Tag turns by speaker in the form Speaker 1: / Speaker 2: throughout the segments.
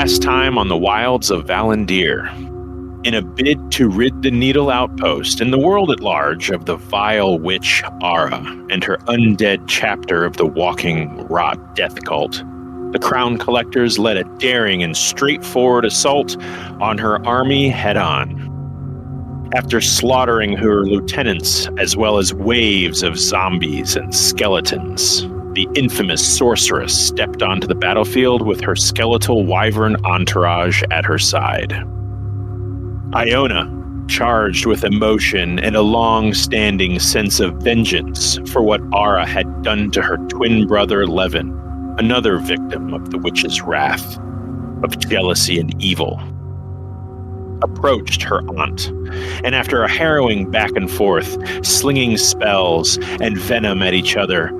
Speaker 1: last time on the wilds of Valandiir, in a bid to rid the Needle Outpost and the world at large of the vile witch Ara and her undead chapter of the Walking Rot death cult, the Crown Collectors led a daring and straightforward assault on her army head-on. After slaughtering her lieutenants as well as waves of zombies and skeletons, the infamous sorceress stepped onto the battlefield with her skeletal wyvern entourage at her side. Iona, charged with emotion and a long-standing sense of vengeance for what Ara had done to her twin brother Levon, another victim of the witch's wrath, of jealousy and evil, approached her aunt, and after a harrowing back and forth, slinging spells and venom at each other,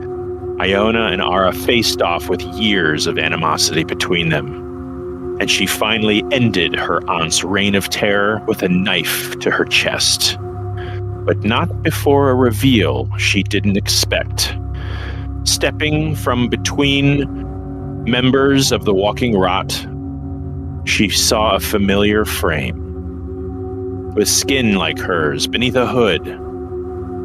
Speaker 1: Iona and Ara faced off with years of animosity between them, and she finally ended her aunt's reign of terror with a knife to her chest. But not before a reveal she didn't expect. Stepping from between members of the Walking Rot, she saw a familiar frame, with skin like hers beneath a hood,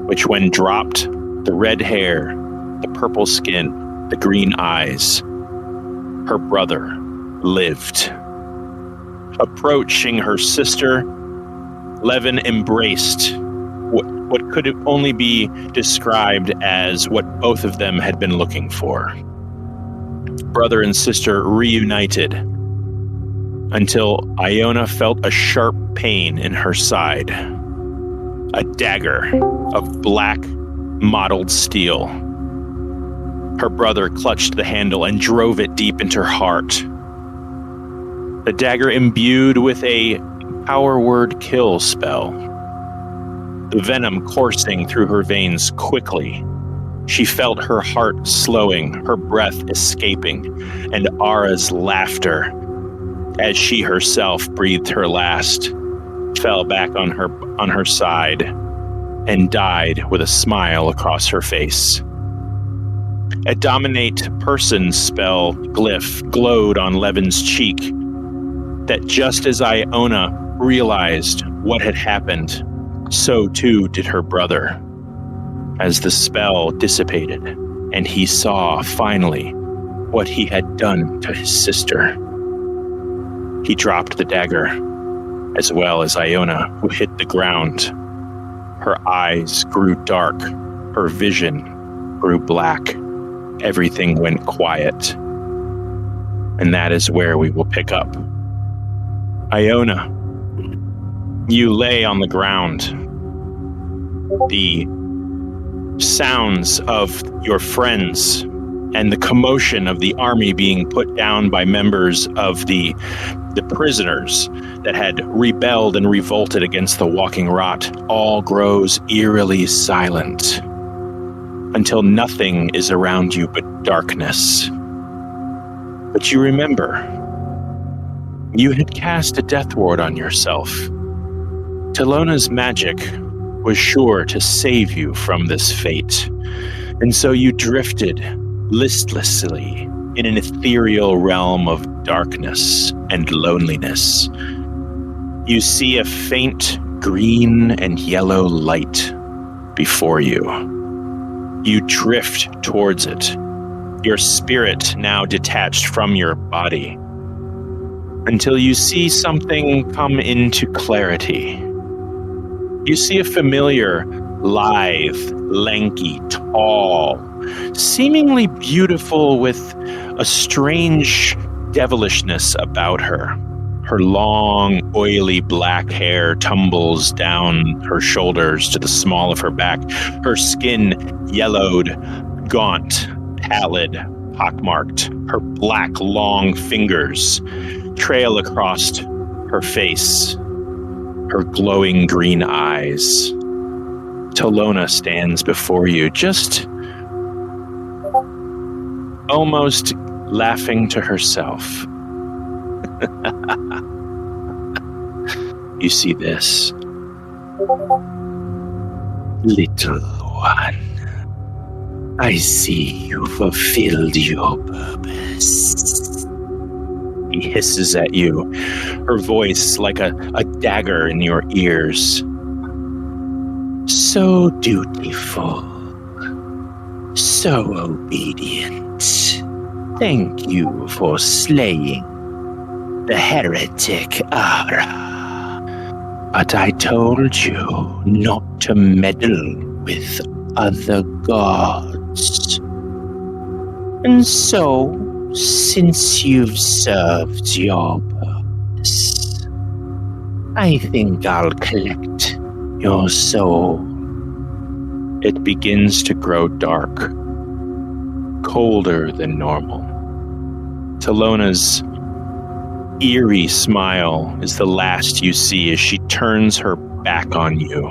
Speaker 1: which when dropped, the red hair, the purple skin, the green eyes, her brother lived. Approaching her sister, Levon embraced what could only be described as what both of them had been looking for. Brother and sister reunited until Iona felt a sharp pain in her side. A dagger of black, mottled steel. Her brother clutched the handle and drove it deep into her heart. The dagger imbued with a power word kill spell. The venom coursing through her veins quickly. She felt her heart slowing, her breath escaping, and Ara's laughter, as she herself breathed her last, fell back on her side and died with a smile across her face. A dominate person spell glyph glowed on Levon's cheek, that just as Iona realized what had happened, so too did her brother. As the spell dissipated, and he saw finally what he had done to his sister, he dropped the dagger, as well as Iona, who hit the ground. Her eyes grew dark, her vision grew black. Everything went quiet. And that is where we will pick up. Iona, you lay on the ground. The sounds of your friends and the commotion of the army being put down by members of the prisoners that had rebelled and revolted against the Walking Rot all grows eerily silent until nothing is around you but darkness. But you remember, you had cast a death ward on yourself. Telona's magic was sure to save you from this fate, and so you drifted listlessly in an ethereal realm of darkness and loneliness. You see a faint green and yellow light before you. You drift towards it, your spirit now detached from your body, until you see something come into clarity. You see a familiar, lithe, lanky, tall, seemingly beautiful with a strange devilishness about her. Her long, oily black hair tumbles down her shoulders to the small of her back. Her skin yellowed, gaunt, pallid, pockmarked. Her black, long fingers trail across her face, her glowing green eyes. Telona stands before you, just almost laughing to herself. You see this. Little one, I see you fulfilled your purpose. She hisses at you, her voice like a dagger in your ears. So dutiful, so obedient. Thank you for slaying the heretic Ara. But I told you not to meddle with other gods. And so, since you've served your purpose, I think I'll collect your soul. It begins to grow dark, colder than normal. Talona's eerie smile is the last you see as she turns her back on you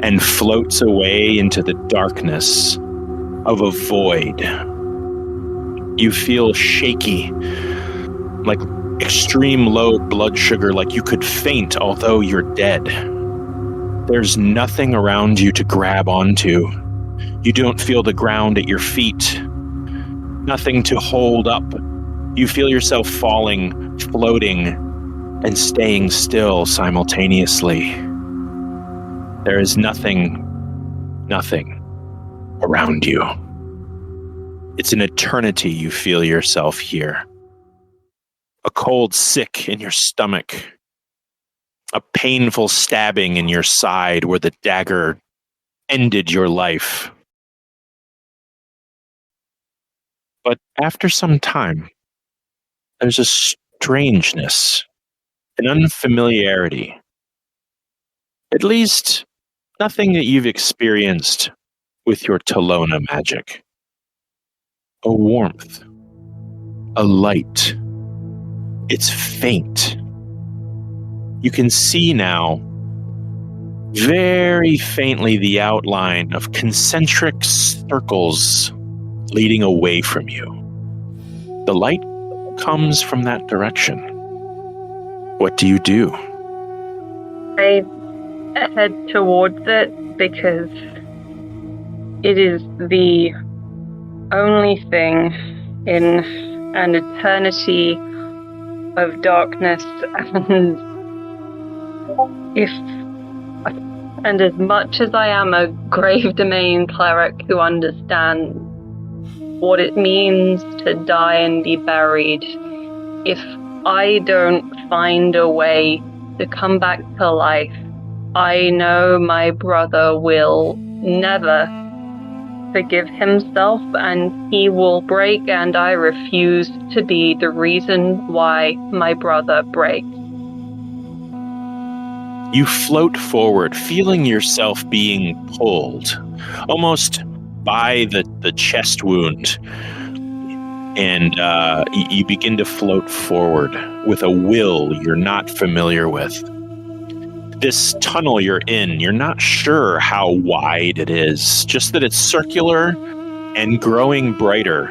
Speaker 1: and floats away into the darkness of a void. You feel shaky, like extreme low blood sugar, like you could faint although you're dead. There's nothing around you to grab onto. You don't feel the ground at your feet. Nothing to hold up. You feel yourself falling, floating, and staying still simultaneously. There is nothing around you. It's an eternity you feel yourself here. A cold sick in your stomach. A painful stabbing in your side where the dagger ended your life. But after some time, there's a strangeness, an unfamiliarity. At least, nothing that you've experienced with your Talona magic. A warmth, a light. It's faint. You can see now, very faintly, the outline of concentric circles leading away from you. The light comes from that direction. What do you do?
Speaker 2: I head towards it because it is the only thing in an eternity of darkness, and as much as I am a grave domain cleric who understands what it means to die and be buried, if I don't find a way to come back to life, I know my brother will never forgive himself and he will break, and I refuse to be the reason why my brother breaks.
Speaker 1: You float forward, feeling yourself being pulled, almost by the chest wound, and you begin to float forward with a will you're not familiar with. This tunnel you're in, you're not sure how wide it is, just that it's circular and growing brighter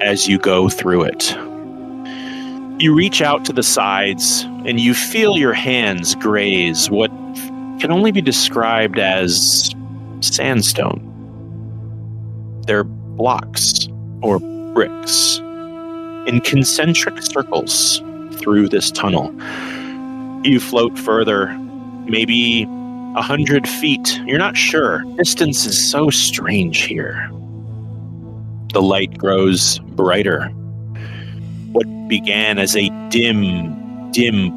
Speaker 1: as you go through it. You reach out to the sides and you feel your hands graze what can only be described as sandstone. They're blocks or bricks in concentric circles through this tunnel. You float further, maybe 100 feet. You're not sure. Distance is so strange here. The light grows brighter. What began as a dim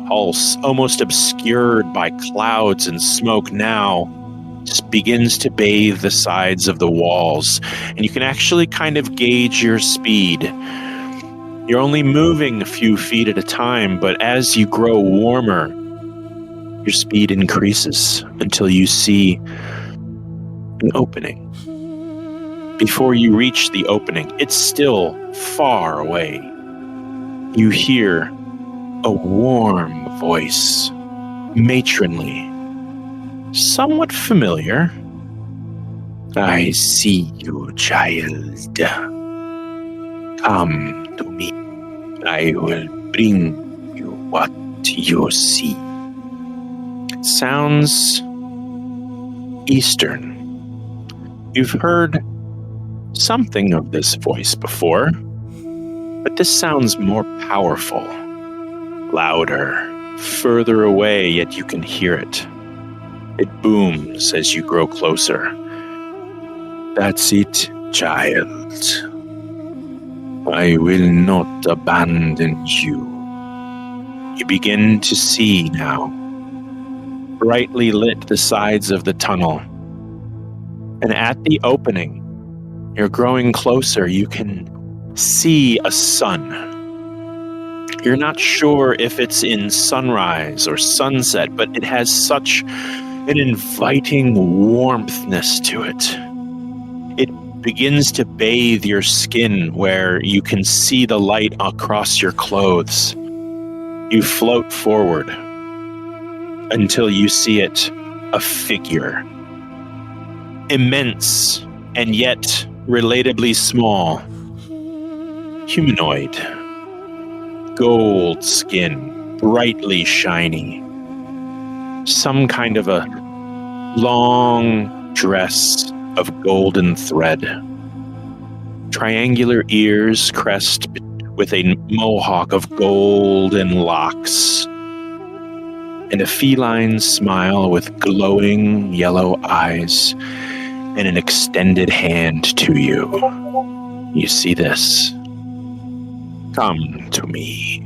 Speaker 1: pulse, almost obscured by clouds and smoke, now just begins to bathe the sides of the walls, and you can actually kind of gauge your speed. You're only moving a few feet at a time, but as you grow warmer, your speed increases until you see an opening. Before you reach the opening, it's still far away. You hear a warm voice, matronly, somewhat familiar. I see you, child. Come to me. I will bring you what you see. It sounds Eastern. You've heard something of this voice before, but this sounds more powerful. louder, further away, yet you can hear it. It booms as you grow closer. That's it, child. I will not abandon you. You begin to see now. Brightly lit the sides of the tunnel. And at the opening, you're growing closer, you can see a sun. You're not sure if it's in sunrise or sunset, but it has such an inviting warmthness to it. It begins to bathe your skin where you can see the light across your clothes. You float forward until you see it, a figure. Immense and yet relatably small. Humanoid. Gold skin, brightly shiny. Some kind of a long dress of golden thread. Triangular ears crest with a mohawk of golden locks. And a feline smile with glowing yellow eyes and an extended hand to you. You see this? Come to me.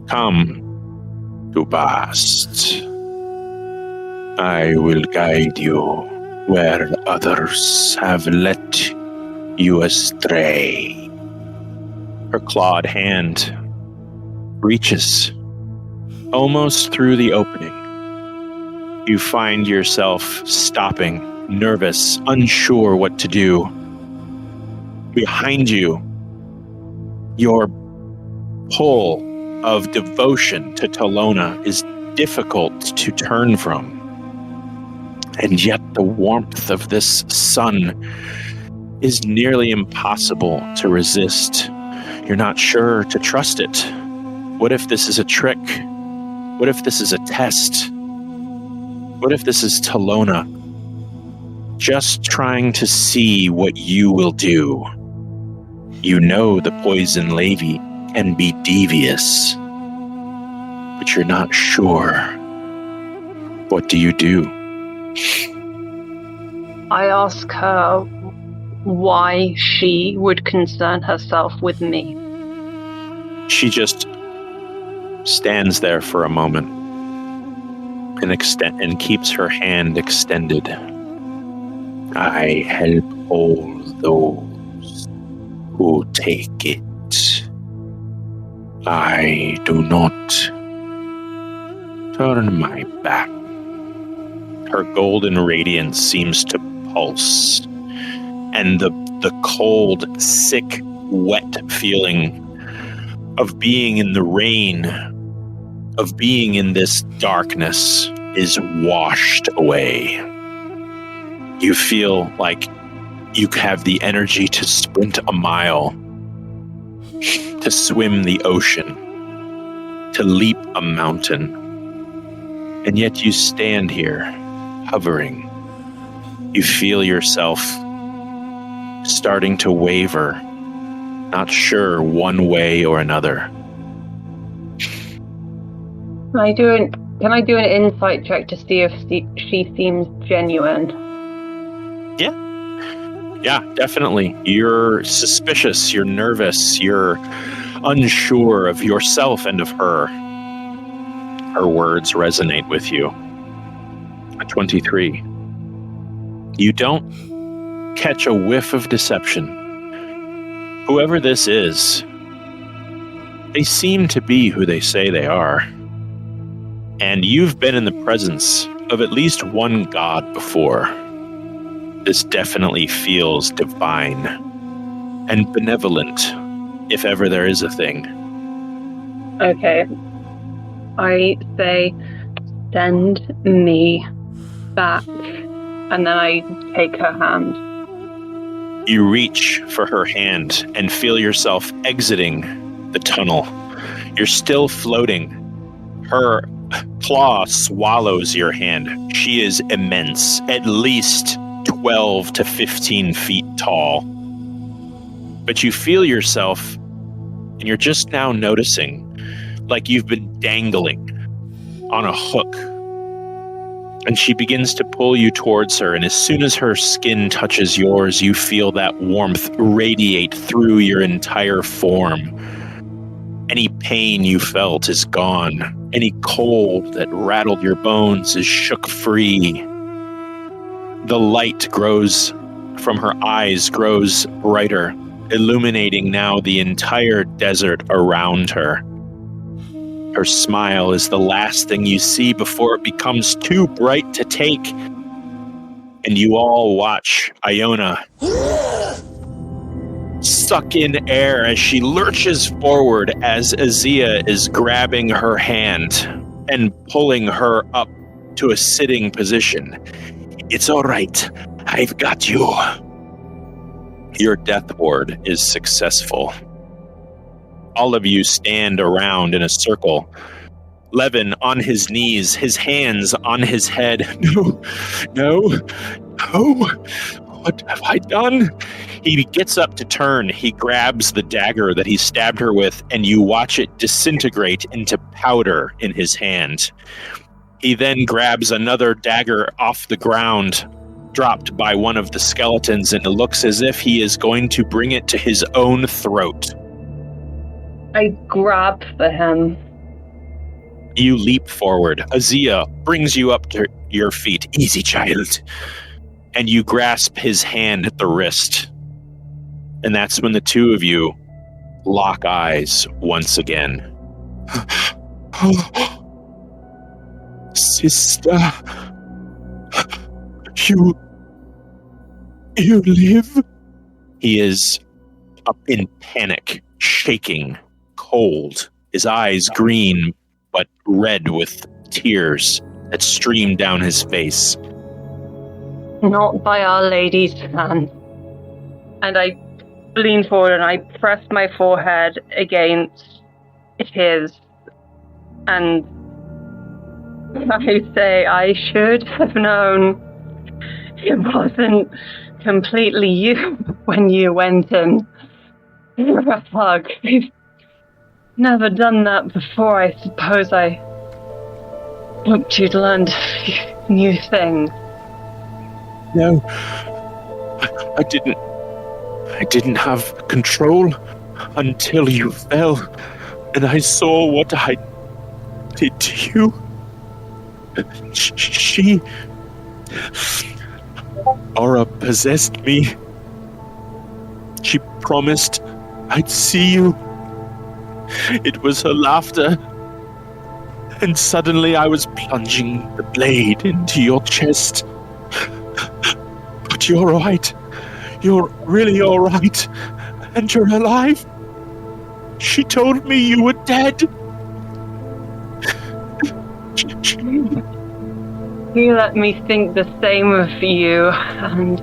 Speaker 1: Come to Bast. I will guide you where others have led you astray. Her clawed hand reaches almost through the opening. You find yourself stopping, nervous, unsure what to do. Behind you, your pull of devotion to Talona is difficult to turn from. And yet the warmth of this sun is nearly impossible to resist. You're not sure to trust it. What if this is a trick? What if this is a test? What if this is Talona just trying to see what you will do? You know the poison Levi can be devious, but you're not sure. What do you do?
Speaker 2: I ask her why she would concern herself with me.
Speaker 1: She just stands there for a moment and keeps her hand extended. I help all those who take it. I do not turn my back. Her golden radiance seems to pulse, and the cold, sick, wet feeling of being in the rain, of being in this darkness, is washed away. You feel like you have the energy to sprint a mile, to swim the ocean, to leap a mountain. And yet you stand here, hovering. You feel yourself starting to waver, not sure one way or another.
Speaker 2: Can I do an insight check to see if she seems genuine?
Speaker 1: Yeah, definitely. You're suspicious, you're nervous, you're unsure of yourself and of her. Her words resonate with you. A 23. You don't catch a whiff of deception. Whoever this is, they seem to be who they say they are. And you've been in the presence of at least one god before. This definitely feels divine and benevolent, if ever there is a thing.
Speaker 2: Okay. I say, send me back, and then I take her hand.
Speaker 1: You reach for her hand and feel yourself exiting the tunnel. You're still floating. Her claw swallows your hand. She is immense, at least 12 to 15 feet tall. But you feel yourself, and you're just now noticing, like you've been dangling on a hook. And she begins to pull you towards her, and as soon as her skin touches yours, you feel that warmth radiate through your entire form. Any pain you felt is gone. Any cold that rattled your bones is shook free. The light grows from her eyes grows brighter, illuminating now the entire desert around her. Her smile is the last thing you see before it becomes too bright to take. And you all watch Iona suck in air as she lurches forward as Azia is grabbing her hand and pulling her up to a sitting position. It's all right. I've got you. Your death ward is successful. All of you stand around in a circle. Levon on his knees, his hands on his head. No. What have I done? He gets up to turn. He grabs the dagger that he stabbed her with, and you watch it disintegrate into powder in his hand. He then grabs another dagger off the ground, dropped by one of the skeletons, and it looks as if he is going to bring it to his own throat.
Speaker 2: I grab for him.
Speaker 1: You leap forward. Azia brings you up to your feet. Easy, child. And you grasp his hand at the wrist. And that's when the two of you lock eyes once again. Sister, you live? He is up in panic, shaking, cold, his eyes green but red with tears that stream down his face.
Speaker 2: Not by Our Lady's hand. And I lean forward and I press my forehead against his, and I say, I should have known it wasn't completely you when you went in for a hug. We've never done that before. I suppose I hoped you'd learned a few new things.
Speaker 1: No, I didn't have control until you fell, and I saw what I did to you. She... Aura possessed me. She promised I'd see you. It was her laughter. And suddenly I was plunging the blade into your chest. But you're all right. You're really all right. And you're alive. She told me you were dead.
Speaker 2: You let me think the same of you, and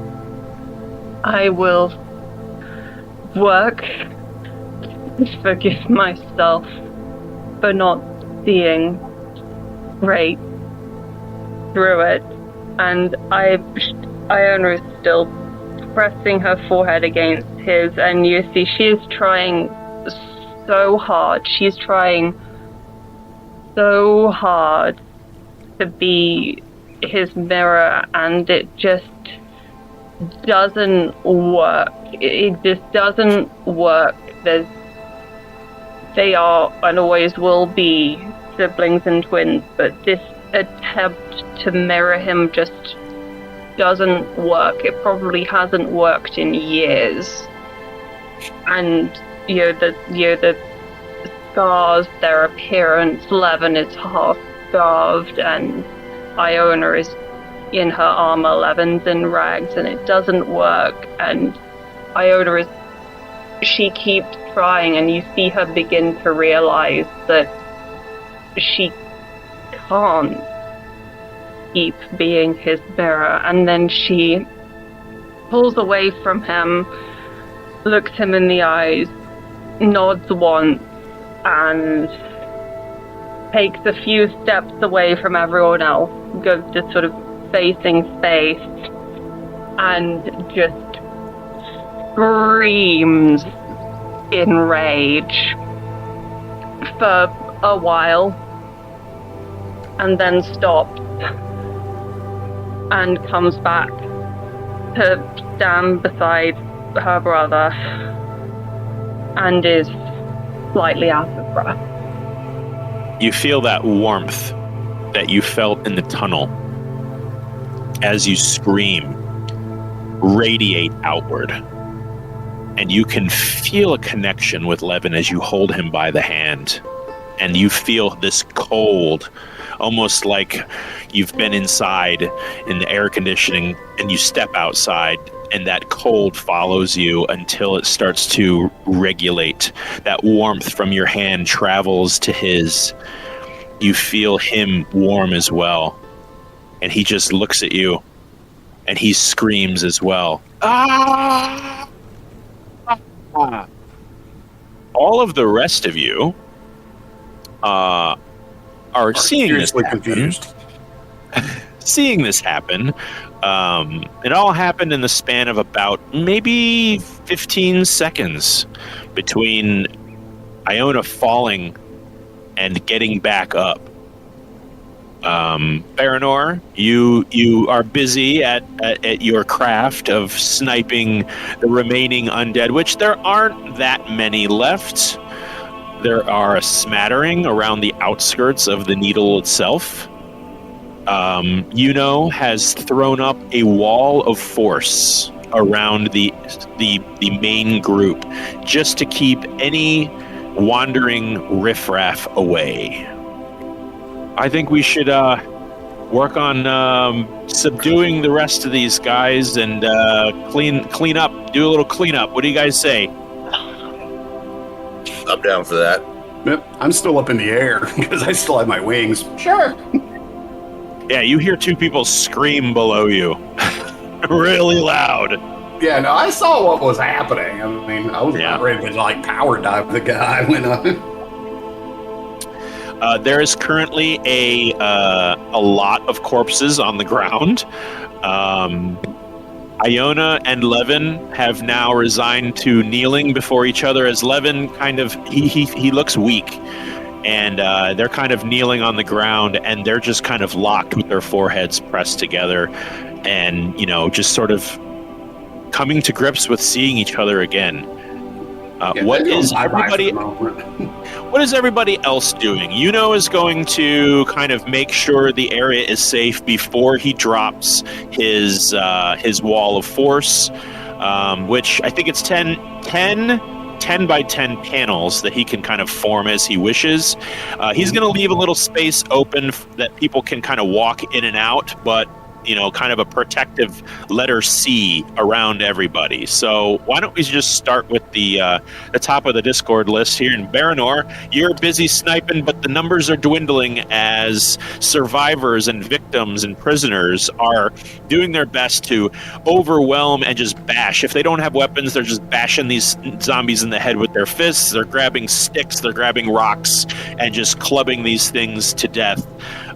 Speaker 2: I will work to forgive myself for not seeing right through it. And Iona is still pressing her forehead against his, and you see she is trying so hard. She's trying so hard to be his mirror, and it just doesn't work. It just doesn't work. They are and always will be siblings and twins, but this attempt to mirror him just doesn't work. It probably hasn't worked in years. And the scars, their appearance, Levon is half starved, and Iona is in her armor, Levon's in rags, and it doesn't work. And Iona she keeps trying, and you see her begin to realize that she can't keep being his mirror. And then she pulls away from him, looks him in the eyes, nods once, and takes a few steps away from everyone else, goes just sort of facing space, and just screams in rage for a while and then stops and comes back to stand beside her brother and is slightly out of breath.
Speaker 1: You feel that warmth that you felt in the tunnel as you scream radiate outward. And you can feel a connection with Levon as you hold him by the hand. And you feel this cold, almost like you've been inside in the air conditioning and you step outside and that cold follows you until it starts to regulate. That warmth from your hand travels to his. You feel him warm as well. And he just looks at you and he screams as well. Ah! All of the rest of you are seeing this happen.
Speaker 3: Confused.
Speaker 1: Seeing this happen. It all happened in the span of about maybe 15 seconds between Iona falling and getting back up. Baranor, you are busy at your craft of sniping the remaining undead, which there aren't that many left. There are a smattering around the outskirts of the needle itself. Iona has thrown up a wall of force around the main group just to keep any wandering riffraff away. I think we should work on subduing the rest of these guys and clean up, do a little cleanup. What do you guys say?
Speaker 4: I'm down for that.
Speaker 3: Yep, I'm still up in the air because I still have my wings.
Speaker 5: Sure.
Speaker 1: Yeah, you hear two people scream below you. Really loud.
Speaker 3: Yeah, no, I saw what was happening. I mean, I was not ready to like power dive the guy when
Speaker 1: there is currently a lot of corpses on the ground. Iona and Levon have now resigned to kneeling before each other as Levon kind of, he looks weak. And they're kind of kneeling on the ground and they're just kind of locked with their foreheads pressed together and, just sort of coming to grips with seeing each other again. What is everybody else doing? is going to kind of make sure the area is safe before he drops his wall of force, which I think it's 10 by 10 panels that he can kind of form as he wishes. He's going to leave a little space open that people can kind of walk in and out, but kind of a protective letter C around everybody. So why don't we just start with the top of the Discord list here. And Baranor, you're busy sniping, but the numbers are dwindling as survivors and victims and prisoners are doing their best to overwhelm and just bash. If they don't have weapons, they're just bashing these zombies in the head with their fists. They're grabbing sticks, they're grabbing rocks, and just clubbing these things to death.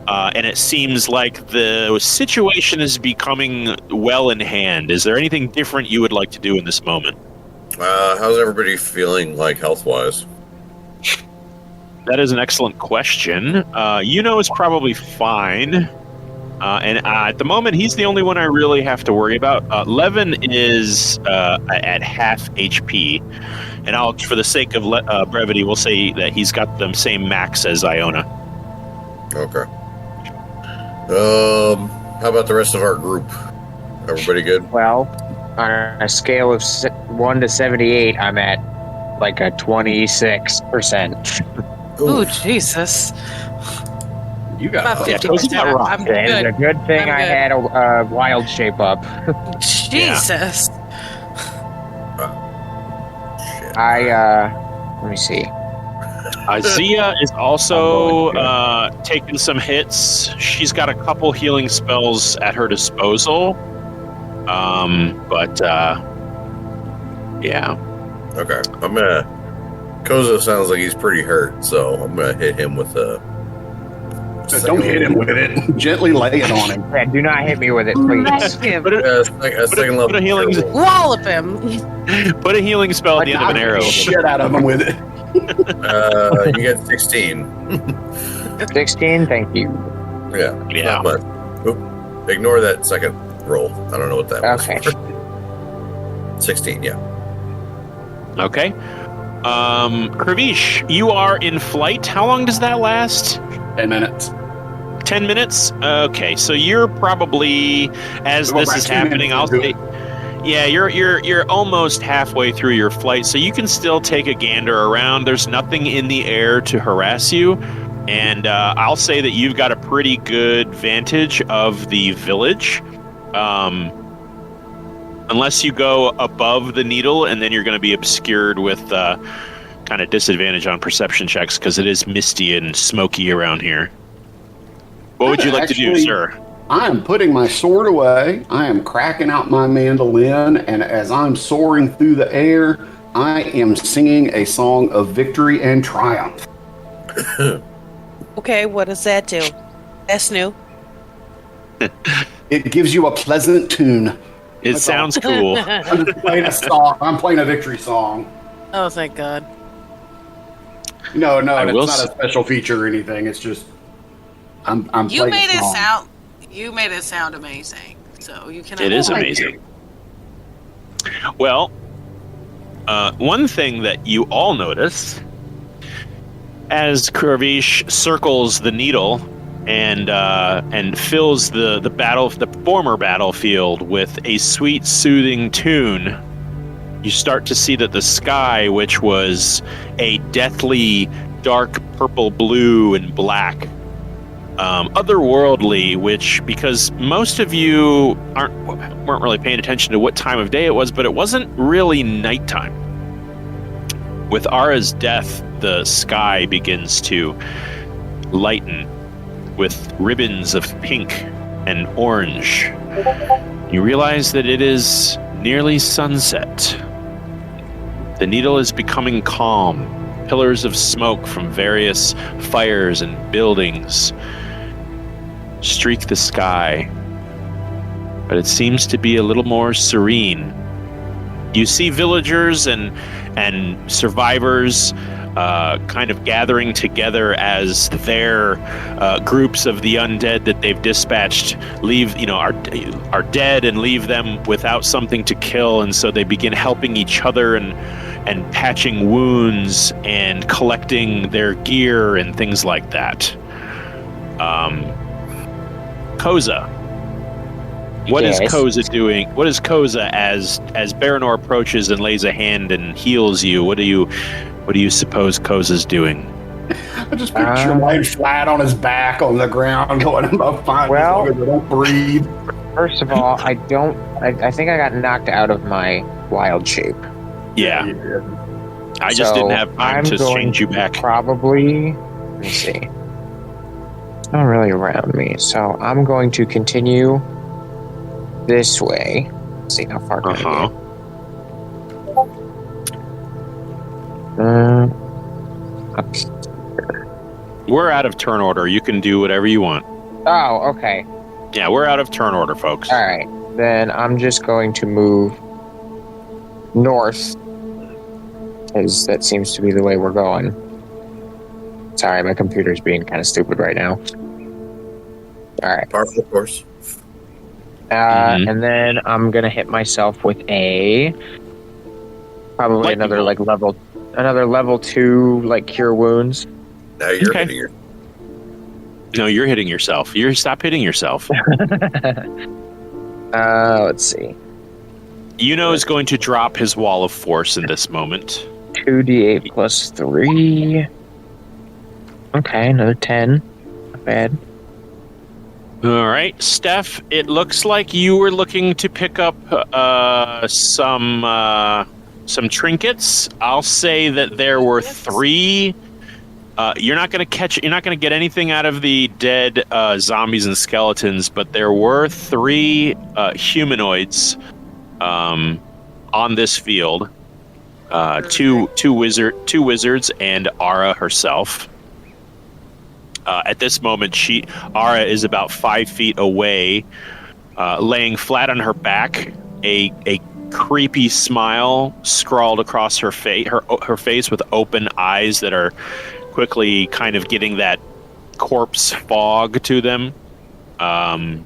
Speaker 1: And it seems like the situation is becoming well in hand. Is there anything different you would like to do in this moment?
Speaker 4: How's everybody feeling, like, health-wise?
Speaker 1: That is an excellent question. Is probably fine. And at the moment, he's the only one I really have to worry about. Levon is at half HP. And for the sake of brevity, we'll say that he's got the same max as Iona.
Speaker 4: Okay. How about the rest of our group? Everybody good?
Speaker 5: Well, on a scale of 1 to 78, I'm at like a 26%.
Speaker 6: Ooh, Jesus.
Speaker 3: You got
Speaker 6: About 50%. I'm
Speaker 5: It's a
Speaker 6: good.
Speaker 5: good thing I had a wild shape up.
Speaker 6: Jesus.
Speaker 5: Let me see.
Speaker 1: Zia is also taking some hits. She's got a couple healing spells at her disposal. Yeah.
Speaker 4: Okay. Kozo sounds like he's pretty hurt, so I'm gonna hit him with a...
Speaker 3: Don't hit him with it. Gently lay it on him.
Speaker 5: Yeah, do not hit me with it, please.
Speaker 1: Put a healing
Speaker 6: Wallop him.
Speaker 1: Put a healing spell at the end of an arrow.
Speaker 3: Shit out of him with it.
Speaker 4: You get 16.
Speaker 5: 16, thank you.
Speaker 4: Yeah.
Speaker 1: Yeah.
Speaker 4: Not much. Oop. Ignore that second roll. I don't know what that was.
Speaker 5: Okay.
Speaker 4: 16, yeah.
Speaker 1: Okay. Kravish, you are in flight. How long does that last?
Speaker 3: 10 minutes.
Speaker 1: 10 minutes? Okay, so you're probably, as
Speaker 3: Well,
Speaker 1: this
Speaker 3: about
Speaker 1: is
Speaker 3: 2
Speaker 1: happening,
Speaker 3: minutes
Speaker 1: I'll
Speaker 3: into
Speaker 1: say,
Speaker 3: it.
Speaker 1: yeah, you're almost halfway through your flight, so you can still take a gander around. There's nothing in the air to harass you, and I'll say that you've got a pretty good vantage of the village. Unless you go above the needle, and then you're going to be obscured with kind of disadvantage on perception checks because it is misty and smoky around here. What would you like to do, sir?
Speaker 3: I am putting my sword away. I am cracking out my mandolin, and as I'm soaring through the air, I am singing a song of victory and triumph.
Speaker 6: Okay, what does that do? That's new.
Speaker 3: It gives you a pleasant tune.
Speaker 1: It sounds cool.
Speaker 3: I'm just playing a song. I'm playing a victory song.
Speaker 6: Oh, thank God.
Speaker 3: No, it's
Speaker 1: will
Speaker 3: not a special feature or anything. It's just I'm
Speaker 6: You
Speaker 3: playing
Speaker 6: made
Speaker 3: a
Speaker 6: it
Speaker 3: song.
Speaker 6: sound. You made it sound amazing. So you can.
Speaker 1: It is amazing. Well, one thing that you all notice as Kravish circles the needle and fills the former battlefield with a sweet, soothing tune, you start to see that the sky, which was a deathly dark purple, blue, and black, otherworldly, which, because most of you weren't really paying attention to what time of day it was, but it wasn't really nighttime. With Ara's death, the sky begins to lighten with ribbons of pink and orange. You realize that it is nearly sunset. The needle is becoming calm. Pillars of smoke from various fires and buildings streak the sky, but it seems to be a little more serene. You see villagers and survivors kind of gathering together as their groups of the undead that they've dispatched are dead and leave them without something to kill, and so they begin helping each other and patching wounds and collecting their gear and things like that. Koza, what is Koza doing? What is Koza as Baranor approaches and lays a hand and heals you? What do you suppose Koza's doing?
Speaker 3: I just picture him laying flat on his back on the ground, going, "I'm fine as long as I don't breathe."
Speaker 5: First of all, I think I got knocked out of my wild shape.
Speaker 1: Yeah. I just didn't have time to change you back.
Speaker 5: Probably, let me see. It's not really around me, so I'm going to continue this way. Let's see how far can I get. Up here.
Speaker 1: We're out of turn order. You can do whatever you want.
Speaker 5: Oh, okay.
Speaker 1: Yeah, we're out of turn order, folks.
Speaker 5: All right. Then I'm just going to move north, because that seems to be the way we're going. Sorry, my computer's being kind of stupid right now. All right.
Speaker 4: Powerful course.
Speaker 5: And then I'm gonna hit myself with probably another level 2 like cure wounds.
Speaker 4: Now you're hitting your.
Speaker 1: No, you're hitting yourself. Stop hitting yourself.
Speaker 5: Let's see.
Speaker 1: Iona is going to drop his wall of force in this moment.
Speaker 5: 2d8 plus 3. Okay, another 10. Not bad.
Speaker 1: All right, Steph, it looks like you were looking to pick up some trinkets. I'll say that there were 3. You're not going to get anything out of the dead zombies and skeletons, but there were 3 humanoids on this field. Two wizards and Ara herself. At this moment, Ara is about 5 feet away, laying flat on her back, a creepy smile scrawled across her face, her face with open eyes that are quickly kind of getting that corpse fog to them, and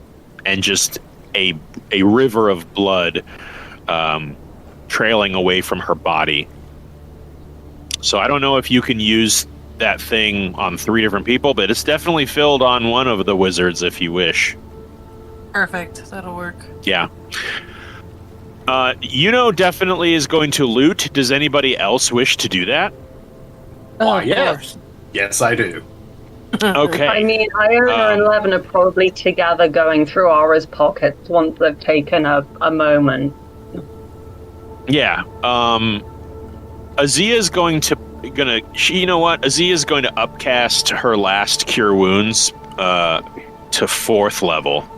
Speaker 1: just a river of blood trailing away from her body. So I don't know if you can use that thing on 3 different people, but it's definitely filled on one of the wizards if you wish.
Speaker 6: Perfect. That'll work.
Speaker 1: Yeah. Definitely is going to loot. Does anybody else wish to do that?
Speaker 3: Why,
Speaker 6: Of
Speaker 3: yes.
Speaker 6: course.
Speaker 3: Yes, I do.
Speaker 1: Okay.
Speaker 2: I mean, Iona and Levon are probably together going through Aura's pockets once they've taken a moment.
Speaker 1: Yeah. Azia's Azia's going to upcast her last cure wounds to 4th level.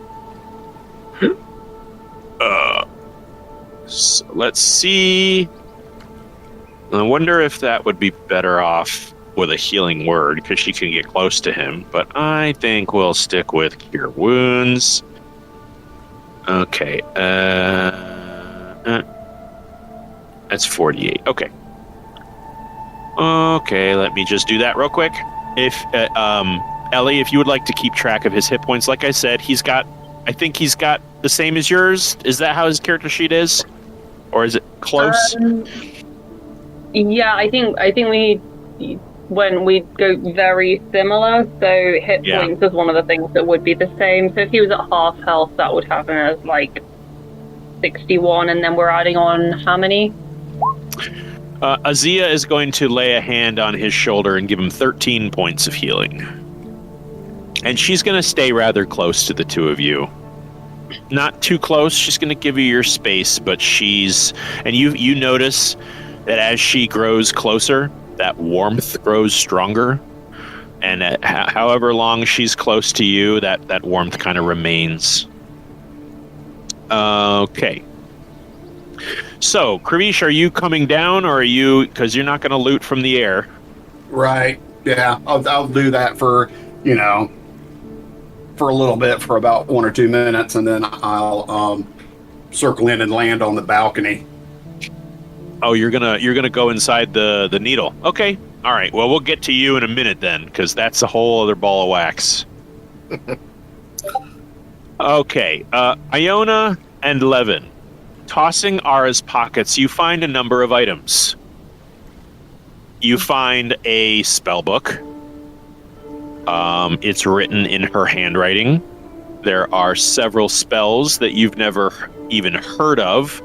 Speaker 1: So let's see. I wonder if that would be better off with a healing word, because she can get close to him. But I think we'll stick with cure wounds. Okay. That's 48. Okay. Okay, let me just do that real quick. If Ellie, if you would like to keep track of his hit points, like I said, I think he's got the same as yours. Is that how his character sheet is? Or is it close?
Speaker 2: Yeah, I think when we go very similar, so hit points is one of the things that would be the same. So if he was at half health, that would have him as like 61, and then we're adding on how many?
Speaker 1: Azia is going to lay a hand on his shoulder and give him 13 points of healing. And she's going to stay rather close to the two of you. Not too close, she's going to give you your space, but you notice that as she grows closer, that warmth grows stronger. And however long she's close to you, that warmth kind of remains. Okay. So, Kravish, are you coming down, or are you, because you're not going to loot from the air?
Speaker 3: Right. Yeah, I'll do that for, for a little bit, for about 1 or 2 minutes, and then I'll circle in and land on the balcony.
Speaker 1: Oh, you're gonna go inside the needle. Okay. All right. Well, we'll get to you in a minute then, because that's a whole other ball of wax. Okay. Iona and Levon. Tossing Ara's pockets, you find a number of items. You find a spell book. It's written in her handwriting. There are several spells that you've never even heard of.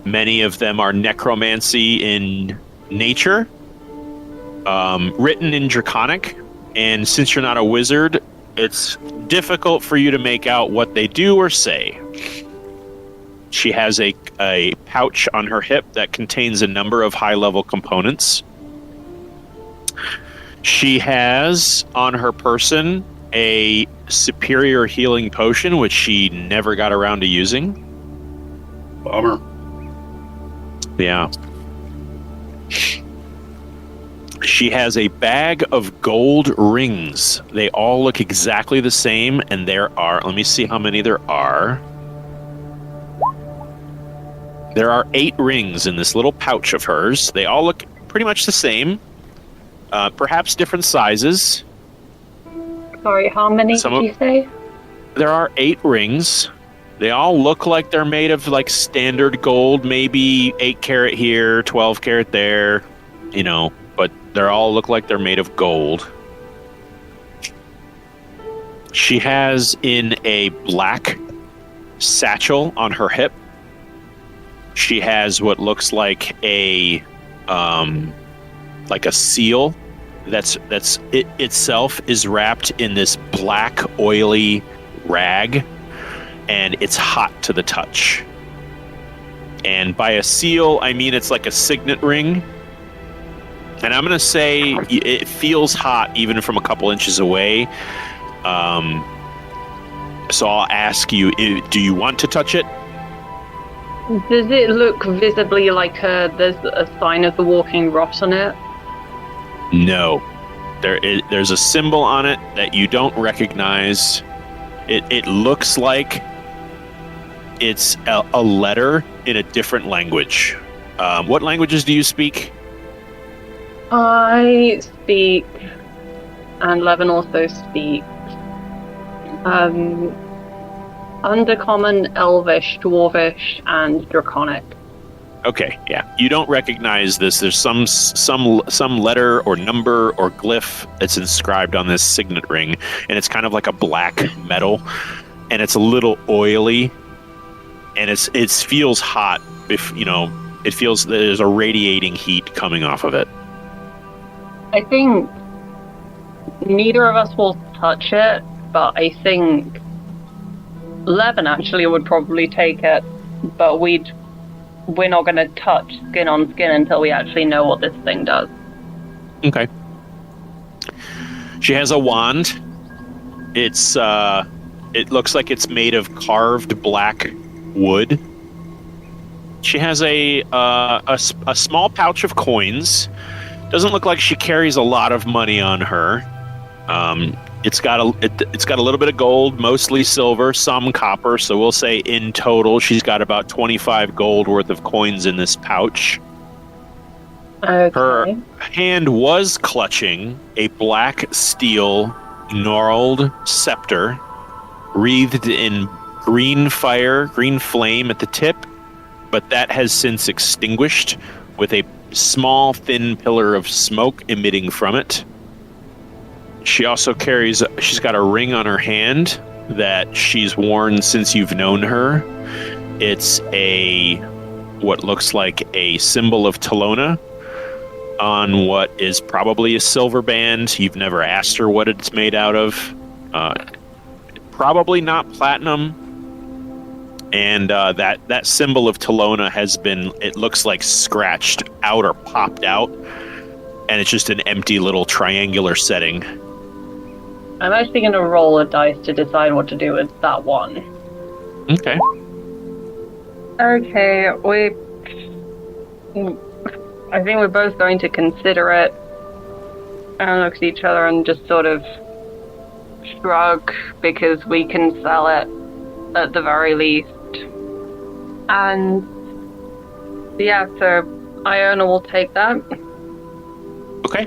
Speaker 1: Many of them are necromancy in nature, written in Draconic. And since you're not a wizard, it's difficult for you to make out what they do or say. She has a pouch on her hip that contains a number of high-level components. She has on her person a superior healing potion, which she never got around to using.
Speaker 3: Bummer.
Speaker 1: Yeah. She has a bag of gold rings. They all look exactly the same, and let me see how many there are. There are 8 rings in this little pouch of hers. They all look pretty much the same, perhaps different sizes.
Speaker 2: Sorry, how many did you say?
Speaker 1: There are 8 rings. They all look like they're made of like standard gold, maybe 8 karat here, 12 karat there, but they all look like they're made of gold. She has in a black satchel on her hip. She has what looks like a seal that's it itself is wrapped in this black oily rag, and it's hot to the touch. And by a seal, I mean it's like a signet ring. And I'm going to say it feels hot even from a couple inches away. So I'll ask you, do you want to touch it?
Speaker 2: Does it look visibly like there's a sign of the walking rot on it?
Speaker 1: No. There's a symbol on it that you don't recognize. It looks like it's a letter in a different language. What languages do you speak?
Speaker 2: I speak, and Levon also speaks, Undercommon, Elvish, Dwarvish, and Draconic.
Speaker 1: Okay, yeah. You don't recognize this. There's some letter or number or glyph that's inscribed on this signet ring, and it's kind of like a black metal, and it's a little oily, and it feels hot. It feels there's a radiating heat coming off of it.
Speaker 2: I think neither of us will touch it, but I think Levon actually would probably take it, but we're not going to touch skin on skin until we actually know what this thing does.
Speaker 1: Okay. She has a wand. It looks like it's made of carved black wood. She has a small pouch of coins. Doesn't look like she carries a lot of money on her. It's got a little bit of gold, mostly silver, some copper. So we'll say in total, she's got about 25 gold worth of coins in this pouch.
Speaker 2: Okay.
Speaker 1: Her hand was clutching a black steel gnarled scepter, wreathed in green flame at the tip, but that has since extinguished with a small, thin pillar of smoke emitting from it. She's got a ring on her hand that she's worn since you've known her. It's what looks like a symbol of Talona on what is probably a silver band. You've never asked her what it's made out of. Probably not platinum. And that symbol of Talona has been, it looks like scratched out or popped out. And it's just an empty little triangular setting.
Speaker 2: I'm actually going to roll a dice to decide what to do with that one.
Speaker 1: Okay.
Speaker 2: Okay, I think we're both going to consider it and look at each other and just sort of shrug because we can sell it at the very least. And yeah, so Iona will take that.
Speaker 1: Okay.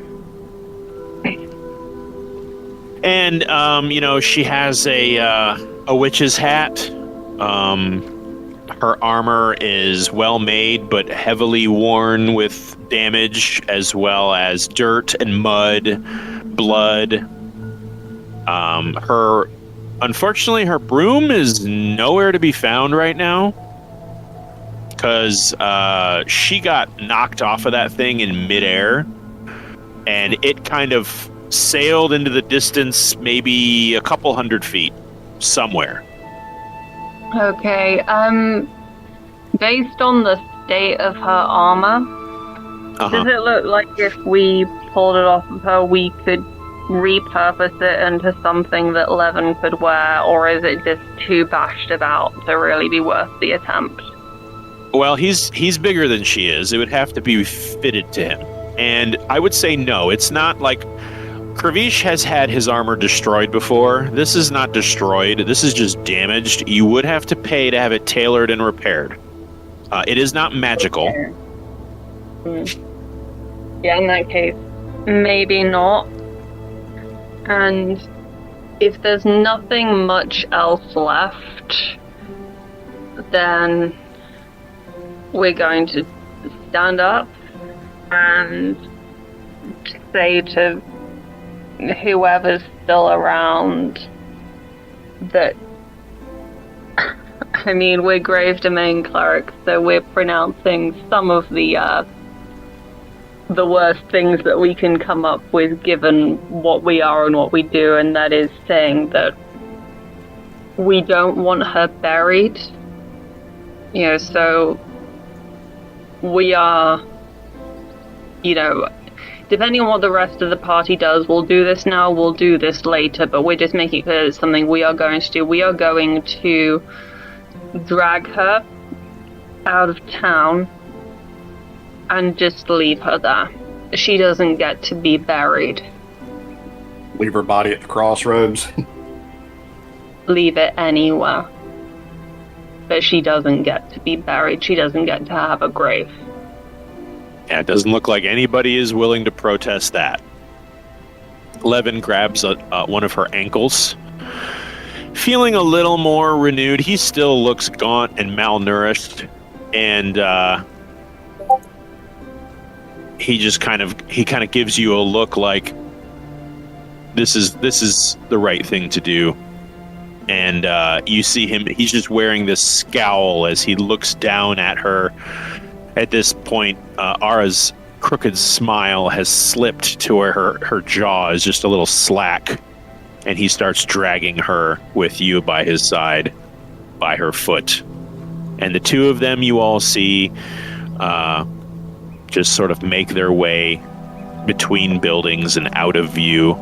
Speaker 1: And she has a witch's hat. Her armor is well made, but heavily worn with damage, as well as dirt and mud, blood. Unfortunately, her broom is nowhere to be found right now, because she got knocked off of that thing in midair, and it kind of sailed into the distance, maybe a couple 100 feet somewhere.
Speaker 2: Okay, based on the state of her armor, does it look like if we pulled it off of her, we could repurpose it into something that Levon could wear, or is it just too bashed about to really be worth the attempt?
Speaker 1: Well, he's bigger than she is. It would have to be fitted to him. And I would say no, it's not like... Kravish has had his armor destroyed before. This is not destroyed. This is just damaged. You would have to pay to have it tailored and repaired. It is not magical.
Speaker 2: Okay. Yeah, in that case, maybe not. And if there's nothing much else left, then we're going to stand up and say to whoever's still around that, I mean, we're Grave Domain clerics, so we're pronouncing some of the worst things that we can come up with given what we are and what we do, and that is saying that we don't want her buried. So we are, depending on what the rest of the party does, we'll do this now, we'll do this later, but we're just making it clear it's something we are going to do. We are going to drag her out of town and just leave her there. She doesn't get to be buried.
Speaker 3: Leave her body at the crossroads.
Speaker 2: Leave it anywhere. but she doesn't get to be buried. She doesn't get to have a grave.
Speaker 1: Yeah, it doesn't look like anybody is willing to protest that. Levon grabs one of her ankles. Feeling a little more renewed, he still looks gaunt and malnourished, and he kind of gives you a look like this is the right thing to do. And you see him, he's just wearing this scowl as he looks down at her. At this point, Ara's crooked smile has slipped to where her jaw is just a little slack, and he starts dragging her with you by his side, by her foot. And the two of them, you all see, just sort of make their way between buildings and out of view.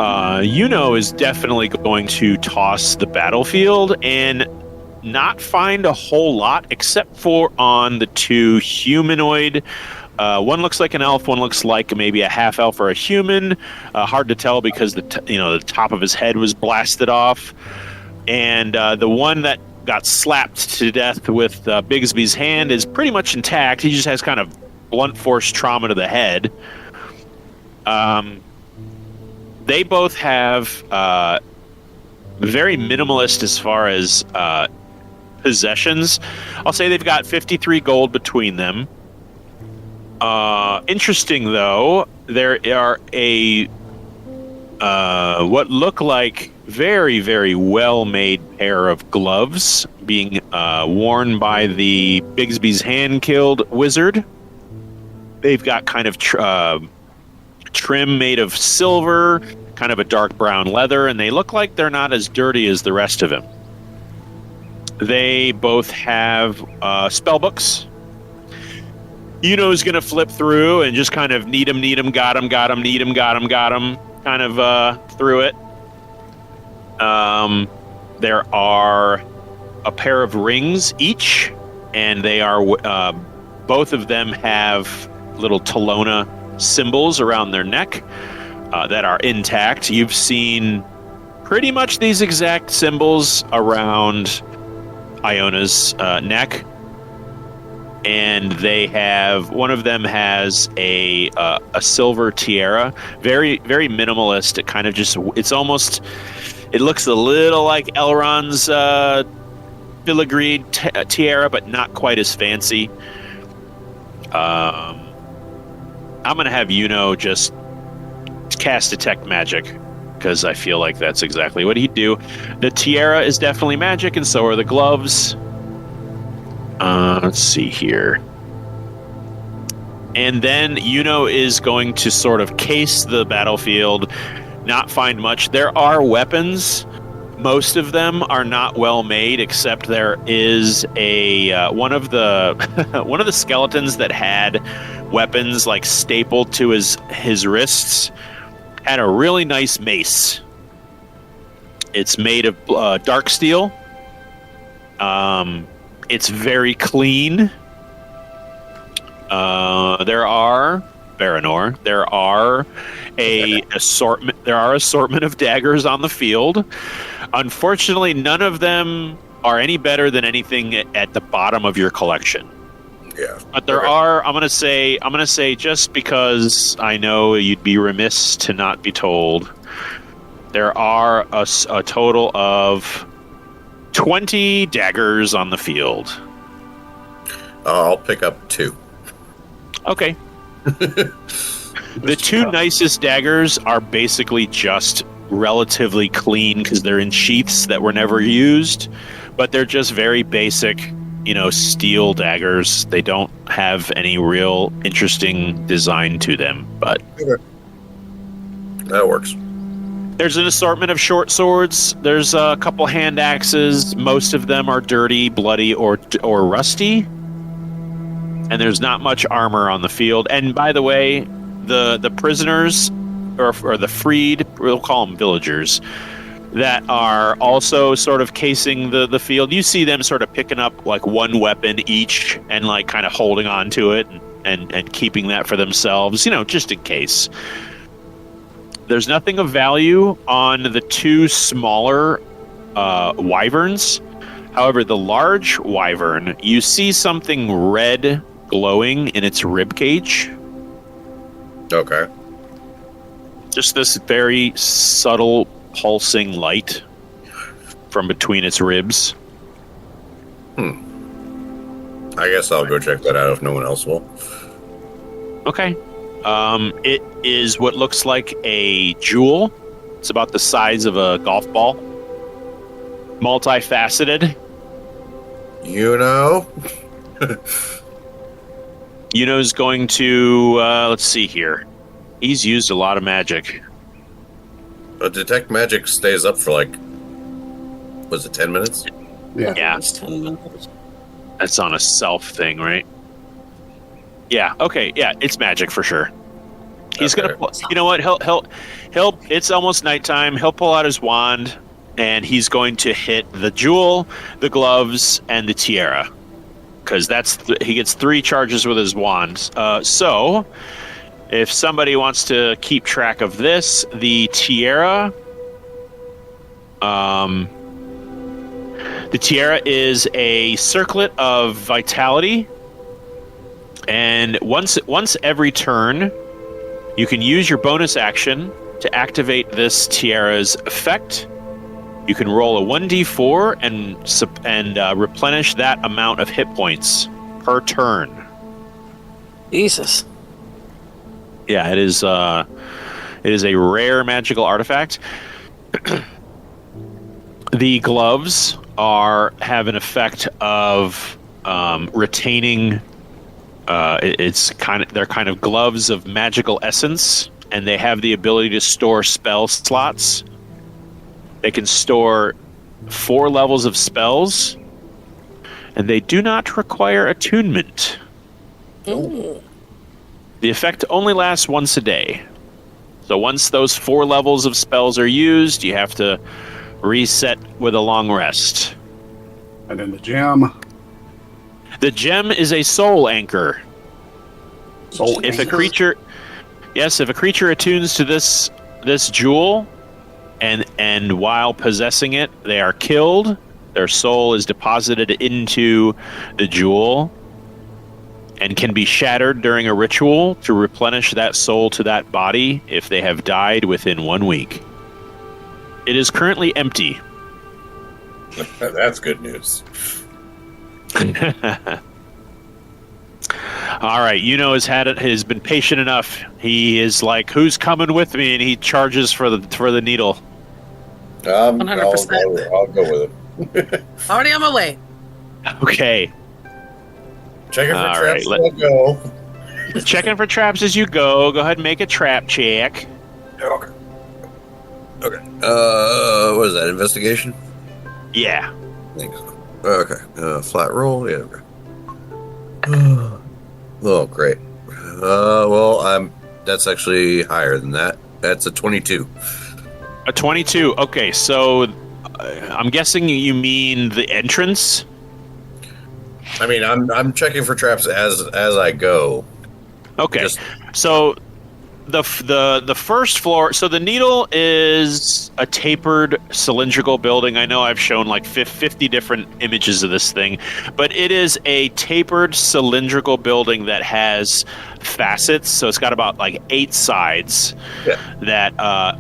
Speaker 1: Iona is definitely going to toss the battlefield and not find a whole lot except for on the two humanoid. One looks like an elf, one looks like maybe a half elf or a human. Hard to tell because the top of his head was blasted off. And the one that got slapped to death with Bigsby's hand is pretty much intact. He just has kind of blunt force trauma to the head. They both have very minimalist as far as possessions. I'll say they've got 53 gold between them. Interesting, though, there are what look like very, very well-made pair of gloves being worn by the Bigsby's hand-killed wizard. They've got kind of trim made of silver, kind of a dark brown leather, and they look like they're not as dirty as the rest of him. They both have spell books. Uno's going to flip through and just kind of need him, got him, need him, got him, kind of through it. There are a pair of rings each, and they are both of them have little Talona symbols around their neck that are intact. You've seen pretty much these exact symbols around Iona's neck, and they have, one of them has a silver tiara, very, very minimalist. It kind of just, it looks a little like Elrond's filigreed tiara, but not quite as fancy. I'm going to have Iona just cast Detect Magic, because I feel like that's exactly what he'd do. The tiara is definitely magic, and so are the gloves. Let's see here. And then Iona is going to sort of case the battlefield, not find much. There are weapons. Most of them are not well made, except there is a one of the skeletons that had weapons like stapled to his wrists had a really nice mace. It's made of dark steel. It's very clean. There are Baranor. There are assortment of daggers on the field. Unfortunately, none of them are any better than anything at the bottom of your collection.
Speaker 4: Yeah.
Speaker 1: But there are, I'm gonna say just because I know you'd be remiss to not be told, there are a total of 20 daggers on the field.
Speaker 4: I'll pick up 2.
Speaker 1: Okay. The 2 nicest daggers are basically just relatively clean because they're in sheaths that were never used, but they're just very basic, steel daggers. They don't have any real interesting design to them, but
Speaker 4: okay. That works.
Speaker 1: There's an assortment of short swords. There's a couple hand axes. Most of them are dirty, bloody, or rusty. And there's not much armor on the field. And by the way, the prisoners, or the freed, we'll call them villagers, that are also sort of casing the field. You see them sort of picking up like one weapon each and like kind of holding on to it and keeping that for themselves, just in case. There's nothing of value on the two smaller wyverns. However, the large wyvern, you see something red glowing in its rib cage.
Speaker 4: Okay.
Speaker 1: Just this very subtle pulsing light from between its ribs.
Speaker 4: I guess I'll go check that out if no one else will.
Speaker 1: Okay. It is what looks like a jewel. It's about the size of a golf ball. Multifaceted.
Speaker 4: You know?
Speaker 1: Yuno's going to, let's see here. He's used a lot of magic.
Speaker 4: Detect magic stays up for like, was it 10 minutes?
Speaker 1: Yeah.
Speaker 6: It's 10 minutes.
Speaker 1: That's on a self thing, right? Yeah. Okay. Yeah, it's magic for sure. He's
Speaker 4: Okay.
Speaker 1: gonna. You know what? He'll. It's almost nighttime. He'll pull out his wand, and he's going to hit the jewel, the gloves, and the tiara, because he gets 3 charges with his wand. So, if somebody wants to keep track of this, the tiara. The tiara is a circlet of vitality, and once every turn, you can use your bonus action to activate this tiara's effect. You can roll a 1d4 and replenish that amount of hit points per turn.
Speaker 6: Jesus.
Speaker 1: Yeah, it is a rare magical artifact. The gloves have an effect of retaining. They're kind of gloves of magical essence, and they have the ability to store spell slots. They can store 4 levels of spells, and they do not require attunement.
Speaker 6: Ooh.
Speaker 1: The effect only lasts once a day. So once those 4 levels of spells are used, you have to reset with a long rest.
Speaker 3: And then the gem.
Speaker 1: The gem is a soul anchor.
Speaker 3: Soul
Speaker 1: If a
Speaker 3: anchor.
Speaker 1: creature attunes to this jewel, and while possessing it, they are killed. Their soul is deposited into the jewel and can be shattered during a ritual to replenish that soul to that body if they have died within 1 week. It is currently empty.
Speaker 4: That's good news.
Speaker 1: All right, has been patient enough. He is like, "Who's coming with me?" And he charges for the needle.
Speaker 6: 100%.
Speaker 4: I'll go with him.
Speaker 6: Already on my way.
Speaker 1: Okay,
Speaker 4: Check it for
Speaker 1: All
Speaker 4: traps.
Speaker 1: right,
Speaker 4: I'll go.
Speaker 1: checking for traps as you go. Go ahead and make a trap check.
Speaker 4: Okay. Okay. What is that? Investigation?
Speaker 1: Yeah.
Speaker 4: Thanks. Okay. Flat roll. Yeah. Okay. Oh, great. Well, that's actually higher than that. That's a 22.
Speaker 1: A 22. Okay, so I'm guessing you mean the entrance.
Speaker 4: I mean, I'm checking for traps as I go.
Speaker 1: Okay,
Speaker 4: Just-
Speaker 1: so the first floor. So the needle is a tapered cylindrical building. I know I've shown like 50 different images of this thing, but it is a tapered cylindrical building that has facets. So it's got about like 8 sides that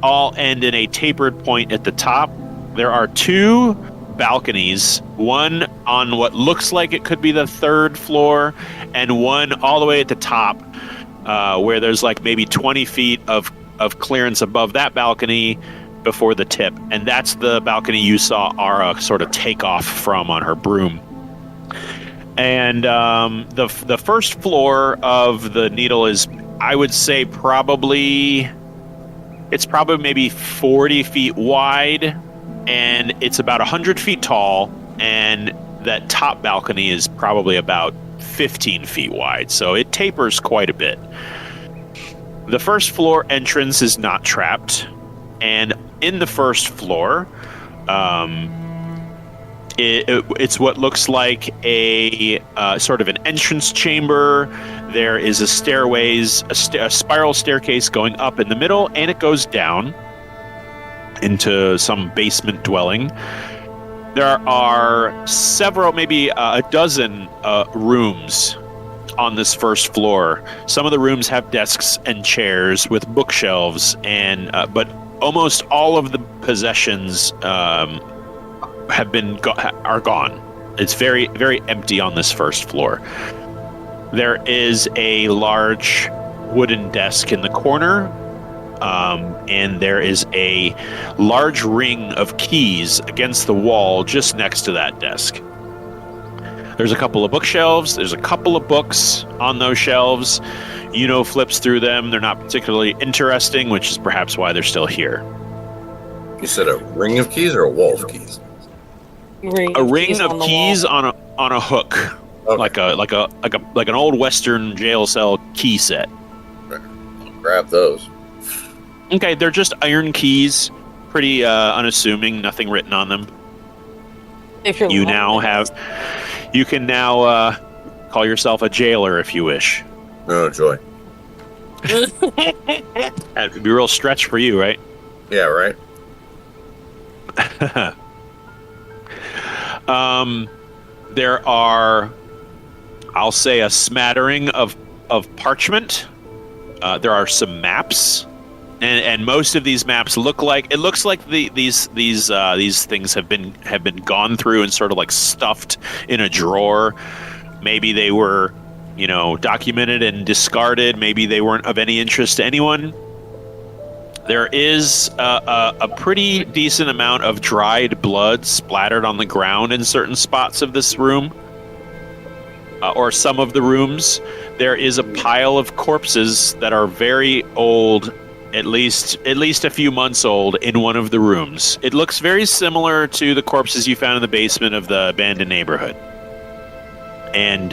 Speaker 1: all end in a tapered point at the top. There are 2 balconies, one on what looks like it could be the 3rd floor, and one all the way at the top, where there's like maybe 20 feet of clearance above that balcony before the tip. And that's the balcony you saw Ara sort of take off from on her broom. And the first floor of the needle is, I would say, probably maybe 40 feet wide, and it's about 100 feet tall, and that top balcony is probably about 15 feet wide, so it tapers quite a bit. The first floor entrance is not trapped, and in the first floor, it's what looks like a sort of an entrance chamber There is a spiral staircase going up in the middle, and it goes down into some basement dwelling. There are several, maybe a dozen rooms on this first floor. Some of the rooms have desks and chairs with bookshelves, and but almost all of the possessions are gone. It's very, very empty on this first floor. There is a large wooden desk in the corner, and there is a large ring of keys against the wall just next to that desk. There's a couple of bookshelves. There's a couple of books on those shelves. Flips through them. They're not particularly interesting, which is perhaps why they're still here.
Speaker 4: You said a ring of keys or a wall of keys?
Speaker 1: A ring of keys on a hook, okay. like an old Western jail cell key set.
Speaker 4: I'll grab those.
Speaker 1: Okay, they're just iron keys, pretty unassuming, nothing written on them.
Speaker 6: If you're
Speaker 1: You can now call yourself a jailer if you wish.
Speaker 4: Oh, joy.
Speaker 1: That would be a real stretch for you, right?
Speaker 4: Yeah, right.
Speaker 1: There are, I'll say, a smattering of parchment. There are some maps, and most of these maps looks like these things have been gone through and sort of like stuffed in a drawer. Maybe they were, documented and discarded. Maybe they weren't of any interest to anyone. There is a pretty decent amount of dried blood splattered on the ground in certain spots of this room, or some of the rooms. There is a pile of corpses that are very old, at least a few months old, in one of the rooms. It looks very similar to the corpses you found in the basement of the abandoned neighborhood. And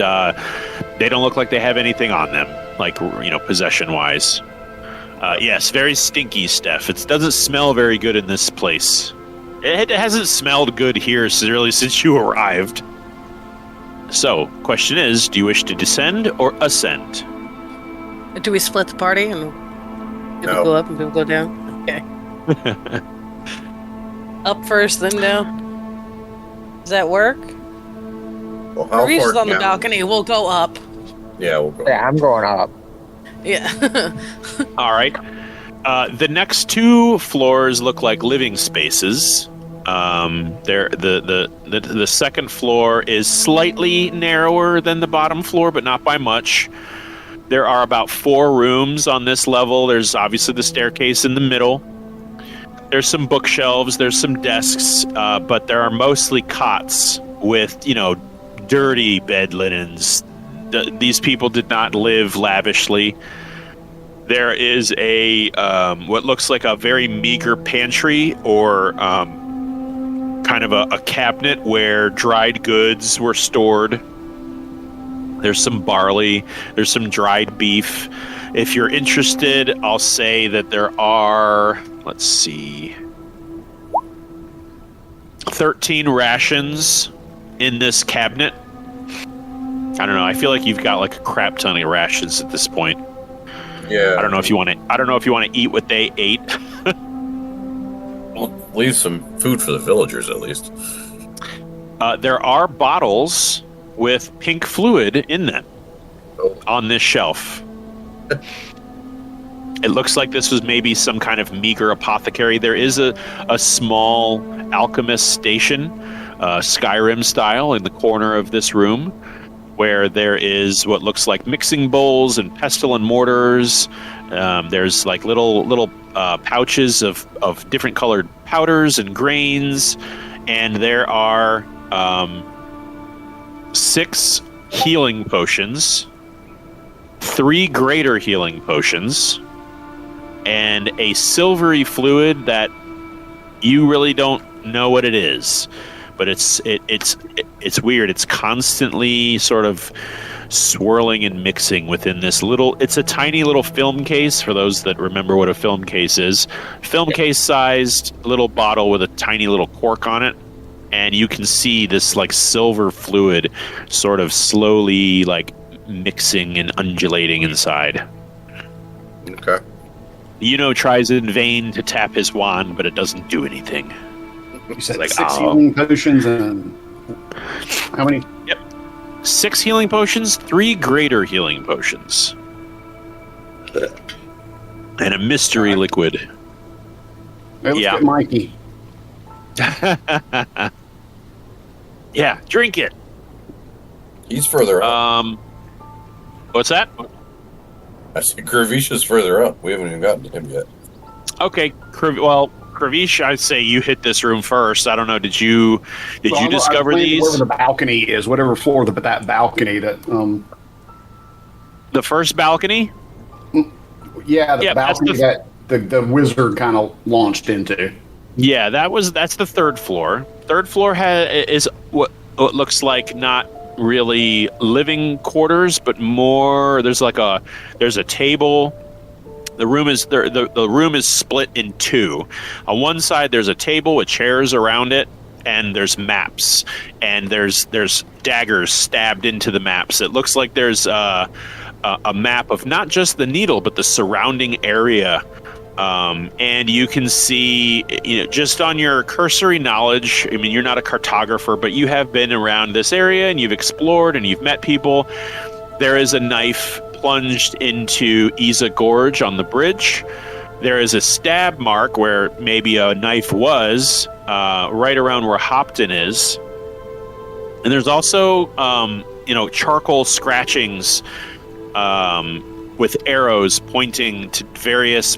Speaker 1: they don't look like they have anything on them, like, possession-wise. Yes, very stinky, Steph. It doesn't smell very good in this place. It hasn't smelled good here really since you arrived. So, question is, do you wish to descend or ascend?
Speaker 6: Do we split the party and people go up and people go down? Okay. Up first, then down. Does that work?
Speaker 4: Well, how
Speaker 6: Maurice
Speaker 4: far
Speaker 6: is on the
Speaker 4: down?
Speaker 6: balcony. We'll go up.
Speaker 4: Yeah, we'll go.
Speaker 5: Yeah, I'm going up.
Speaker 6: Yeah.
Speaker 1: All right. The next two floors look like living spaces. The second floor is slightly narrower than the bottom floor, but not by much. There are about 4 rooms on this level. There's obviously the staircase in the middle. There's some bookshelves. There's some desks, but there are mostly cots with, dirty bed linens. These people did not live lavishly. There is a what looks like a very meager pantry or kind of a cabinet where dried goods were stored. There's some barley. There's some dried beef. If you're interested, I'll say that there are, 13 rations in this cabinet. I don't know. I feel like you've got like a crap ton of rations at this point.
Speaker 4: Yeah.
Speaker 1: I don't know if you want to eat what they ate.
Speaker 4: Well, leave some food for the villagers at least.
Speaker 1: There are bottles with pink fluid in them on this shelf. It looks like this was maybe some kind of meager apothecary. There is a small alchemist station, Skyrim style, in the corner of this room, where there is what looks like mixing bowls and pestle and mortars. There's like little pouches of different colored powders and grains, and there are 6 healing potions, 3 greater healing potions, and a silvery fluid that you really don't know what it is. But it's weird. It's constantly sort of swirling and mixing within this it's a tiny little film case, for those that remember what a film case is. Film case sized little bottle with a tiny little cork on it. And you can see this like silver fluid sort of slowly like mixing and undulating inside.
Speaker 4: Okay.
Speaker 1: Tries in vain to tap his wand, but it doesn't do anything.
Speaker 3: You said
Speaker 1: Like,
Speaker 3: 6 healing potions and how many?
Speaker 1: 6 healing potions, 3 greater healing potions, and a mystery liquid.
Speaker 3: Hey, let's get Mikey.
Speaker 1: Yeah, drink it.
Speaker 4: He's further up.
Speaker 1: What's that?
Speaker 4: I said Gravisha's further up. We haven't even gotten to him yet.
Speaker 1: Okay, Kravish, I'd say you hit this room first. I don't know. Did you discover these?
Speaker 3: Wherever the balcony is, whatever floor that balcony that.
Speaker 1: The first balcony.
Speaker 3: Yeah, the balcony that the wizard kind of launched into.
Speaker 1: Yeah, that's the third floor. Third floor is what looks like not really living quarters, but more. There's a table. The room is split in 2. On one side, there's a table with chairs around it, and there's maps, and there's daggers stabbed into the maps. It looks like there's a map of not just the needle, but the surrounding area. And you can see, just on your cursory knowledge, I mean, you're not a cartographer, but you have been around this area and you've explored and you've met people. There is a knife plunged into Isa Gorge on the bridge. There is a stab mark where maybe a knife was, right around where Hopton is. And there's also, charcoal scratchings, with arrows pointing to various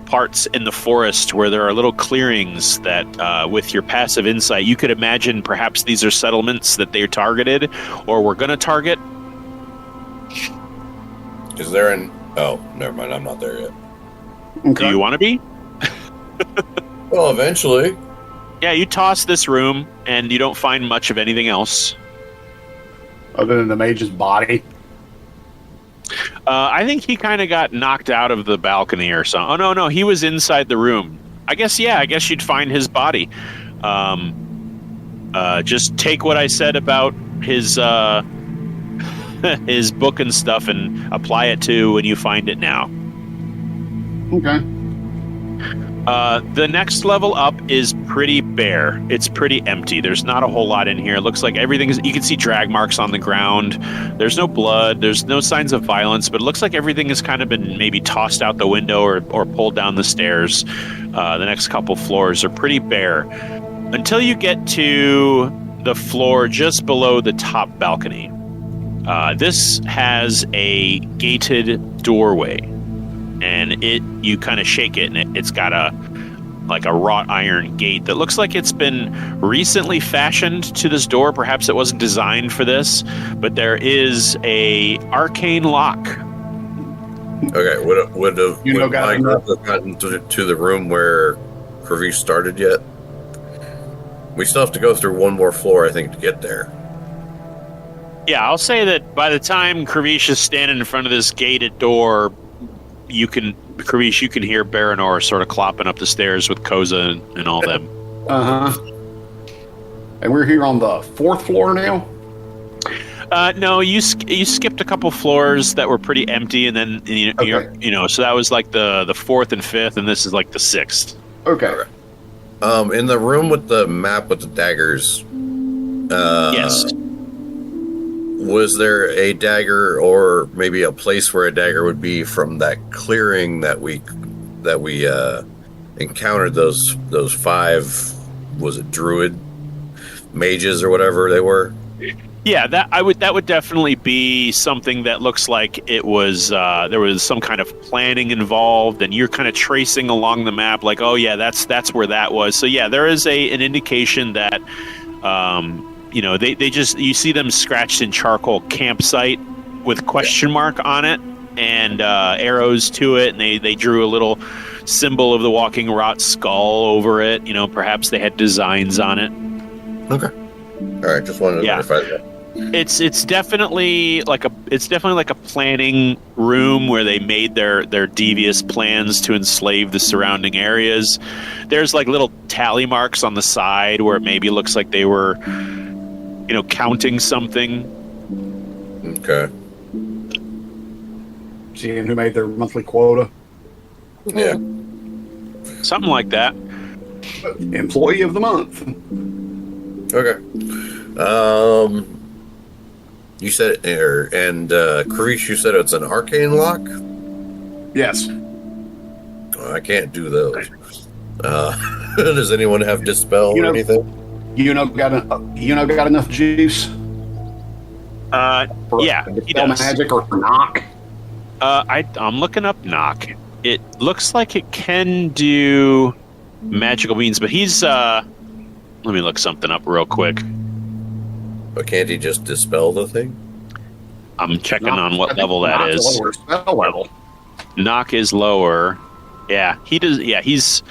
Speaker 1: parts in the forest where there are little clearings that, with your passive insight, you could imagine perhaps these are settlements that they're targeted or we're going to target.
Speaker 4: Is there an... Oh, never mind. I'm not there yet.
Speaker 3: Okay.
Speaker 1: Do you want to be?
Speaker 4: Well, eventually.
Speaker 1: Yeah, you toss this room and you don't find much of anything else.
Speaker 3: Other than the mage's body?
Speaker 1: I think he kind of got knocked out of the balcony or something. Oh, no, he was inside the room. I guess you'd find his body. Just take what I said about his his book and stuff and apply it to when you find it now.
Speaker 3: Okay.
Speaker 1: The next level up is pretty bare. It's pretty empty. There's not a whole lot in here. It looks like everything is... You can see drag marks on the ground. There's no blood. There's no signs of violence, but it looks like everything has kind of been maybe tossed out the window or pulled down the stairs. The next couple floors are pretty bare. Until you get to the floor just below the top balcony. This has a gated doorway. And you kind of shake it, and it's got a wrought iron gate that looks like it's been recently fashioned to this door. Perhaps it wasn't designed for this, but there is a arcane lock.
Speaker 4: Okay, would my group have gotten to the room where Kravish started yet? We still have to go through one more floor, I think, to get there.
Speaker 1: Yeah, I'll say that by the time Kravish is standing in front of this gated door, Kravish, you can hear Baranor sort of clopping up the stairs with Koza and all them.
Speaker 3: Uh-huh. And we're here on the 4th floor now?
Speaker 1: No, you skipped a couple floors that were pretty empty, and then so that was like the 4th and 5th, and this is like the 6th.
Speaker 3: Okay.
Speaker 4: In the room with the map with the daggers,
Speaker 1: yes.
Speaker 4: Was there a dagger, or maybe a place where a dagger would be from that clearing that we encountered those 5? Was it druid mages or whatever they were?
Speaker 1: Yeah, that would definitely be something that looks like it was there was some kind of planning involved, and you're kind of tracing along the map, like, oh yeah, that's where that was. So yeah, there is an indication that. They just, you see them scratched in charcoal, campsite with question mark on it and arrows to it, and they drew a little symbol of the walking rot skull over it. Perhaps they had designs on it.
Speaker 4: Okay. All right, just wanted to verify that.
Speaker 1: It's definitely like a planning room where they made their devious plans to enslave the surrounding areas. There's like little tally marks on the side where it maybe looks like they were counting something.
Speaker 4: Okay.
Speaker 3: seeing who made their monthly quota.
Speaker 4: Yeah.
Speaker 1: Something like that.
Speaker 3: Employee of the month.
Speaker 4: Okay. You said, and Karish, you said it's an arcane lock?
Speaker 3: Yes.
Speaker 4: Oh, I can't do those. Does anyone have dispel or anything?
Speaker 3: Got enough juice?
Speaker 1: Yeah, he
Speaker 3: Dispel
Speaker 1: does.
Speaker 3: magic or knock?
Speaker 1: I'm looking up knock. It looks like it can do magical means, but he's let me look something up real quick.
Speaker 4: But can't he just dispel the thing?
Speaker 1: I'm checking on what level that is.
Speaker 3: Lower spell level.
Speaker 1: Knock is lower. Yeah, he does. Yeah, he's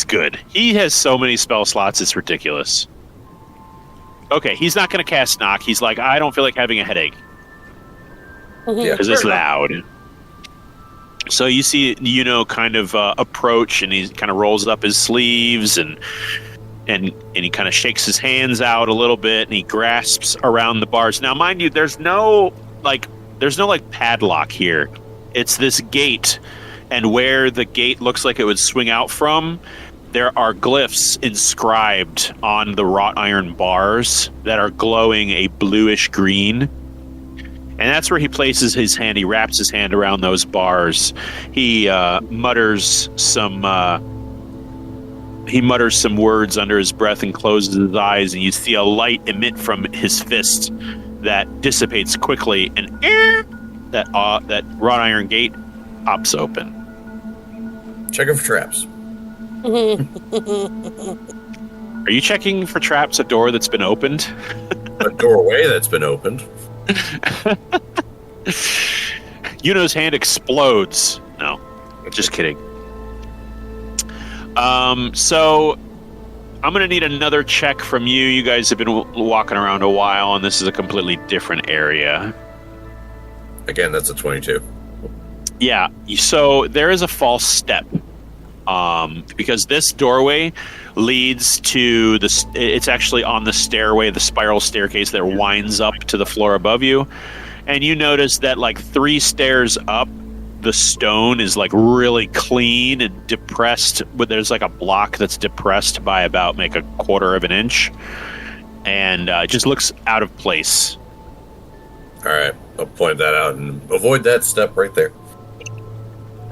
Speaker 1: good. He has so many spell slots, it's ridiculous. Okay, he's not going to cast knock. He's like, I don't feel like having a headache
Speaker 4: Yeah.
Speaker 1: because it's loud. So you see, kind of approach, and he kind of rolls up his sleeves, and he kind of shakes his hands out a little bit, and he grasps around the bars. Now, mind you, there's no padlock here. It's this gate, and where the gate looks like it would swing out from, there are glyphs inscribed on the wrought iron bars that are glowing a bluish green. And that's where he places his hand. He wraps his hand around those bars. He mutters some words under his breath and closes his eyes, and you see a light emit from his fist that dissipates quickly, and that wrought iron gate pops open.
Speaker 4: Checking for traps.
Speaker 1: Are you checking for traps? A door that's been opened?
Speaker 4: A doorway that's been opened.
Speaker 1: Yuno's hand explodes. No, just kidding. So I'm going to need another check from you. You guys have been walking around a while, and this is a completely different area.
Speaker 4: Again, that's a 22.
Speaker 1: Yeah, so there is a false step. Because this doorway leads to it's actually on the stairway, the spiral staircase that winds up to the floor above you. And you notice that like 3 stairs up, the stone is like really clean and depressed, but there's like a block that's depressed by about a 1/4 of an inch, and it just looks out of place.
Speaker 4: All right, I'll point that out and avoid that step right there.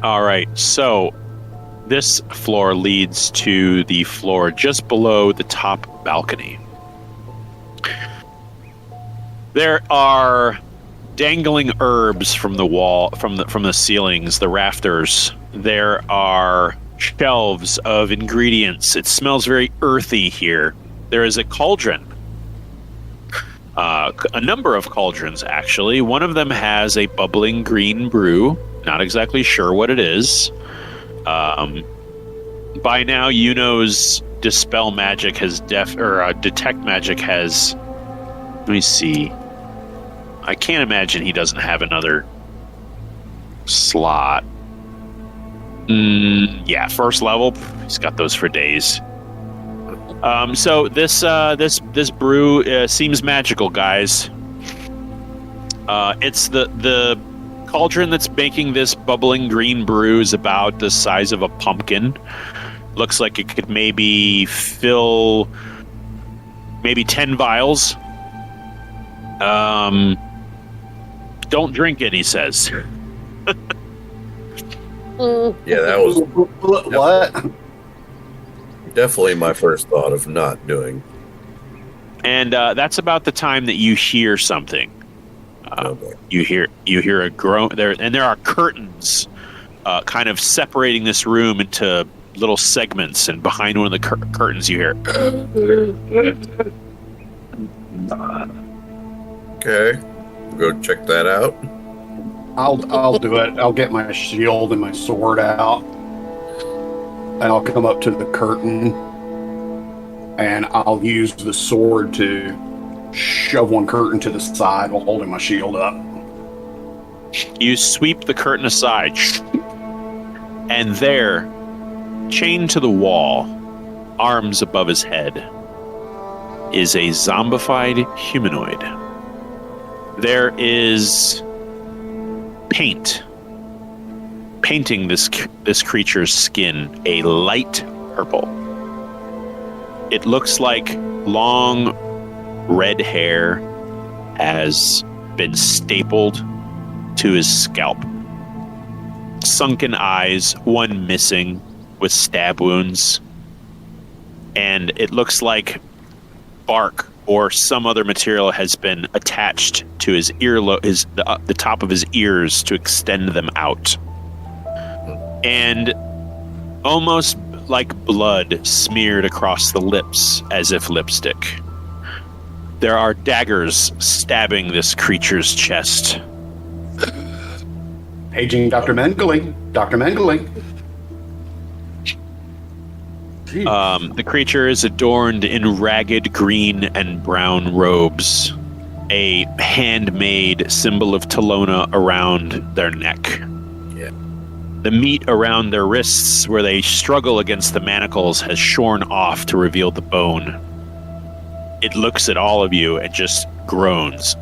Speaker 1: All right, so this floor leads to the floor just below the top balcony. There are dangling herbs from the wall, from the ceilings, the rafters. There are shelves of ingredients. It smells very earthy here. There is a cauldron. A number of cauldrons, actually. One of them has a bubbling green brew. Not exactly sure what it is. By now, Yuno's dispel magic has detect magic has. Let me see. I can't imagine he doesn't have another slot. Yeah, first level. He's got those for days. So this brew seems magical, guys. It's the cauldron that's making this bubbling green brew is about the size of a pumpkin. Looks like it could maybe fill 10 vials. Don't drink it, he says.
Speaker 4: Yeah, that was
Speaker 3: What?
Speaker 4: definitely my first thought of not doing.
Speaker 1: And that's about the time that you hear something. You hear a groan there, and there are curtains kind of separating this room into little segments, and behind one of the curtains you hear.
Speaker 4: Okay, go check that out.
Speaker 3: I'll do it. I'll get my shield and my sword out, and I'll come up to the curtain, and I'll use the sword to shove one curtain to the side while holding my shield up.
Speaker 1: You sweep the curtain aside, and there, chained to the wall, arms above his head, is a zombified humanoid. There is paint painting this creature's skin a light purple. It looks like long red hair has been stapled to his scalp. Sunken eyes, one missing with stab wounds. And it looks like bark or some other material has been attached to his the top of his ears to extend them out. And almost like blood smeared across the lips as if lipstick. There are daggers stabbing this creature's chest.
Speaker 3: Paging Dr. Mengele. Dr. Mengele.
Speaker 1: The creature is adorned in ragged green and brown robes, a handmade symbol of Talona around their neck.
Speaker 4: Yeah.
Speaker 1: The meat around their wrists, where they struggle against the manacles, has shorn off to reveal the bone. It looks at all of you and just groans.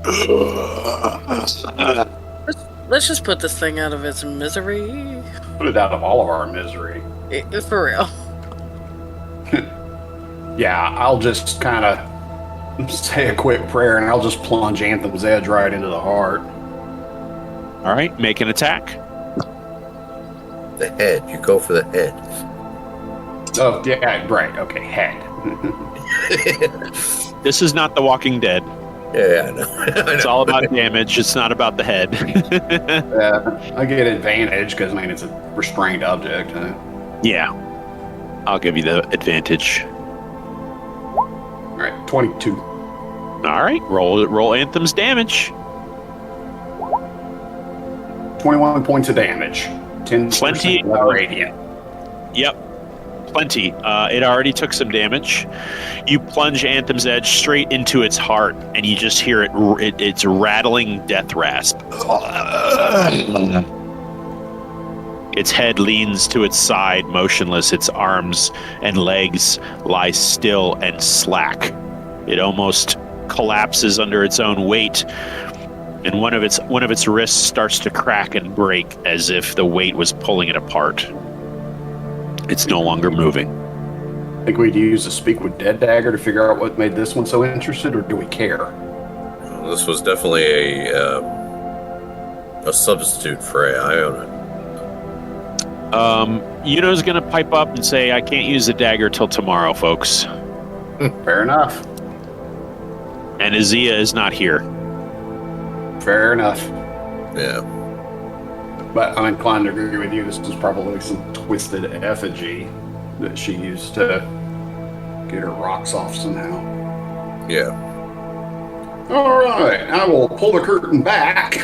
Speaker 6: Let's just put this thing out of its misery.
Speaker 3: Put it out of all of our misery.
Speaker 6: For real.
Speaker 3: Yeah, I'll just kind of say a quick prayer and I'll just plunge Anthem's Edge right into the heart.
Speaker 1: All right, make an attack.
Speaker 4: The head. You go for the head.
Speaker 3: Oh, yeah, right. Okay, head.
Speaker 1: This is not The Walking Dead.
Speaker 4: Yeah, I know.
Speaker 1: It's all about damage. It's not about the head.
Speaker 3: I get advantage because, I mean, it's a restrained object.
Speaker 1: Yeah. I'll give you the advantage.
Speaker 3: All right, 22.
Speaker 1: All right, roll Anthem's damage.
Speaker 3: 21 points of damage. 10
Speaker 1: Plenty.
Speaker 3: radiant.
Speaker 1: Yep. Plenty. It already took some damage. You plunge Anthem's Edge straight into its heart, and you just hear its rattling death rasp. Its head leans to its side, motionless. Its arms and legs lie still and slack. It almost collapses under its own weight, and one of its wrists starts to crack and break as if the weight was pulling it apart. It's no longer moving.
Speaker 3: I think we'd use the Speak with Dead dagger to figure out what made this one so interested, or do we care?
Speaker 4: This was definitely a substitute for Iona.
Speaker 1: Yuno's gonna pipe up and say, "I can't use the dagger till tomorrow, folks."
Speaker 3: Fair enough.
Speaker 1: And Azia is not here.
Speaker 3: Fair enough.
Speaker 4: Yeah.
Speaker 3: But I'm inclined to agree with you. This was probably some twisted effigy that she used to get her rocks off somehow.
Speaker 4: Yeah.
Speaker 3: All right, I will pull the curtain back.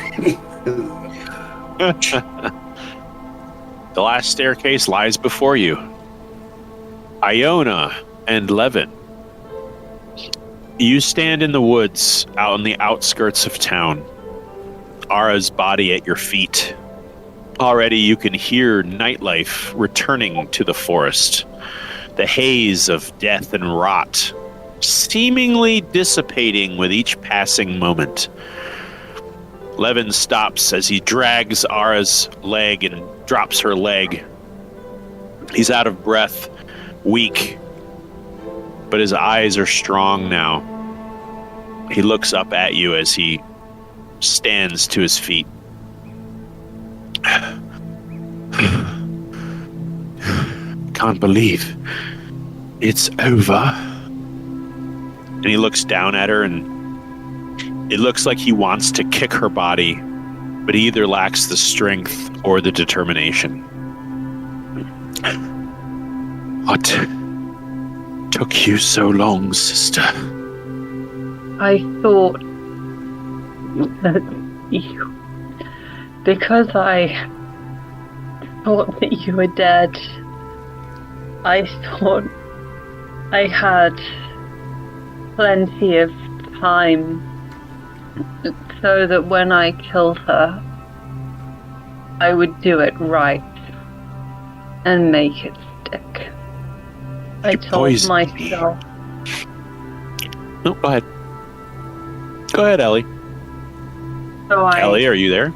Speaker 1: The last staircase lies before you. Iona and Levon. You stand in the woods out on the outskirts of town. Ara's body at your feet. Already you can hear nightlife returning to the forest. The haze of death and rot seemingly dissipating with each passing moment. Levon stops as he drags Ara's leg and drops her leg. He's out of breath, weak, but his eyes are strong now. He looks up at you as he stands to his feet. Can't believe it's over. And he looks down at her, and it looks like he wants to kick her body, but he either lacks the strength or the determination. What took you so long, sister?
Speaker 2: I thought that because I thought that you were dead, I thought I had plenty of time so that when I killed her, I would do it right and make it stick. I told myself.
Speaker 1: No, go ahead. Go ahead, Ellie.
Speaker 2: So
Speaker 1: Ellie, are you there?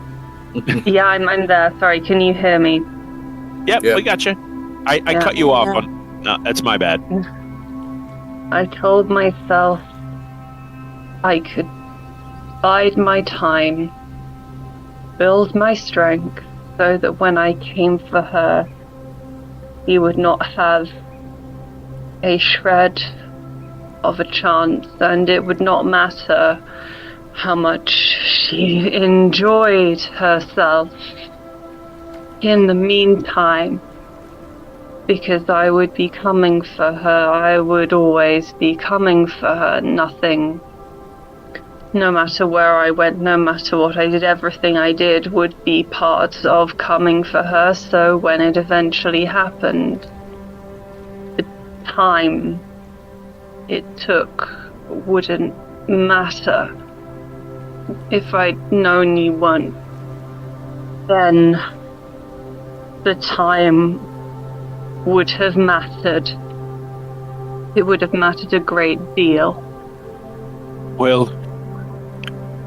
Speaker 2: Yeah, I'm there. Sorry, can you hear me?
Speaker 1: Yep,
Speaker 4: Yep.
Speaker 1: we got you. I
Speaker 2: Yeah.
Speaker 1: cut you off
Speaker 6: Yeah.
Speaker 1: on. No, that's my bad.
Speaker 2: I told myself I could bide my time, build my strength, so that when I came for her, he would not have a shred of a chance, and it would not matter how much she enjoyed herself in the meantime, because I would be coming for her. I would always be coming for her. Nothing, no matter where I went, no matter what I did, everything I did would be part of coming for her. So when it eventually happened, the time it took wouldn't matter. If I'd known you weren't, then the time would have mattered. It would have mattered a great deal.
Speaker 1: Well,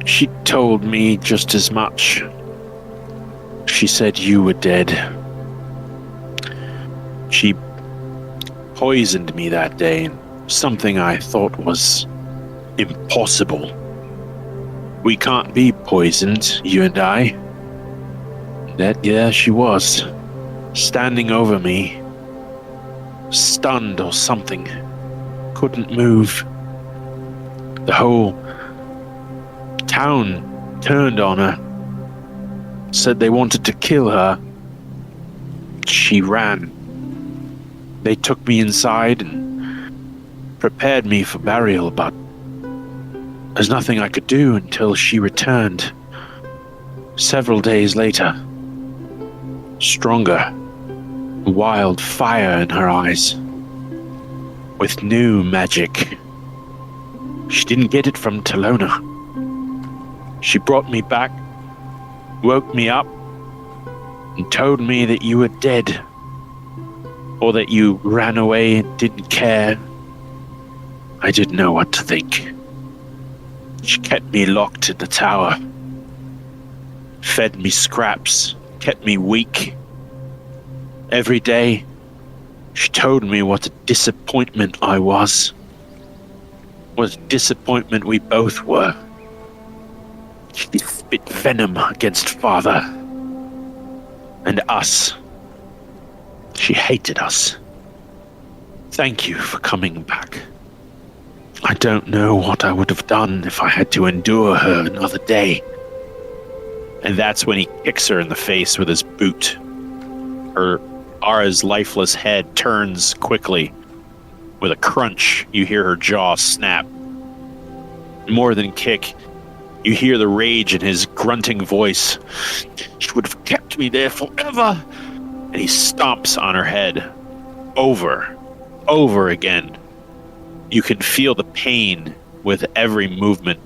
Speaker 1: she told me just as much. She said you were dead. She poisoned me that day, something I thought was impossible. We can't be poisoned, you and I. Yeah, she was. Standing over me, stunned or something. Couldn't move. The whole town turned on her. Said they wanted to kill her. She ran. They took me inside and prepared me for burial, but there's nothing I could do until she returned. Several days later, stronger, wild fire in her eyes, with new magic. She didn't get it from Talona. She brought me back, woke me up, and told me that you were dead, or that you ran away and didn't care. I didn't know what to think. She kept me locked in the tower, fed me scraps, kept me weak. Every day, she told me what a disappointment I was. What a disappointment we both were. She spit venom against Father and us. She hated us. Thank you for coming back. I don't know what I would have done if I had to endure her another day. And that's when he kicks her in the face with his boot. Ara's lifeless head turns quickly. With a crunch, you hear her jaw snap. More than kick, you hear the rage in his grunting voice. She would have kept me there forever. And he stomps on her head. Over again. You can feel the pain with every movement.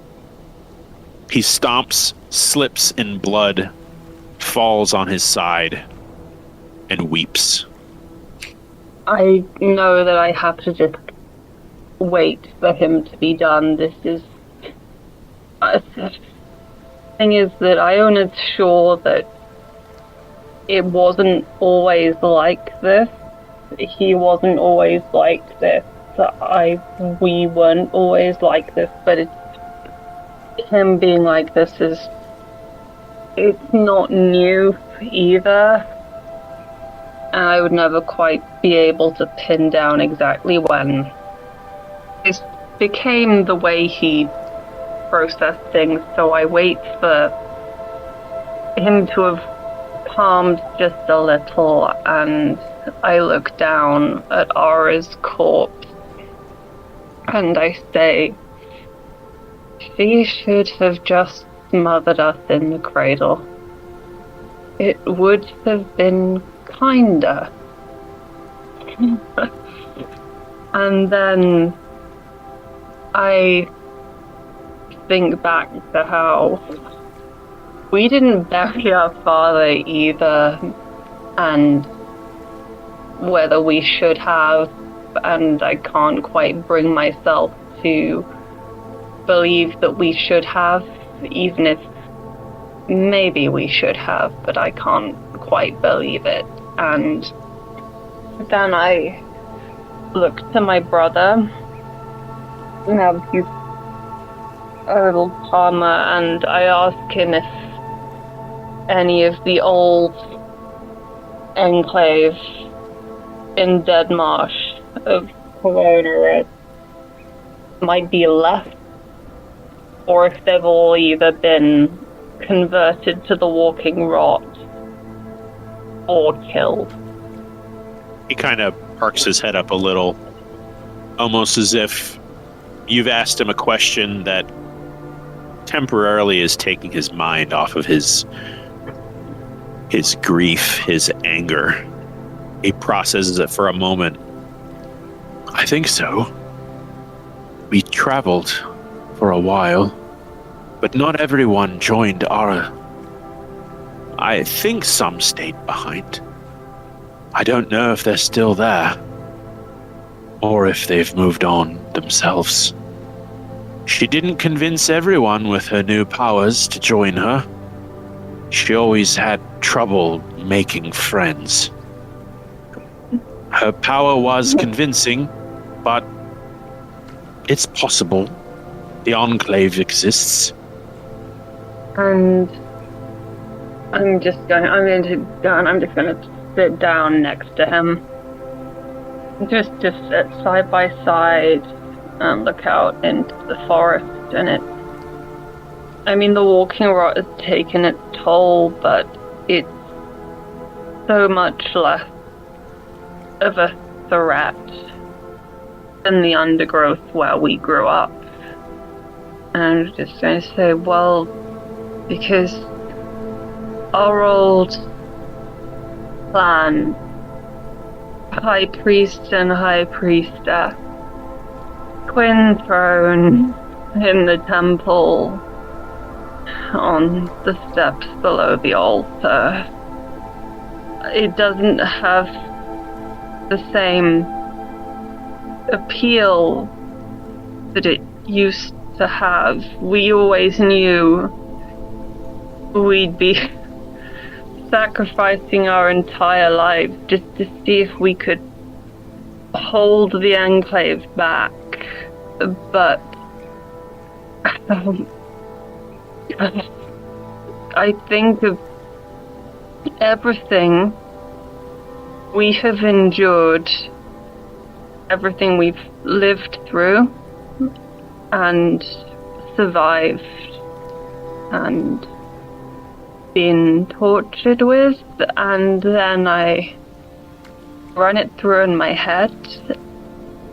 Speaker 1: He stomps, slips in blood, falls on his side, and weeps.
Speaker 2: I know that I have to just wait for him to be done. This is... the thing is that Iona's sure that it wasn't always like this. He wasn't always like this. We weren't always like this, but him being like this it's not new either. And I would never quite be able to pin down exactly when it became the way he processed things, so I wait for him to have calmed just a little, and I look down at Ara's corpse and I say, she should have just smothered us in the cradle. It would have been kinder. And then I think back to how we didn't bury our father either, and whether we should have, and I can't quite bring myself to believe that we should have, even if maybe we should have, but I can't quite believe it. and then I look to my brother. Now he's a little calmer, and I ask him if any of the old enclave in Dead Marsh of Corona might be left, or if they've all either been converted to the walking rot or killed.
Speaker 1: He kind of perks his head up a little, almost as if you've asked him a question that temporarily is taking his mind off of his grief, his anger. He processes it for a moment. I think so. We traveled for a while, but not everyone joined Ara. I think some stayed behind. I don't know if they're still there, or if they've moved on themselves. She didn't convince everyone with her new powers to join her. She always had trouble making friends. Her power was convincing, but it's possible. The Enclave exists.
Speaker 2: And I'm just going to sit down next to him. Just sit side by side and look out into the forest, and the walking rot has taken its toll, but it's so much less of a threat than the undergrowth where we grew up. And I'm just going to say, well, because our old clan, High Priest and High Priestess, twin throne in the temple on the steps below the altar. It doesn't have the same appeal that it used to have. We always knew we'd be sacrificing our entire lives just to see if we could hold the Enclave back. But I think of everything we have endured, everything we've lived through and survived and been tortured with, and then I run it through in my head,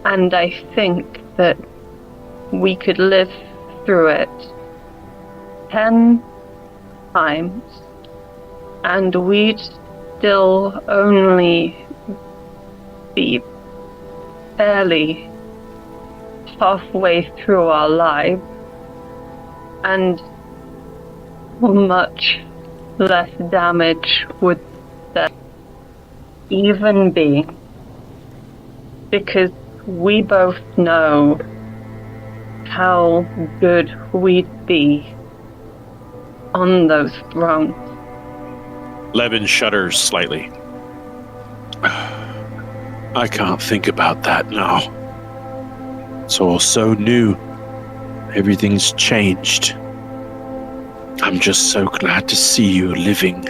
Speaker 2: and I think that we could live through it 10 times, and we'd still only be barely halfway through our lives, and much less damage would there even be, because we both know how good we'd be on those thrones.
Speaker 1: Levon shudders slightly. I can't think about that now. It's all so new. Everything's changed. I'm just so glad to see you living.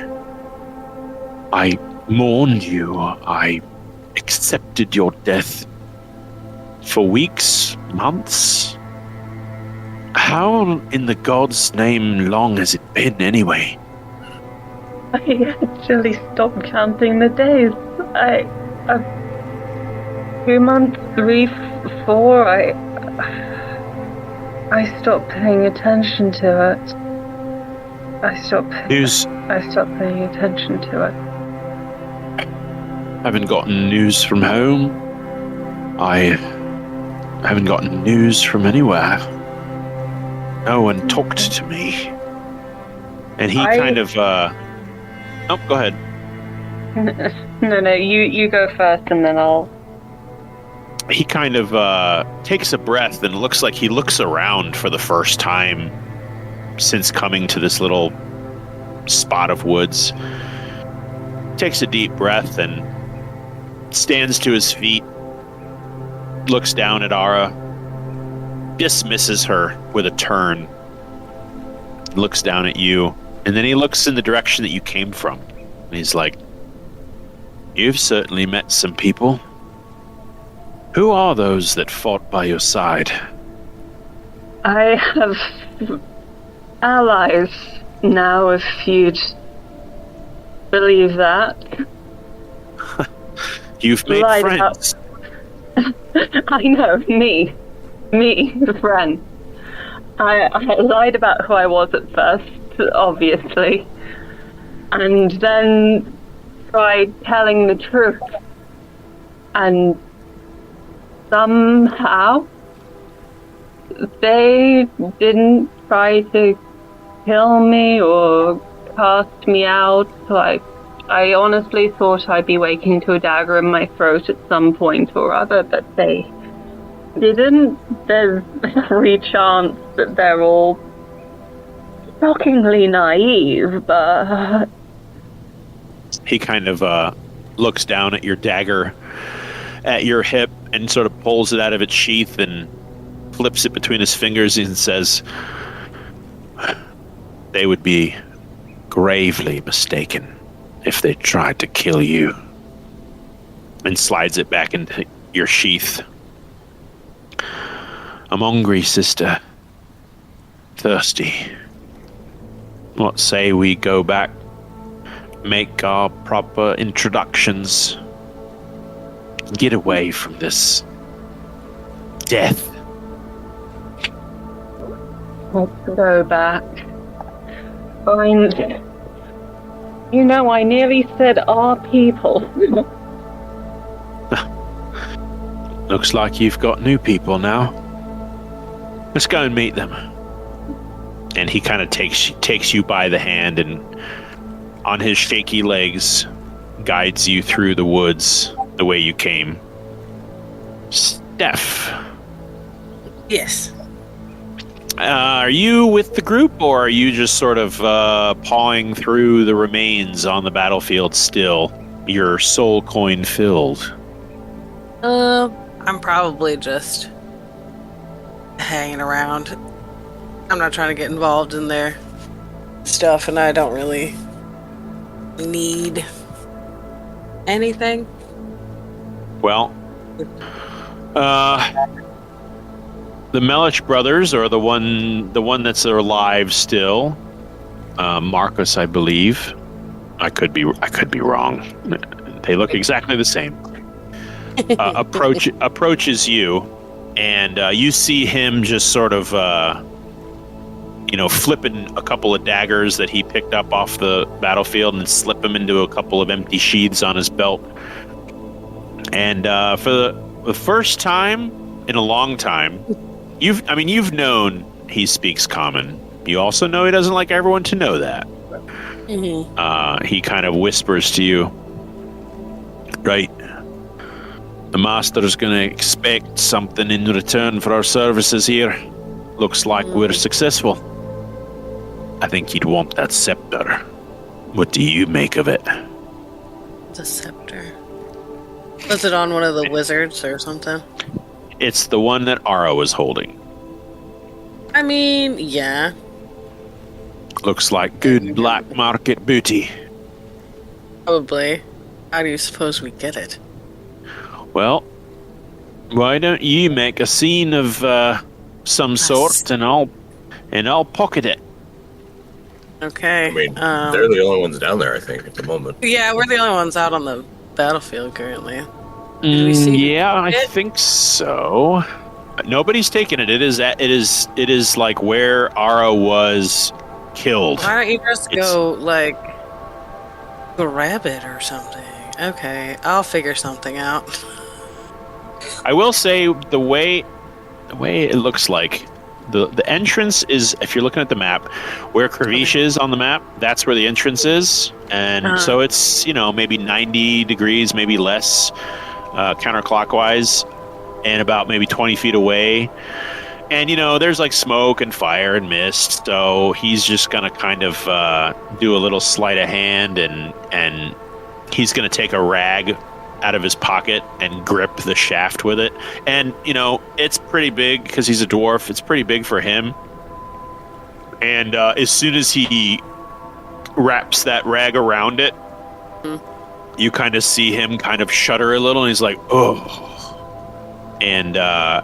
Speaker 1: I mourned you. I accepted your death for weeks, months. How in the gods' name long has it been anyway?
Speaker 2: I actually stopped counting the days. 2 months, 3, 4, I stopped paying attention to it. I stopped paying attention to it.
Speaker 1: Haven't gotten news from home. I haven't gotten news from anywhere. No one talked to me. And he kind of, Oh, go ahead.
Speaker 2: No, you go first and then I'll...
Speaker 1: He kind of takes a breath and it looks like he looks around for the first time since coming to this little spot of woods. takes a deep breath and stands to his feet, looks down at Ara, dismisses her with a turn, looks down at you, and then he looks in the direction that you came from. And he's like, "You've certainly met some people. Who are those that fought by your side?"
Speaker 2: I have allies now, if you'd believe that.
Speaker 1: You've made
Speaker 2: Lied
Speaker 1: friends.
Speaker 2: I know, me, friend. I lied about who I was at first, obviously, and then tried telling the truth. And somehow they didn't try to kill me or cast me out. I honestly thought I'd be waking to a dagger in my throat at some point or other, but they didn't. There's every chance that they're all shockingly naive, but...
Speaker 1: He kind of looks down at your dagger at your hip and sort of pulls it out of its sheath and flips it between his fingers and says, "They would be gravely mistaken if they tried to kill you," and slides it back into your sheath. "I'm hungry, sister. Thirsty. What say we go back, make our proper introductions, get away from this death?"
Speaker 2: Let's go back. Find... You know, I nearly said our people.
Speaker 1: Looks like you've got new people now. Let's go and meet them. And he kind of takes you by the hand and on his shaky legs guides you through the woods the way you came. Steph.
Speaker 6: Yes.
Speaker 1: Are you with the group, or are you just sort of pawing through the remains on the battlefield still, your soul coin filled?
Speaker 6: I'm probably just hanging around. I'm not trying to get involved in their stuff, and I don't really need anything.
Speaker 1: Well, the Mellish brothers are the one that's alive still. Marcus, I believe. I could be wrong. They look exactly the same. Approaches you, and you see him just sort of, flipping a couple of daggers that he picked up off the battlefield and slip them into a couple of empty sheaths on his belt. And for the first time in a long time, you've known he speaks common. You also know he doesn't like everyone to know that. Mm-hmm. He kind of whispers to you, "Right. The master's going to expect something in return for our services here. Looks like we're successful. I think he'd want that scepter. What do you make of it?"
Speaker 6: The scepter. Was it on one of the wizards or something?
Speaker 1: It's the one that Ara was holding.
Speaker 6: I mean, yeah.
Speaker 1: Looks like good black market booty.
Speaker 6: Probably. How do you suppose we get it?
Speaker 1: Well, why don't you make a scene of some sort, and I'll pocket it.
Speaker 6: Okay.
Speaker 4: I mean, they're the only ones down there, I think, at the moment.
Speaker 6: Yeah, we're the only ones out on the battlefield currently.
Speaker 1: Yeah, I think so. Nobody's taken it. It is like where Ara was killed.
Speaker 6: Why don't you just go grab it or something? Okay, I'll figure something out.
Speaker 1: I will say the way it looks like the entrance is, if you're looking at the map, where Kravish is on the map, that's where the entrance is, and so it's maybe 90 degrees, maybe less, counterclockwise, and about maybe 20 feet away. And there's like smoke and fire and mist, so he's just gonna kind of do a little sleight of hand and he's going to take a rag out of his pocket and grip the shaft with it. And, it's pretty big because he's a dwarf. It's pretty big for him. And as soon as he wraps that rag around it, you kind of see him kind of shudder a little, and he's like, oh. And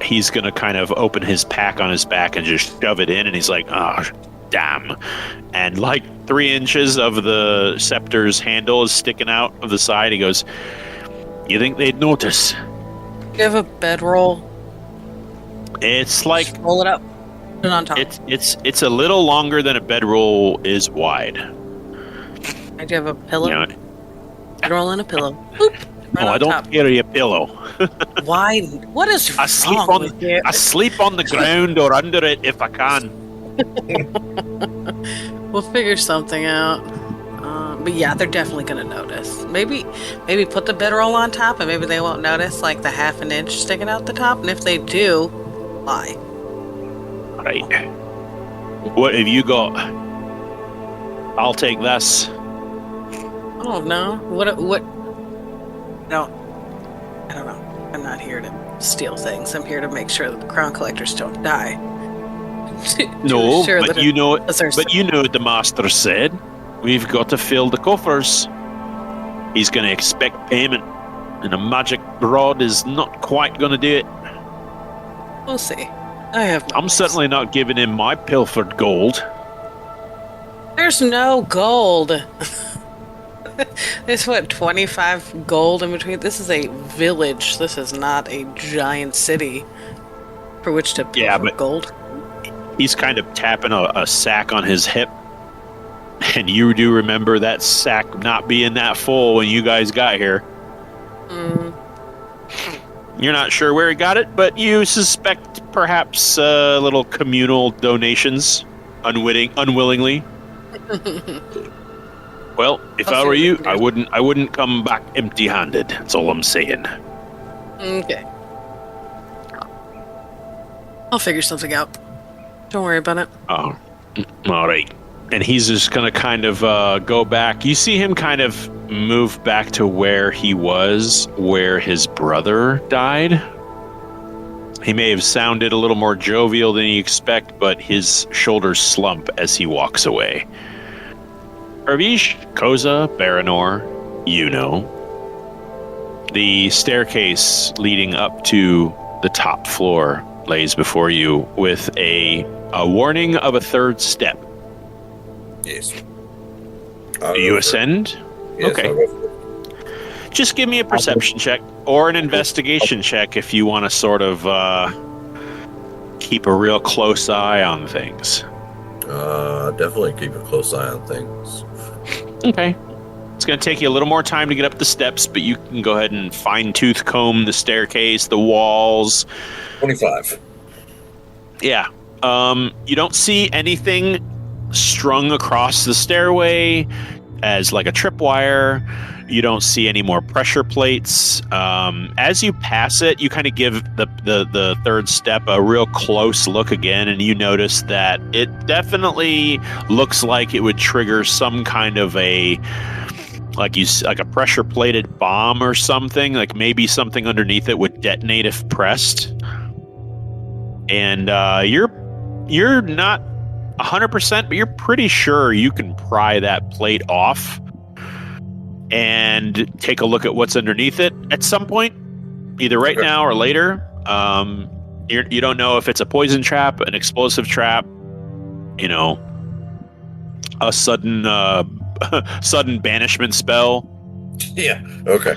Speaker 1: he's going to kind of open his pack on his back and just shove it in, and he's like, oh, damn. And like 3 inches of the scepter's handle is sticking out of the side. He goes, you think they'd notice?
Speaker 6: You have a bedroll?
Speaker 1: It's like...
Speaker 6: Just roll it up. Put it on top.
Speaker 1: It's a little longer than a bedroll is wide.
Speaker 6: I do have a pillow. Bedroll and a pillow. Boop.
Speaker 1: No, I don't carry a pillow.
Speaker 6: Why? What is wrong with you?
Speaker 1: I sleep on the ground or under it if I can.
Speaker 6: We'll figure something out. But yeah, they're definitely going to notice. Maybe put the bedroll on top, and maybe they won't notice, like the 1/2 inch sticking out the top. And if they do, lie.
Speaker 1: Right. What have you got? I'll take this.
Speaker 6: Oh no! What? No, I don't know. I'm not here to steal things. I'm here to make sure that the crown collectors don't die.
Speaker 1: No, but you know what the master said. We've got to fill the coffers. He's going to expect payment, and a magic rod is not quite going to do it.
Speaker 6: We'll see. I'm
Speaker 1: certainly not giving him my pilfered gold.
Speaker 6: There's no gold. There's 25 gold in between. This is a village. This is not a giant city for which to pilfer gold.
Speaker 1: He's kind of tapping a sack on his hip. And you do remember that sack not being that full when you guys got here. You're not sure where he got it, but you suspect perhaps little communal donations, unwillingly. Well, if I were you, I wouldn't come back empty-handed. That's all I'm saying.
Speaker 6: Okay. I'll figure something out. Don't worry about it.
Speaker 1: Oh, all right. And he's just going to kind of go back. You see him kind of move back to where he was, where his brother died. He may have sounded a little more jovial than you expect, but his shoulders slump as he walks away. Hervish, Koza, Baranor, you know. The staircase leading up to the top floor lays before you with a warning of a 3rd step.
Speaker 4: Yes.
Speaker 1: Do you ascend?
Speaker 4: Yes,
Speaker 1: okay. Just give me a perception check or an investigation check if you want to sort of keep a real close eye on things.
Speaker 4: Definitely keep a close eye on things.
Speaker 1: Okay. It's going to take you a little more time to get up the steps, but you can go ahead and fine-tooth comb the staircase, the walls.
Speaker 4: 25.
Speaker 1: Yeah. You don't see anything strung across the stairway as like a tripwire. You don't see any more pressure plates. As you pass it, you kind of give the 3rd step a real close look again, and you notice that it definitely looks like it would trigger some kind of a like a pressure plated bomb or something. Like maybe something underneath it would detonate if pressed. And you're not 100%, but you're pretty sure you can pry that plate off and take a look at what's underneath it at some point, either right now or later. You don't know if it's a poison trap, an explosive trap, a sudden sudden banishment spell.
Speaker 4: Yeah. Okay.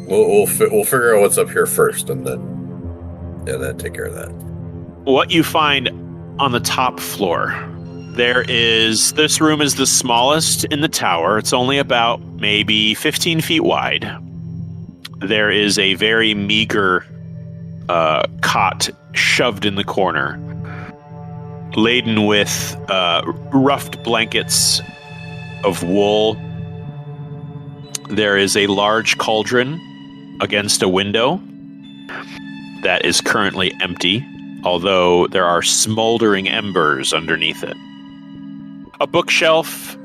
Speaker 4: We'll figure out what's up here first, and then take care of that.
Speaker 1: What you find on the top floor, this room is the smallest in the tower. It's only about maybe 15 feet wide. There is a very meager cot shoved in the corner, laden with roughed blankets of wool. There is a large cauldron against a window that is currently empty, although there are smoldering embers underneath it. A bookshelf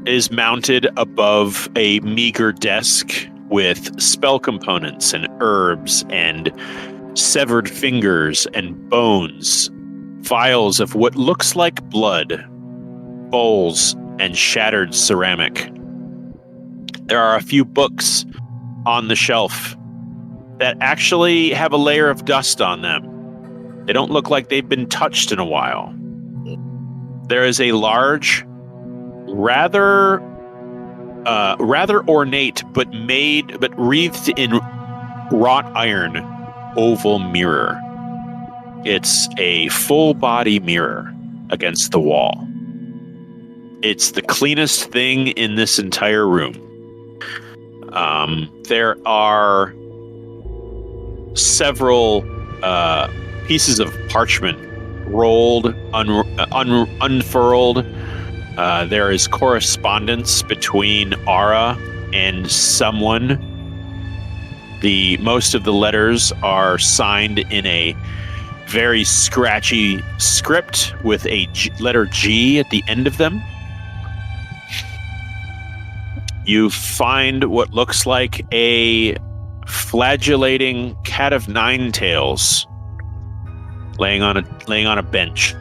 Speaker 1: is mounted above a meager desk with spell components and herbs and severed fingers and bones, vials of what looks like blood, bowls, and shattered ceramic. There are a few books on the shelf that actually have a layer of dust on them. They don't look like they've been touched in a while. There is a large, rather ornate but wreathed in wrought iron oval mirror. It's a full body mirror against the wall. It's the cleanest thing in this entire room. There are several pieces of parchment rolled, unfurled. There is correspondence between Aura and someone. Most of the letters are signed in a very scratchy script with a letter G at the end of them. You find what looks like a flagellating cat of nine tails laying on a bench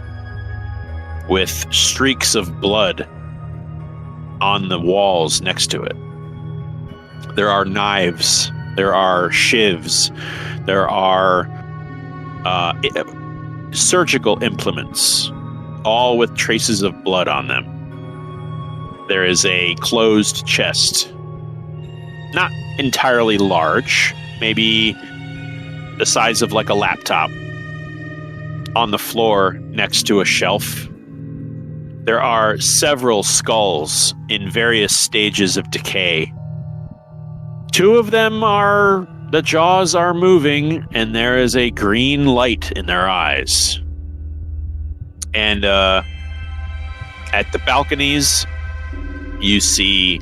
Speaker 1: with streaks of blood on the walls next to it. There are knives, there are shivs, there are surgical implements, all with traces of blood on them. There is a closed chest, not entirely large, maybe the size of like a laptop, on the floor next to a shelf. There are several skulls in various stages of decay. Two of them the jaws are moving, and there is a green light in their eyes. And at the balconies, you see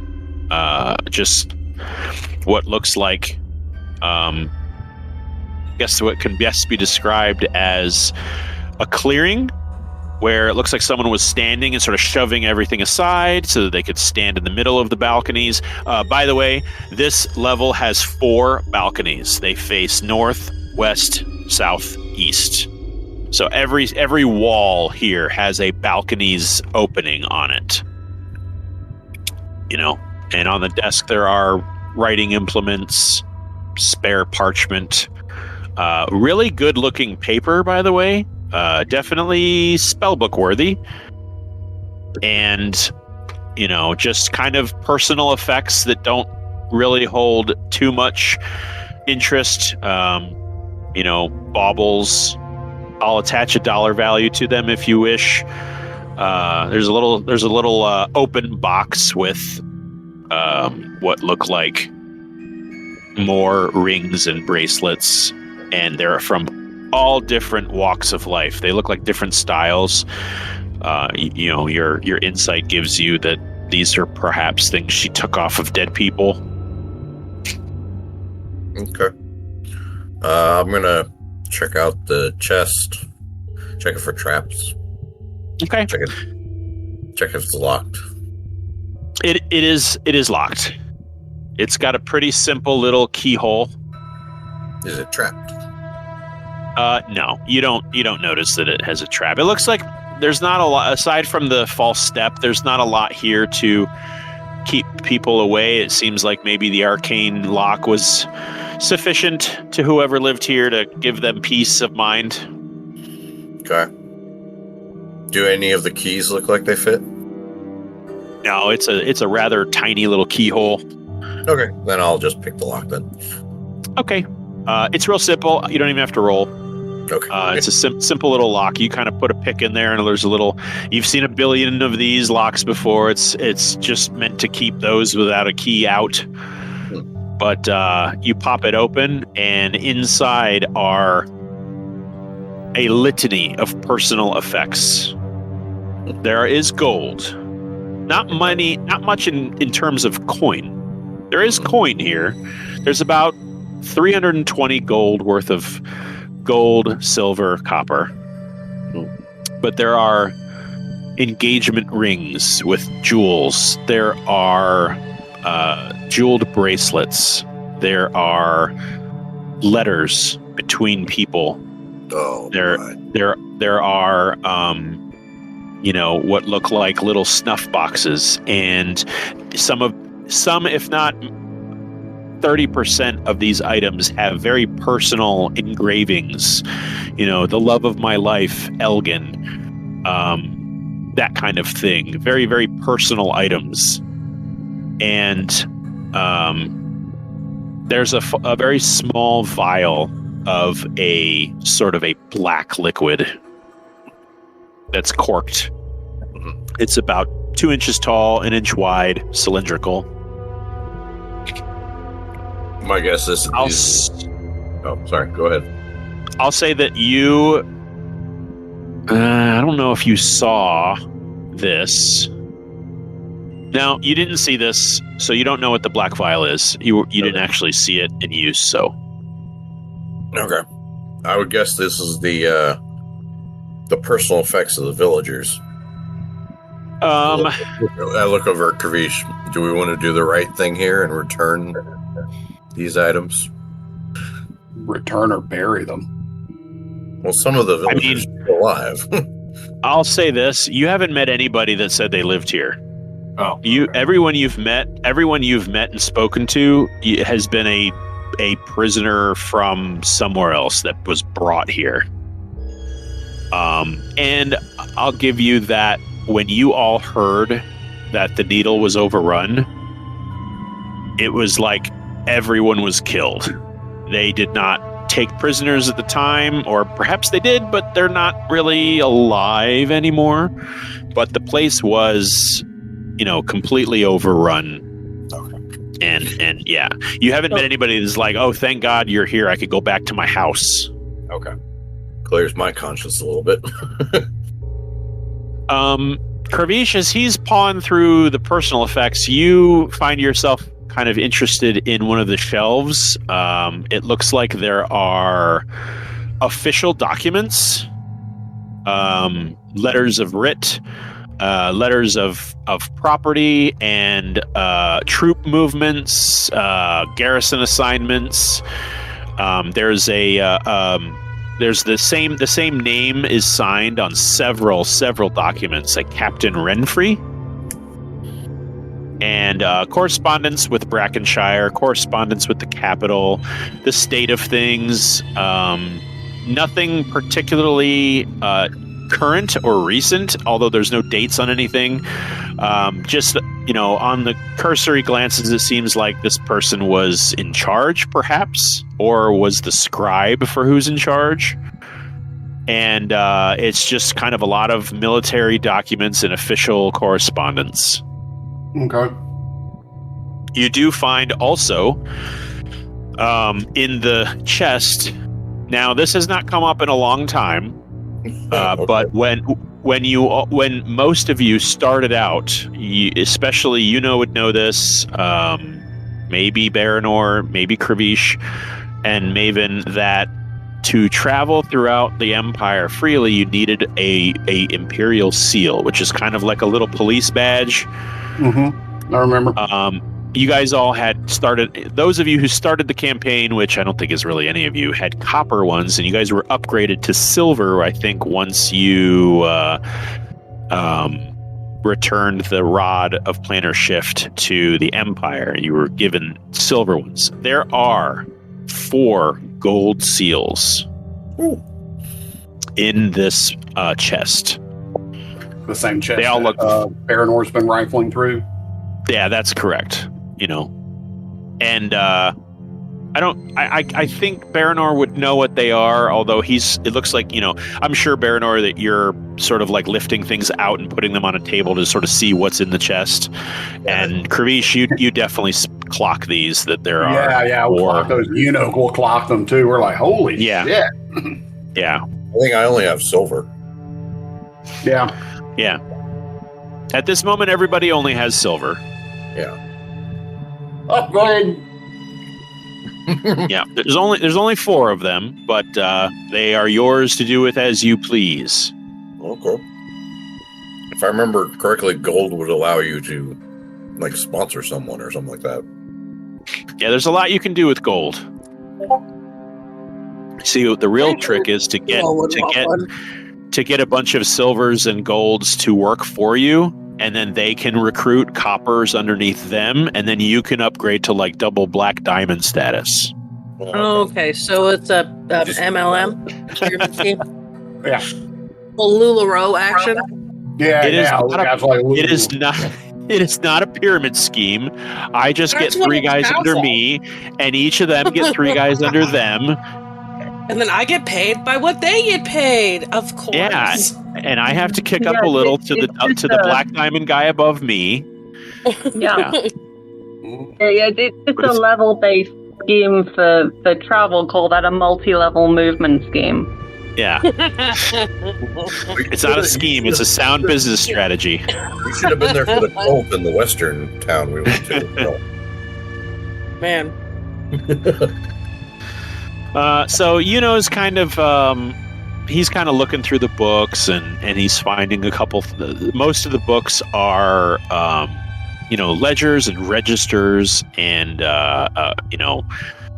Speaker 1: just what looks like, I guess what can best be described as a clearing, where it looks like someone was standing and sort of shoving everything aside so that they could stand in the middle of the balconies. By the way, this level has 4 balconies. They face north, west, south, east. So every wall here has a balcony's opening on it. You know, and on the desk there are writing implements, spare parchment, really good looking paper, by the way. Definitely spellbook worthy. And, you know, just kind of personal effects that don't really hold too much interest. You know, baubles. I'll attach a dollar value to them if you wish. There's a little open box with what look like more rings and bracelets, and they're from all different walks of life. They look like different styles. You know, your insight gives you that these are perhaps things she took off of dead people.
Speaker 4: Okay. I'm gonna check out the chest. Check it for traps.
Speaker 1: Okay.
Speaker 4: Check if it's locked.
Speaker 1: It is locked. It's got a pretty simple little keyhole.
Speaker 4: Is it trapped?
Speaker 1: No, you don't notice that it has a trap. It looks like there's not a lot, aside from the false step, there's not a lot here to keep people away. It seems like maybe the arcane lock was sufficient to whoever lived here to give them peace of mind.
Speaker 4: Okay. Do any of the keys look like they fit?
Speaker 1: No, it's a rather tiny little keyhole.
Speaker 4: Okay, then I'll just pick the lock then.
Speaker 1: Okay. It's real simple. You don't even have to roll.
Speaker 4: Okay.
Speaker 1: It's a simple little lock. You kind of put a pick in there, and there's a little. You've seen a billion of these locks before. It's just meant to keep those without a key out. But you pop it open, and inside are a litany of personal effects. There is gold, not money, not much in terms of coin. There is coin here. There's about 320 gold worth of gold, silver, copper. But there are engagement rings with jewels. There are jeweled bracelets. There are letters between people.
Speaker 4: Oh,
Speaker 1: There are what look like little snuff boxes, and some if not 30% of these items have very personal engravings. The love of my life, Elgin, that kind of thing. Very, very personal items. And there's a very small vial of a sort of a black liquid that's corked. It's about 2 inches tall, 1 inch wide, cylindrical.
Speaker 4: My guess is... Oh, sorry. Go ahead.
Speaker 1: I'll say that you... I don't know if you saw this. No, you didn't see this, so you don't know what the black vial is. You didn't actually see it in use, so...
Speaker 4: Okay. I would guess this is the personal effects of the villagers. I look over at Kavish. Do we want to do the right thing here and return these items?
Speaker 3: Return or bury them?
Speaker 4: Well, some of the villagers are still alive.
Speaker 1: I'll say this: you haven't met anybody that said they lived here.
Speaker 3: Oh,
Speaker 1: everyone you've met and spoken to has been a prisoner from somewhere else that was brought here. And I'll give you that when you all heard that the needle was overrun, it was like everyone was killed. They did not take prisoners at the time, or perhaps they did, but they're not really alive anymore. But the place was, completely overrun. And yeah, you haven't met anybody that's like, oh, thank God you're here. I could go back to my house.
Speaker 4: Okay. Clears my conscience a little bit.
Speaker 1: Kravish, as he's pawing through the personal effects, you find yourself kind of interested in one of the shelves. It looks like there are official documents, letters of writ, letters of property, and troop movements, garrison assignments. There's the same name is signed on several documents, like Captain Renfrey, and correspondence with Brackenshire, correspondence with the capital, the state of things. Nothing particularly current or recent, although there's no dates on anything. Just, on the cursory glances, it seems like this person was in charge, perhaps, or was the scribe for who's in charge. And it's just kind of a lot of military documents and official correspondence.
Speaker 3: Okay.
Speaker 1: You do find also in the chest. Now, this has not come up in a long time. But when most of you started out, especially would know this, maybe Baranor, maybe Kravish, and Maven, that to travel throughout the Empire freely, you needed a Imperial seal, which is kind of like a little police badge.
Speaker 3: Mm-hmm. I remember.
Speaker 1: You guys all had started, those of you who started the campaign, which I don't think is really any of you, had copper ones, and you guys were upgraded to silver, I think, once you returned the Rod of Planar Shift to the Empire. You were given silver ones. There are 4 gold seals in this chest.
Speaker 3: The same chest
Speaker 1: they all look
Speaker 3: Baranor's been rifling through?
Speaker 1: Yeah, that's correct. And I think Baranor would know what they are, although it looks like, I'm sure, Baranor, that you're sort of like lifting things out and putting them on a table to sort of see what's in the chest. And Kravish, you definitely clock these, that there are.
Speaker 3: Yeah, we'll clock those. We'll clock them too. We're like, holy shit.
Speaker 1: Yeah.
Speaker 4: I think I only have silver.
Speaker 3: Yeah.
Speaker 1: At this moment, everybody only has silver.
Speaker 4: Yeah.
Speaker 3: Upgrade.
Speaker 1: Yeah, there's only 4 of them, but they are yours to do with as you please.
Speaker 4: Okay. If I remember correctly, gold would allow you to, like, sponsor someone or something like that.
Speaker 1: Yeah, there's a lot you can do with gold. See, the real trick is to get a bunch of silvers and golds to work for you, and then they can recruit coppers underneath them, and then you can upgrade to like double black diamond status.
Speaker 6: Okay, so it's a MLM.
Speaker 3: Yeah.
Speaker 6: A LuLaRoe action.
Speaker 3: Yeah,
Speaker 1: It is
Speaker 3: yeah.
Speaker 1: not
Speaker 3: That's like
Speaker 1: It is not. It is not a pyramid scheme. I just
Speaker 6: That's
Speaker 1: get
Speaker 6: what
Speaker 1: 3
Speaker 6: it
Speaker 1: guys
Speaker 6: sounds
Speaker 1: under
Speaker 6: like.
Speaker 1: me, and each of them get 3 guys under them.
Speaker 6: And then I get paid by what they get paid, of course.
Speaker 1: Yeah, and I have to kick up
Speaker 2: Yeah,
Speaker 1: a little
Speaker 2: it's
Speaker 1: to the
Speaker 2: just
Speaker 1: black diamond guy above me.
Speaker 2: Yeah.
Speaker 3: Mm.
Speaker 2: Yeah, it's just
Speaker 1: But
Speaker 2: a
Speaker 1: it's-
Speaker 2: level-based scheme for travel. Call that a multi-level movement scheme.
Speaker 1: Yeah, it's not a scheme; it's a sound business strategy.
Speaker 4: We should have been there for the cult in the western town we went to.
Speaker 6: Man.
Speaker 1: So Yuno's kind of he's kind of looking through the books and he's finding a couple. Most of the books are ledgers and registers and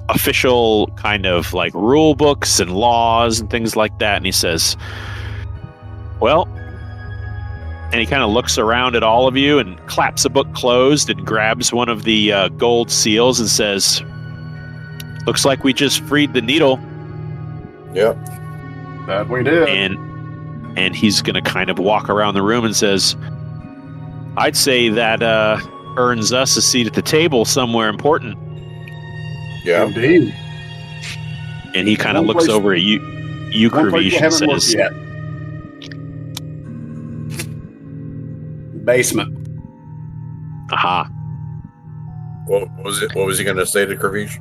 Speaker 1: official kind of like rule books and laws and things like that. And he says, well, and he kind of looks around at all of you and claps a book closed and grabs one of the gold seals and says, looks like we just freed the needle.
Speaker 4: Yep.
Speaker 3: That we did.
Speaker 1: And he's going to kind of walk around the room and says, I'd say that earns us a seat at the table somewhere important.
Speaker 4: Yeah.
Speaker 3: Indeed.
Speaker 1: And he kind of
Speaker 3: One
Speaker 1: looks
Speaker 3: place-
Speaker 1: over at you,
Speaker 3: One place you
Speaker 1: Kurvish, and
Speaker 3: haven't looked
Speaker 1: says,
Speaker 3: yet. Basement.
Speaker 1: aha.
Speaker 4: What was he going to say to Kurvish?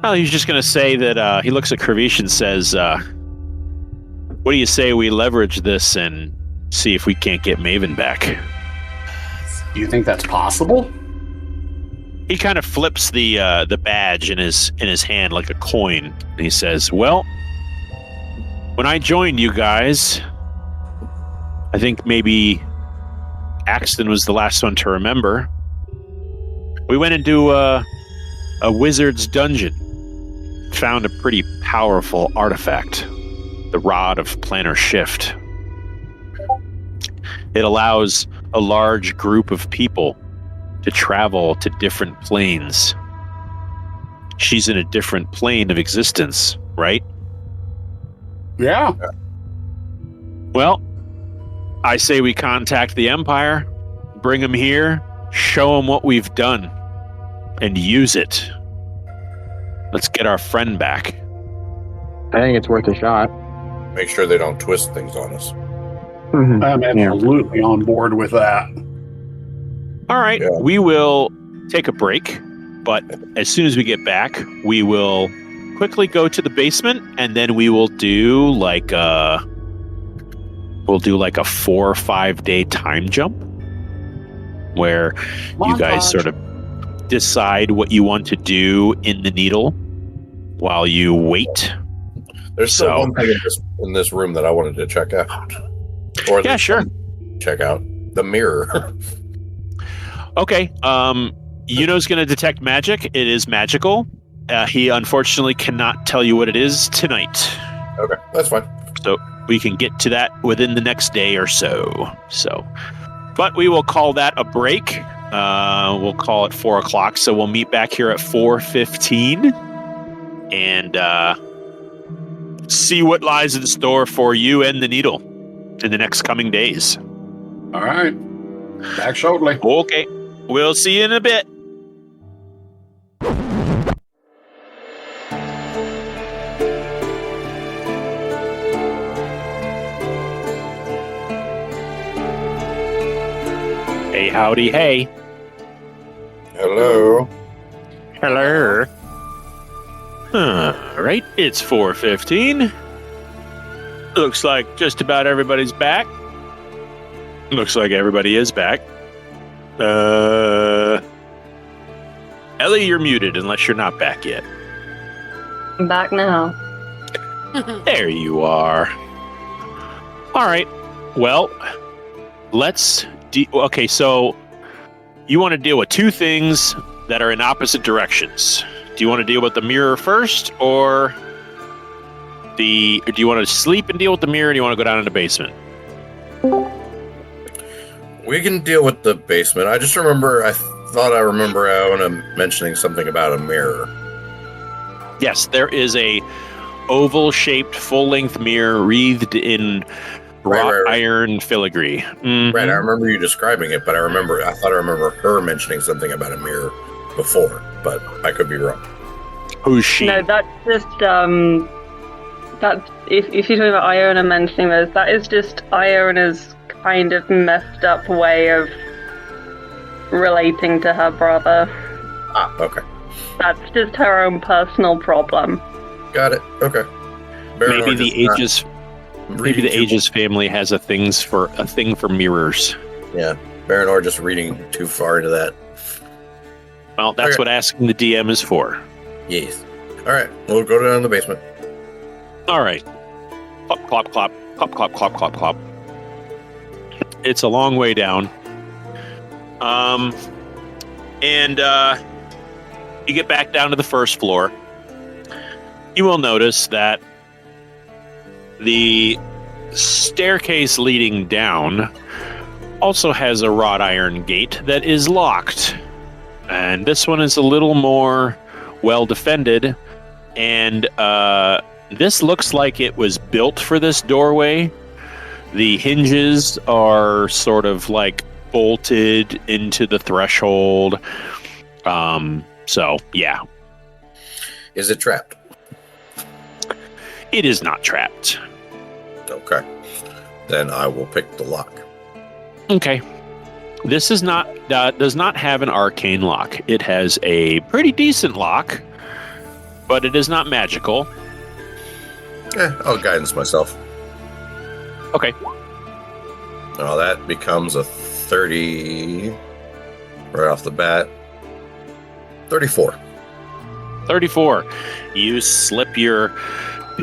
Speaker 1: Well, he's just going to say that he looks at Kurvish and says, what do you say we leverage this and see if we can't get Maven back?
Speaker 3: Do you think that's possible?
Speaker 1: He kind of flips the badge in his hand like a coin, and he says, well, when I joined you guys, I think maybe Axton was the last one to remember. We went into a wizard's dungeon, found a pretty powerful artifact, the Rod of Planar Shift. It allows a large group of people to travel to different planes. She's in a different plane of existence, right?
Speaker 3: Yeah.
Speaker 1: Well, I say we contact the Empire, bring them here, show them what we've done, and use it. Let's get our friend back.
Speaker 5: I think it's worth a shot.
Speaker 4: Make sure they don't twist things on us.
Speaker 5: Mhm.
Speaker 3: I'm absolutely on board with that.
Speaker 1: All right,
Speaker 4: Yeah.
Speaker 1: we will take a break, but as soon as we get back, we will quickly go to the basement, and then we will do like a 4 or 5 day time jump where you guys
Speaker 3: Montage.
Speaker 1: sort of decide what you want to do in the needle while you wait.
Speaker 4: There's still
Speaker 1: So-
Speaker 4: one thing in this room that I wanted to check out. Or
Speaker 1: Yeah, sure.
Speaker 4: check out the mirror.
Speaker 1: Okay. Yuno's going to detect magic. It is magical. He unfortunately cannot tell you what it is tonight.
Speaker 4: Okay, that's fine.
Speaker 1: So we can get to that within the next day or so. But we will call that a break. We'll call it 4 o'clock. So we'll meet back here at 4:15 and see what lies in store for you and the needle in the next coming days.
Speaker 3: All right. Back shortly.
Speaker 1: Okay. We'll see you in a bit. Hey, howdy, hey.
Speaker 4: Hello.
Speaker 1: Hello. Right, it's 4:15. Looks like just about everybody's back. Looks like everybody is back. Ellie, you're muted unless you're not back yet.
Speaker 2: I'm back now.
Speaker 1: There you are. All right. Well, Okay, so you want to deal with two things that are in opposite directions. Do you want to deal with the mirror first, or do you want to sleep and deal with the mirror, or do you want to go down in the basement?
Speaker 4: We can deal with the basement. I just remember, I thought I remember Iona mentioning something about a mirror.
Speaker 1: Yes, there is a oval-shaped, full-length mirror wreathed in wrought iron filigree. Mm-hmm.
Speaker 4: Right, I remember you describing it, but I thought I remember her mentioning something about a mirror before, but I could be wrong.
Speaker 1: Who's she?
Speaker 2: No, that's just that's if you're talking about Iona mentioning those, that is just Iona's kind of messed up way of relating to her brother.
Speaker 4: Ah, okay.
Speaker 2: That's just her own personal problem.
Speaker 4: Got it. Okay.
Speaker 1: Maybe the Aegis family has a thing for mirrors.
Speaker 4: Yeah, Baranor just reading too far into that.
Speaker 1: Well, that's what asking the DM is for.
Speaker 4: Yes. All right, we'll go down in the basement.
Speaker 1: All right. Clop, clop, clop, clop, clop, clop, clop, clop. It's a long way down. And you get back down to the first floor. You will notice that the staircase leading down also has a wrought iron gate that is locked. And this one is a little more well defended. And this looks like it was built for this doorway. The hinges are sort of like bolted into the threshold. So, yeah.
Speaker 4: Is it trapped?
Speaker 1: It is not trapped.
Speaker 4: Okay. Then I will pick the lock.
Speaker 1: Okay. This is not does not have an arcane lock. It has a pretty decent lock, but it is not magical.
Speaker 4: I'll guidance myself.
Speaker 1: Okay.
Speaker 4: Oh, that becomes a 30 right off the bat. 34.
Speaker 1: 34. You slip your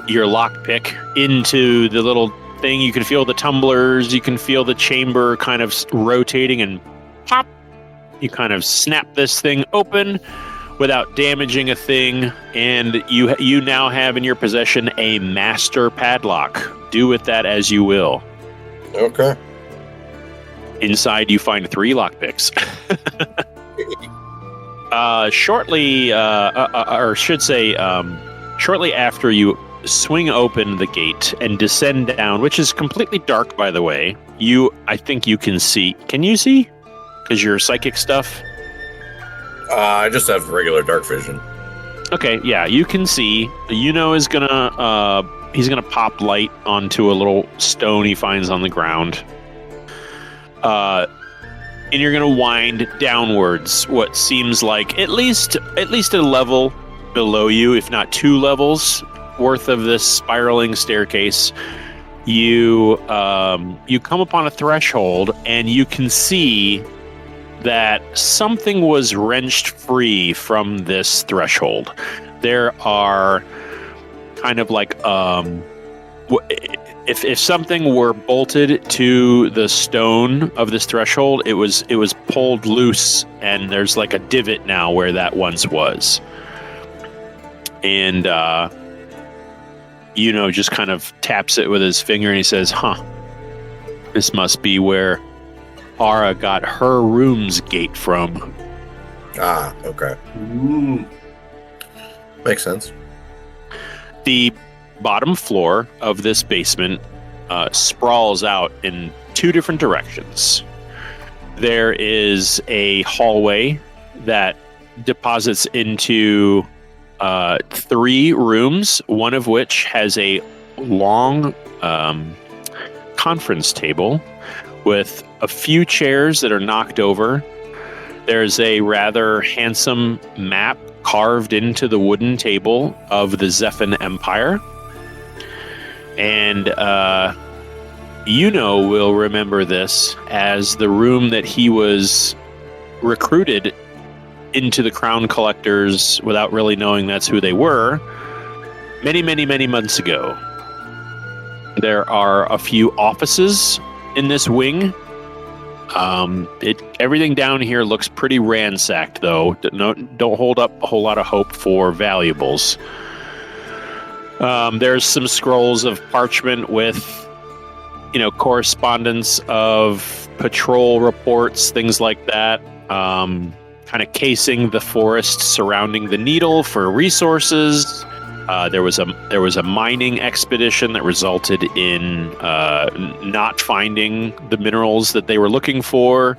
Speaker 1: lockpick into the little thing. You can feel the tumblers. You can feel the chamber kind of rotating, and pop. You kind of snap this thing open without damaging a thing, and you now have in your possession a master padlock. Do with that as you will.
Speaker 4: Okay.
Speaker 1: Inside, you find 3 lockpicks. Shortly after you swing open the gate and descend down, which is completely dark, by the way, I think you can see. Can you see? Because you're psychic stuff?
Speaker 4: I just have regular dark vision.
Speaker 1: Okay, yeah, you can see. Iona is he's gonna pop light onto a little stone he finds on the ground. And you're gonna wind downwards what seems like at least a level below you, if not 2 levels worth of this spiraling staircase. You come upon a threshold, and you can see that something was wrenched free from this threshold. There are kind of like if something were bolted to the stone of this threshold, it was pulled loose, and there's like a divot now where that once was. And just kind of taps it with his finger, and he says, this must be where Ara got her room's gate from.
Speaker 4: Ah, okay.
Speaker 3: Ooh.
Speaker 4: Makes sense.
Speaker 1: The bottom floor of this basement sprawls out in 2 different directions. There is a hallway that deposits into 3 rooms, one of which has a long conference table with a few chairs that are knocked over. There's a rather handsome map carved into the wooden table of the Zephan Empire. And will remember this as the room that he was recruited into the Crown Collectors without really knowing that's who they were many, many, many months ago. There are a few offices in this wing, Everything down here looks pretty ransacked, though. Don't hold up a whole lot of hope for valuables. There's some scrolls of parchment with, correspondence of patrol reports, things like that. Kind of casing the forest surrounding the needle for resources. There was a mining expedition that resulted in not finding the minerals that they were looking for,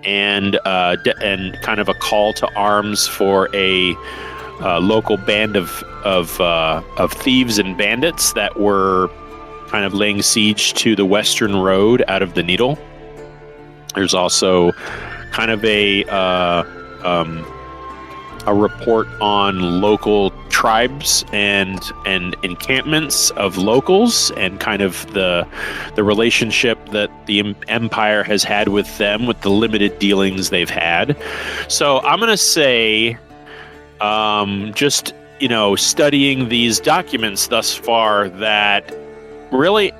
Speaker 1: and kind of a call to arms for a local band of thieves and bandits that were kind of laying siege to the western road out of the needle. There's also kind of a report on local tribes and encampments of locals, and kind of the relationship that the Empire has had with them, with the limited dealings they've had. So I'm going to say, just studying these documents thus far, that really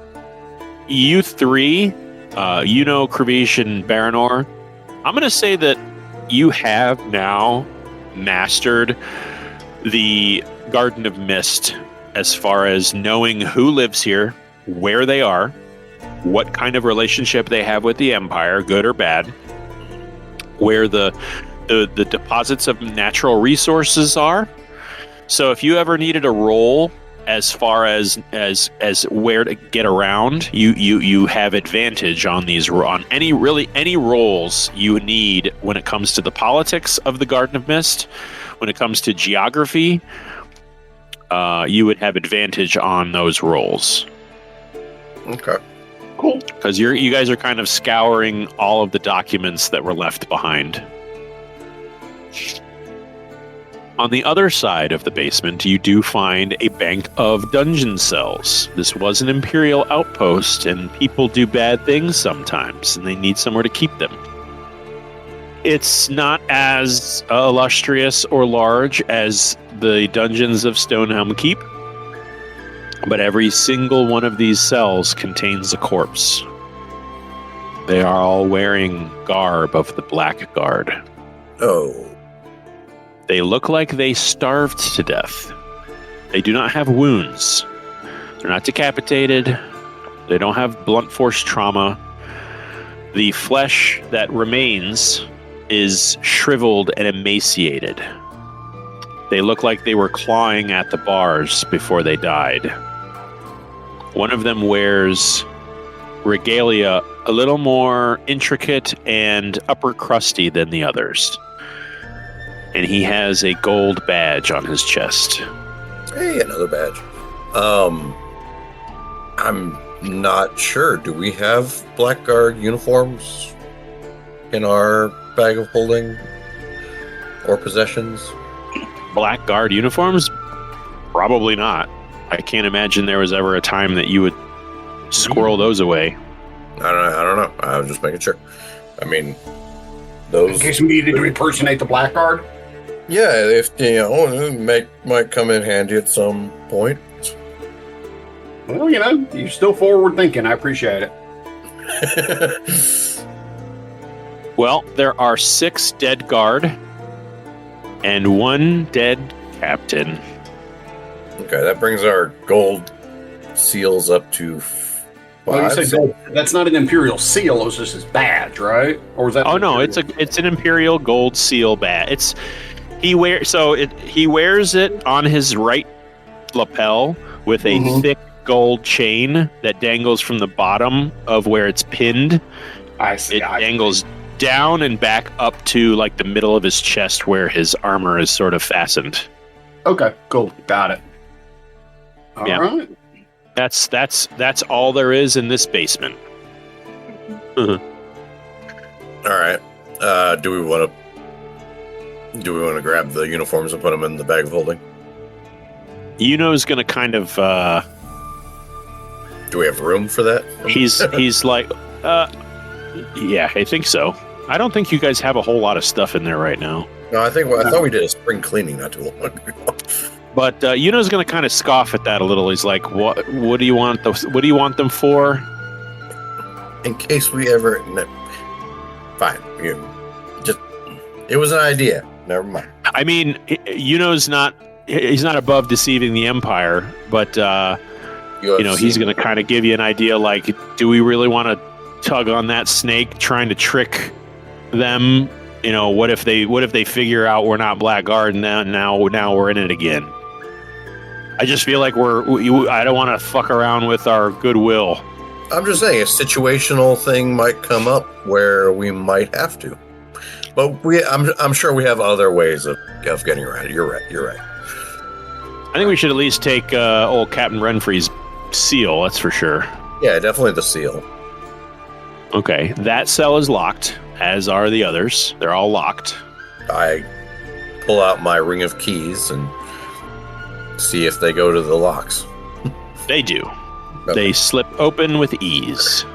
Speaker 1: you three, Krivish and Baranor, I'm going to say that you have now mastered the Garden of Mist as far as knowing who lives here, where they are, what kind of relationship they have with the Empire, good or bad, where the deposits of natural resources are. So if you ever needed a roll as far as where to get around, you have advantage on these, on any roles you need when it comes to the politics of the Garden of Mist. When it comes to geography, you would have advantage on those roles.
Speaker 4: Okay.
Speaker 3: Cool.
Speaker 1: Because you guys are kind of scouring all of the documents that were left behind. On the other side of the basement, you do find a bank of dungeon cells. This was an Imperial outpost, and people do bad things sometimes, and they need somewhere to keep them. It's not as illustrious or large as the dungeons of Stonehelm Keep, but every single one of these cells contains a corpse. They are all wearing garb of the Black Guard.
Speaker 4: Oh.
Speaker 1: They look like they starved to death. They do not have wounds. They're not decapitated. They don't have blunt force trauma. The flesh that remains is shriveled and emaciated. They look like they were clawing at the bars before they died. One of them wears regalia a little more intricate and upper crusty than the others. And he has a gold badge on his chest.
Speaker 4: Hey, another badge. I'm not sure. Do we have Blackguard uniforms in our bag of holding or possessions?
Speaker 1: Blackguard uniforms? Probably not. I can't imagine there was ever a time that you would squirrel those away.
Speaker 4: I don't know. I was just making sure. I mean, those...
Speaker 3: In case we needed to impersonate the Blackguard?
Speaker 4: Yeah, if it might come in handy at some point.
Speaker 3: Well, you're still forward thinking. I appreciate it.
Speaker 1: Well, there are 6 dead guard and 1 dead captain.
Speaker 4: Okay, that brings our gold seals up to 5.
Speaker 3: Well, you said gold. That's not an Imperial seal. It was just his badge, right? Or was that?
Speaker 1: Oh no, it's an Imperial gold seal badge. He wears it on his right lapel with a thick gold chain that dangles from the bottom of where it's pinned.
Speaker 3: I see.
Speaker 1: It dangles down and back up to like the middle of his chest where his armor is sort of fastened.
Speaker 3: Okay, cool. Got it. All right.
Speaker 1: That's all there is in this basement.
Speaker 4: All right. Do we want to grab the uniforms and put them in the bag of holding?
Speaker 1: Yuno's going to kind of...
Speaker 4: do we have room for that?
Speaker 1: He's like... yeah, I think so. I don't think you guys have a whole lot of stuff in there right now.
Speaker 4: No, I thought we did a spring cleaning not too long ago.
Speaker 1: But Yuno's going to kind of scoff at that a little. He's like, "What do you want them for?"
Speaker 4: In case we ever Fine. It was an idea. Never mind.
Speaker 1: I mean, Yuno's he's not above deceiving the Empire, but he's going to kind of give you an idea. Like, do we really want to tug on that snake, trying to trick them? What if they figure out we're not Blackguard, and now we're in it again? I just feel like I don't want to fuck around with our goodwill.
Speaker 4: I'm just saying, a situational thing might come up where we might have to. But I'm sure we have other ways of getting around it. You're right.
Speaker 1: I think we should at least take old Captain Renfrey's seal, that's for sure.
Speaker 4: Yeah, definitely the seal.
Speaker 1: Okay, that cell is locked, as are the others. They're all locked.
Speaker 4: I pull out my ring of keys and see if they go to the locks.
Speaker 1: They do.
Speaker 4: Okay.
Speaker 1: They slip open with ease.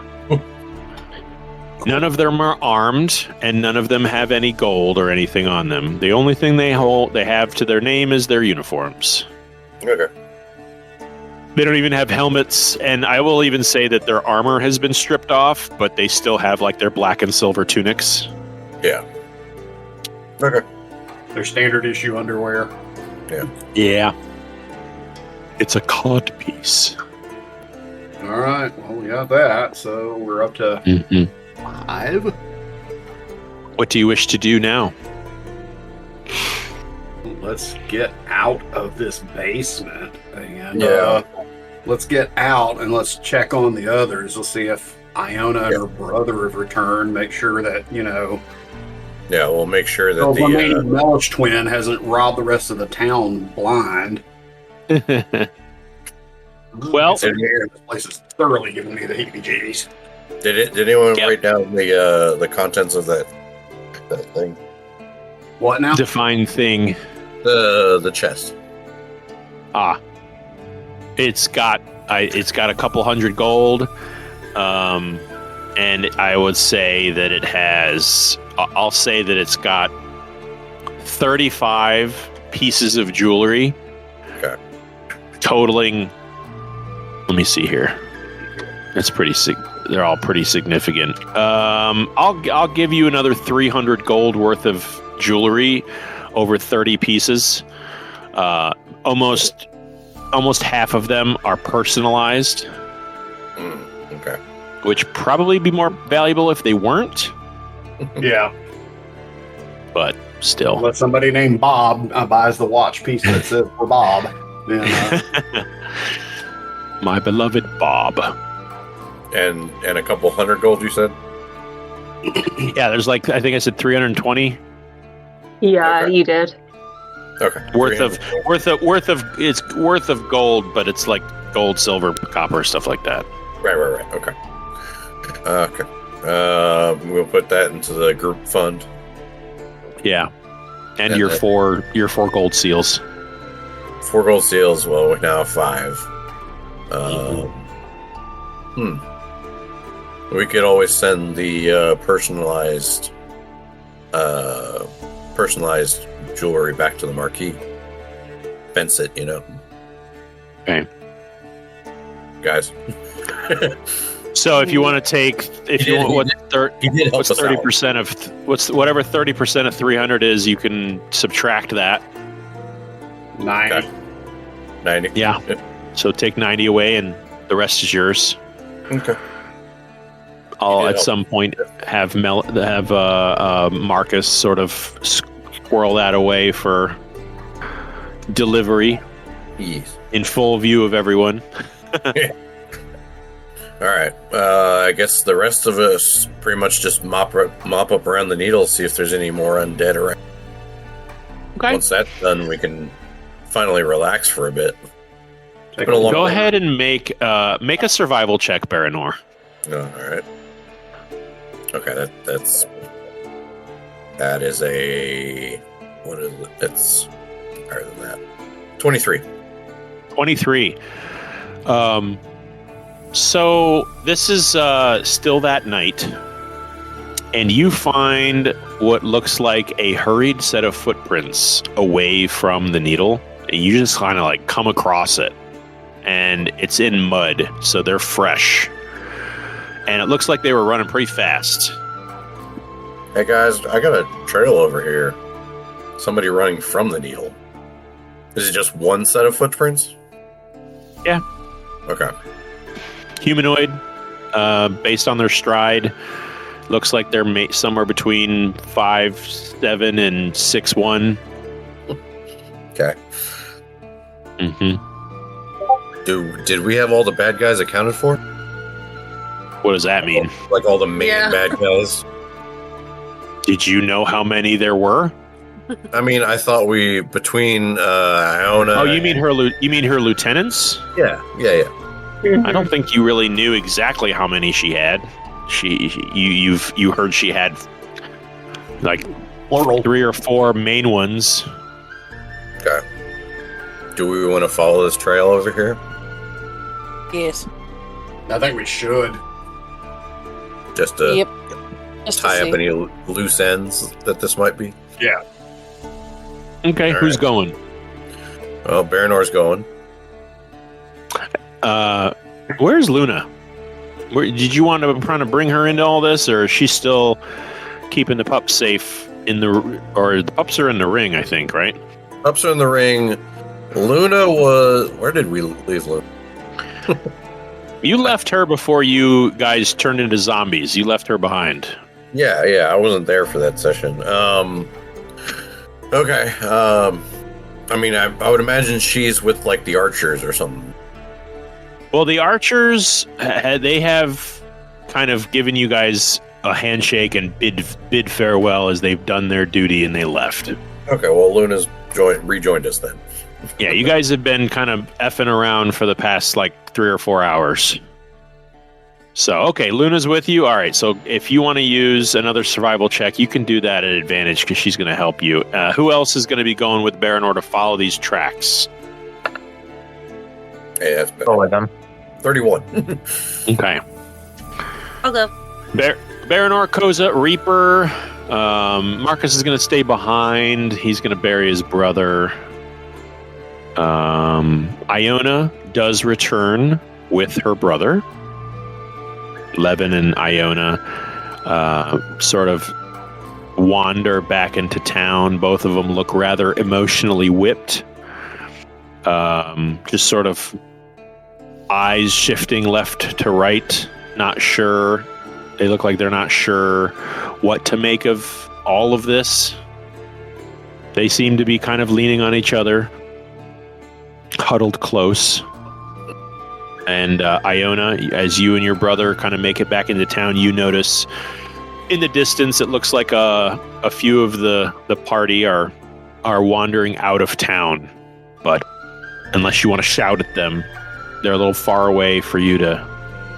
Speaker 1: None of them are armed, and none of them have any gold or anything on them. The only thing they have to their name is their uniforms.
Speaker 4: Okay.
Speaker 1: They don't even have helmets, and I will even say that their armor has been stripped off, but they still have like their black and silver tunics.
Speaker 4: Yeah. Okay.
Speaker 3: Their standard issue underwear.
Speaker 1: Yeah. It's a cod piece.
Speaker 3: All right. Well, we got that. So we're up to 5.
Speaker 1: What do you wish to do now?
Speaker 3: Let's get out of this basement. And
Speaker 4: Yeah.
Speaker 3: let's get out and let's check on the others. Let's see if Iona and her brother have returned. Make sure that,
Speaker 4: Yeah, we'll make sure that
Speaker 3: the
Speaker 4: the
Speaker 3: remaining Mellish twin hasn't robbed the rest of the town blind.
Speaker 1: Well,
Speaker 3: This place is thoroughly giving me the heebie-jeebies.
Speaker 4: did anyone write down the contents of that thing?
Speaker 3: What now?
Speaker 1: define thing.
Speaker 4: The chest.
Speaker 1: It's got a couple hundred gold, and I would say that it has. I'll say that it's got 35 pieces of jewelry,
Speaker 4: Okay.
Speaker 1: totaling. Let me see here. It's pretty. They're all pretty significant. I'll give you another 300 gold worth of jewelry over 30 pieces. Almost half of them are personalized,
Speaker 4: Okay.
Speaker 1: which probably be more valuable if they weren't,
Speaker 3: Yeah.
Speaker 1: but still.
Speaker 3: Let somebody named Bob buys the watch piece that says for Bob. Then,
Speaker 1: My beloved Bob.
Speaker 4: And a couple hundred gold, you said?
Speaker 1: Yeah, there's I think I said 320
Speaker 2: Yeah,
Speaker 4: Okay.
Speaker 2: you did.
Speaker 4: Okay.
Speaker 1: worth
Speaker 4: 300.
Speaker 1: of it's worth of gold, but it's like gold, silver, copper, stuff like that.
Speaker 4: Right. Okay. Okay. We'll put that into the group fund.
Speaker 1: Yeah, and
Speaker 4: And
Speaker 1: your
Speaker 4: then-
Speaker 1: four gold seals.
Speaker 4: 4 gold seals. Well, we now have 5. We could always send the personalized jewelry back to the marquee. Fence it,
Speaker 1: Okay.
Speaker 4: Guys.
Speaker 1: So if you want to take, if you want,
Speaker 4: He did help
Speaker 1: what's
Speaker 4: us
Speaker 1: 30% of whatever 30% of 300 is, you can subtract that.
Speaker 3: 90.
Speaker 4: Okay. 90.
Speaker 1: Yeah. So take 90 away, and the rest is yours.
Speaker 4: Okay.
Speaker 1: I'll
Speaker 4: did
Speaker 1: at
Speaker 4: help.
Speaker 1: some point have Marcus sort of squirrel that away for delivery
Speaker 4: Yes.
Speaker 1: in full view of everyone.
Speaker 4: All right. I guess the rest of us pretty much just mop up around the needle, see if there's any more undead around.
Speaker 1: Okay.
Speaker 4: Once that's done, we can finally relax for a bit.
Speaker 3: Take
Speaker 4: been a long
Speaker 1: Go
Speaker 4: day.
Speaker 1: ahead and make a survival check, Baranor.
Speaker 4: Oh, all right. Okay, that is a what is it? It's higher than that. 23.
Speaker 1: 23. So this is still that night, and you find what looks like a hurried set of footprints away from the needle. And you just kind of come across it, and it's in mud, so they're fresh. And it looks like they were running pretty fast.
Speaker 4: Hey guys, I got a trail over here. Somebody running from the needle. Is it just one set of footprints?
Speaker 1: Yeah.
Speaker 4: Okay.
Speaker 1: Humanoid, based on their stride, looks like they're somewhere between 5'7" and 6'1".
Speaker 4: Okay.
Speaker 1: Mm-hmm.
Speaker 4: Did we have all the bad guys accounted for?
Speaker 1: What does that mean?
Speaker 4: Like all the main
Speaker 6: Yeah.
Speaker 4: bad guys?
Speaker 1: Did you know how many there were?
Speaker 4: I mean, I thought we between Iona.
Speaker 1: Oh, you mean her? You mean her lieutenants?
Speaker 4: Yeah.
Speaker 1: I don't think you really knew exactly how many she had. You heard she had like
Speaker 3: Plural.
Speaker 1: 3 or 4 main ones.
Speaker 4: Okay. Do we want to follow this trail over here?
Speaker 6: Yes.
Speaker 3: I think we should.
Speaker 4: Just to
Speaker 6: Yep. Just to
Speaker 4: tie up
Speaker 6: see.
Speaker 4: any loose ends that this might be?
Speaker 3: Yeah.
Speaker 1: Okay,
Speaker 4: All
Speaker 1: who's
Speaker 4: right.
Speaker 1: going?
Speaker 4: Well, Baranor's going.
Speaker 1: Where's Luna? Did you want to try to bring her into all this, or is she still keeping the pups safe or the pups are in the ring? I think, right?
Speaker 4: Pups are in the ring. Luna was. Where did we leave Luna?
Speaker 1: You left her before you guys turned into zombies. You left her behind.
Speaker 4: Yeah, I wasn't there for that session. Okay. I mean, I would imagine she's with like the archers or something.
Speaker 1: Well, the archers, they have kind of given you guys a handshake and bid farewell as they've done their duty and they left.
Speaker 4: Okay, well, Luna's rejoined us then.
Speaker 1: Yeah, you guys have been kind of effing around for the past like 3 or 4 hours. So, okay, Luna's with you. All right, so if you want to use another survival check, you can do that at advantage because she's going to help you. Who else is going to be going with Baranor to follow these tracks?
Speaker 4: Hey, that's
Speaker 5: Go with them.
Speaker 4: 31.
Speaker 1: Okay.
Speaker 6: I'll go.
Speaker 1: Baranor, Koza, Reaper. Marcus is going to stay behind. He's going to bury his brother. Iona does return with her brother. Levon and Iona sort of wander back into town. Both of them look rather emotionally whipped. Just sort of eyes shifting left to right. Not sure. They look like they're not sure what to make of all of this. They seem to be kind of leaning on each other, huddled close. And Iona, as you and your brother kind of make it back into town, you notice in the distance it looks like a few of the party are wandering out of town. But unless you want to shout at them, they're a little far away for you to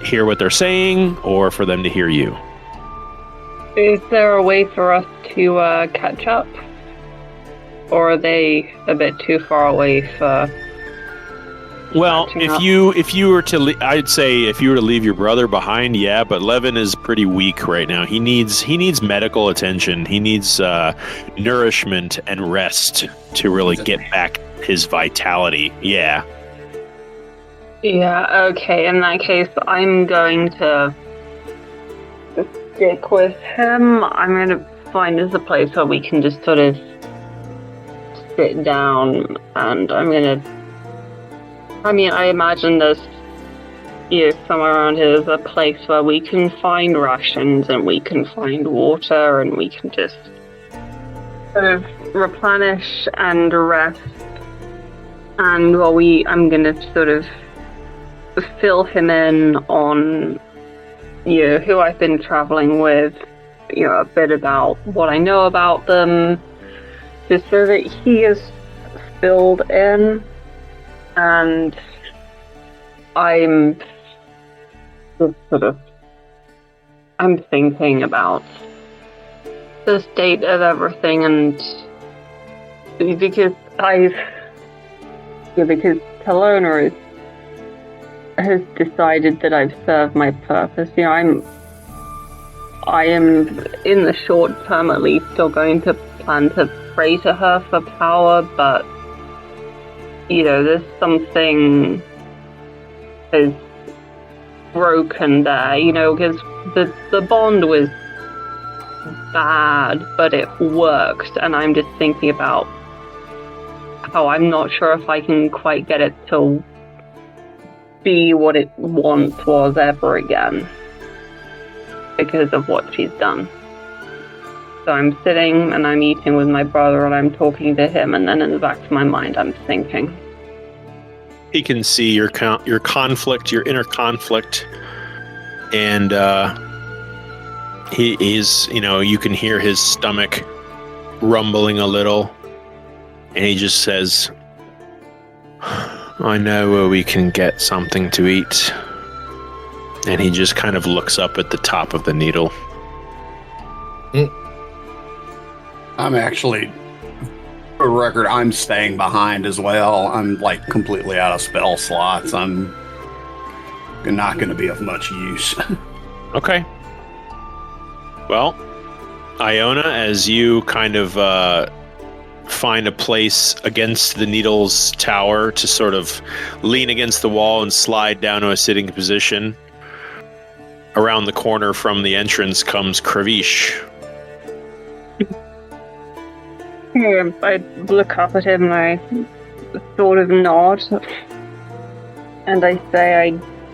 Speaker 1: hear what they're saying or for them to hear you.
Speaker 2: Is there a way for us to catch up? Or are they a bit too far away for...
Speaker 1: Well,
Speaker 2: catching up?
Speaker 1: if you were to, I'd say if you were to leave your brother behind, yeah. But Levon is pretty weak right now. He needs medical attention. He needs nourishment and rest to really get back his vitality. Yeah.
Speaker 2: Yeah, okay, in that case, I'm going to stick with him. I'm going to find us a place where we can just sort of sit down, and I'm going to... I mean, I imagine there's, somewhere around here there's a place where we can find rations, and we can find water, and we can just sort of replenish and rest. And while I'm going to sort of fill him in on, who I've been traveling with, a bit about what I know about them, just so that he is filled in, and I'm just I'm thinking about the state of everything, and because Talona has decided that I've served my purpose. I am, in the short term at least, still going to plan to pray to her for power, but, there's something is broken there, because the bond was bad, but it works. And I'm just thinking about how I'm not sure if I can quite get it to be what it once was ever again because of what she's done. So I'm sitting and I'm eating with my brother and I'm talking to him, and then in the back of my mind I'm thinking.
Speaker 1: He can see your conflict, your inner conflict, and he's, you can hear his stomach rumbling a little, and he just says, I know where we can get something to eat. And he just kind of looks up at the top of the needle.
Speaker 3: I'm actually, for the record, I'm staying behind as well. I'm like completely out of spell slots. I'm not going to be of much use.
Speaker 1: Okay. Well, Iona, as you kind of find a place against the needle's tower to sort of lean against the wall and slide down to a sitting position, around the corner from the entrance comes Kravish.
Speaker 2: I look up at him and I sort of nod. And I say, I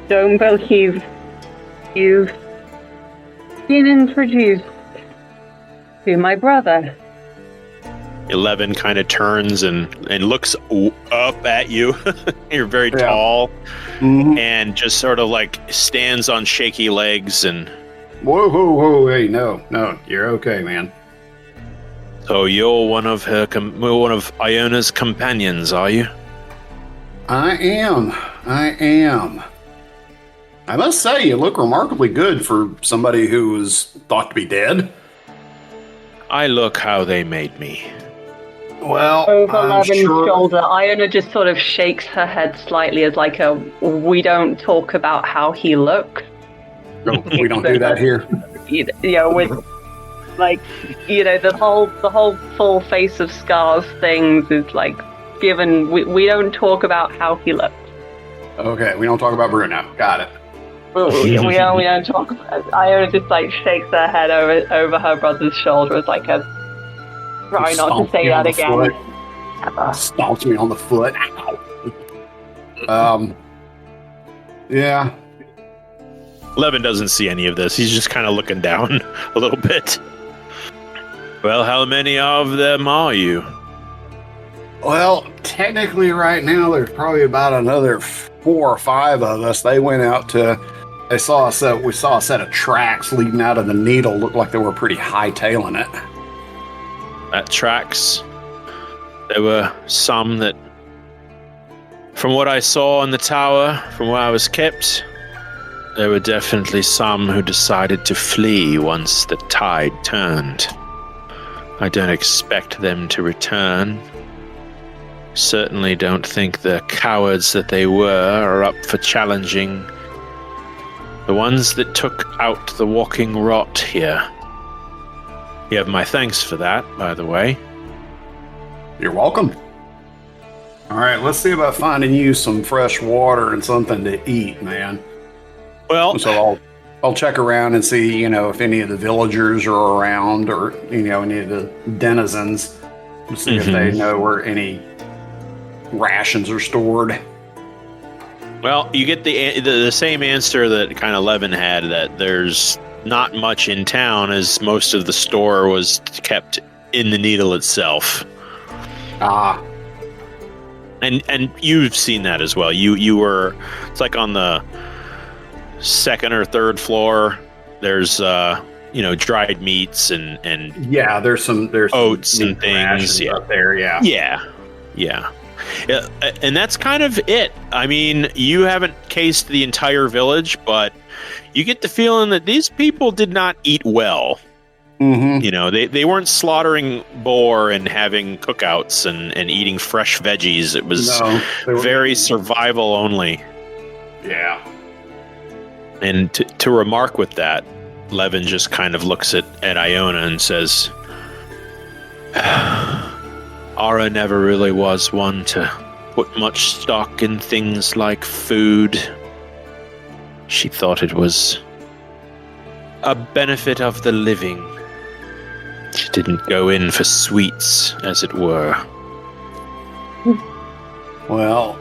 Speaker 2: don't believe you've been introduced to my brother.
Speaker 1: Levon kind of turns and looks up at you. You're very tall.
Speaker 3: Mm-hmm.
Speaker 1: And just sort of like stands on shaky legs and...
Speaker 3: Whoa, hey, no, you're okay, man.
Speaker 1: So you're one of Iona's companions, are you?
Speaker 3: I am. I must say, you look remarkably good for somebody who was thought to be dead.
Speaker 1: I look how they made me.
Speaker 3: Well,
Speaker 2: Over
Speaker 3: I'm
Speaker 2: Levin's
Speaker 3: sure...
Speaker 2: shoulder, Iona just sort of shakes her head slightly as like a, we don't talk about how he looks.
Speaker 3: We don't do that here.
Speaker 2: With like, the whole full face of scars things is like given. We don't talk about how he looks.
Speaker 3: Okay, we don't talk about Bruno. Got it.
Speaker 2: we don't talk about it. Iona just like shakes her head over her brother's shoulder as like a try not to say that again.
Speaker 3: Stomps me on the foot. Ow. Yeah.
Speaker 1: Levon doesn't see any of this. He's just kind of looking down a little bit. Well, how many of them are you?
Speaker 3: Well, technically right now there's probably about another 4 or 5 of us. They went out to... we saw a set of tracks leading out of the needle. Looked like they were pretty hightailing it.
Speaker 1: That tracks. There were some that, from what I saw in the tower, from where I was kept, there were definitely some who decided to flee once the tide turned. I don't expect them to return. Certainly don't think the cowards that they were are up for challenging the ones that took out the walking rot here. You have my thanks for that, by the way.
Speaker 3: You're welcome. All right, let's see about finding you some fresh water and something to eat, man.
Speaker 1: Well,
Speaker 3: So I'll check around and see, if any of the villagers are around or, any of the denizens. See if they know where any rations are stored.
Speaker 1: well, you get the same answer that kind of Levon had, that there's not much in town, as most of the store was kept in the needle itself.
Speaker 3: Ah.
Speaker 1: And you've seen that as well. You were, it's like on the 2nd or 3rd floor. There's dried meats and
Speaker 3: Yeah, there's
Speaker 1: oats
Speaker 3: some
Speaker 1: and things.
Speaker 3: rations up there. Yeah.
Speaker 1: Yeah, and that's kind of it. I mean, you haven't cased the entire village, but you get the feeling that these people did not eat well.
Speaker 3: Mm-hmm.
Speaker 1: They weren't slaughtering boar and having cookouts and eating fresh veggies. It was very survival only.
Speaker 3: Yeah.
Speaker 1: And to remark with that, Levon just kind of looks at Iona and says, Ara never really was one to put much stock in things like food. She thought it was a benefit of the living She didn't go in for sweets, as it were.
Speaker 3: Well,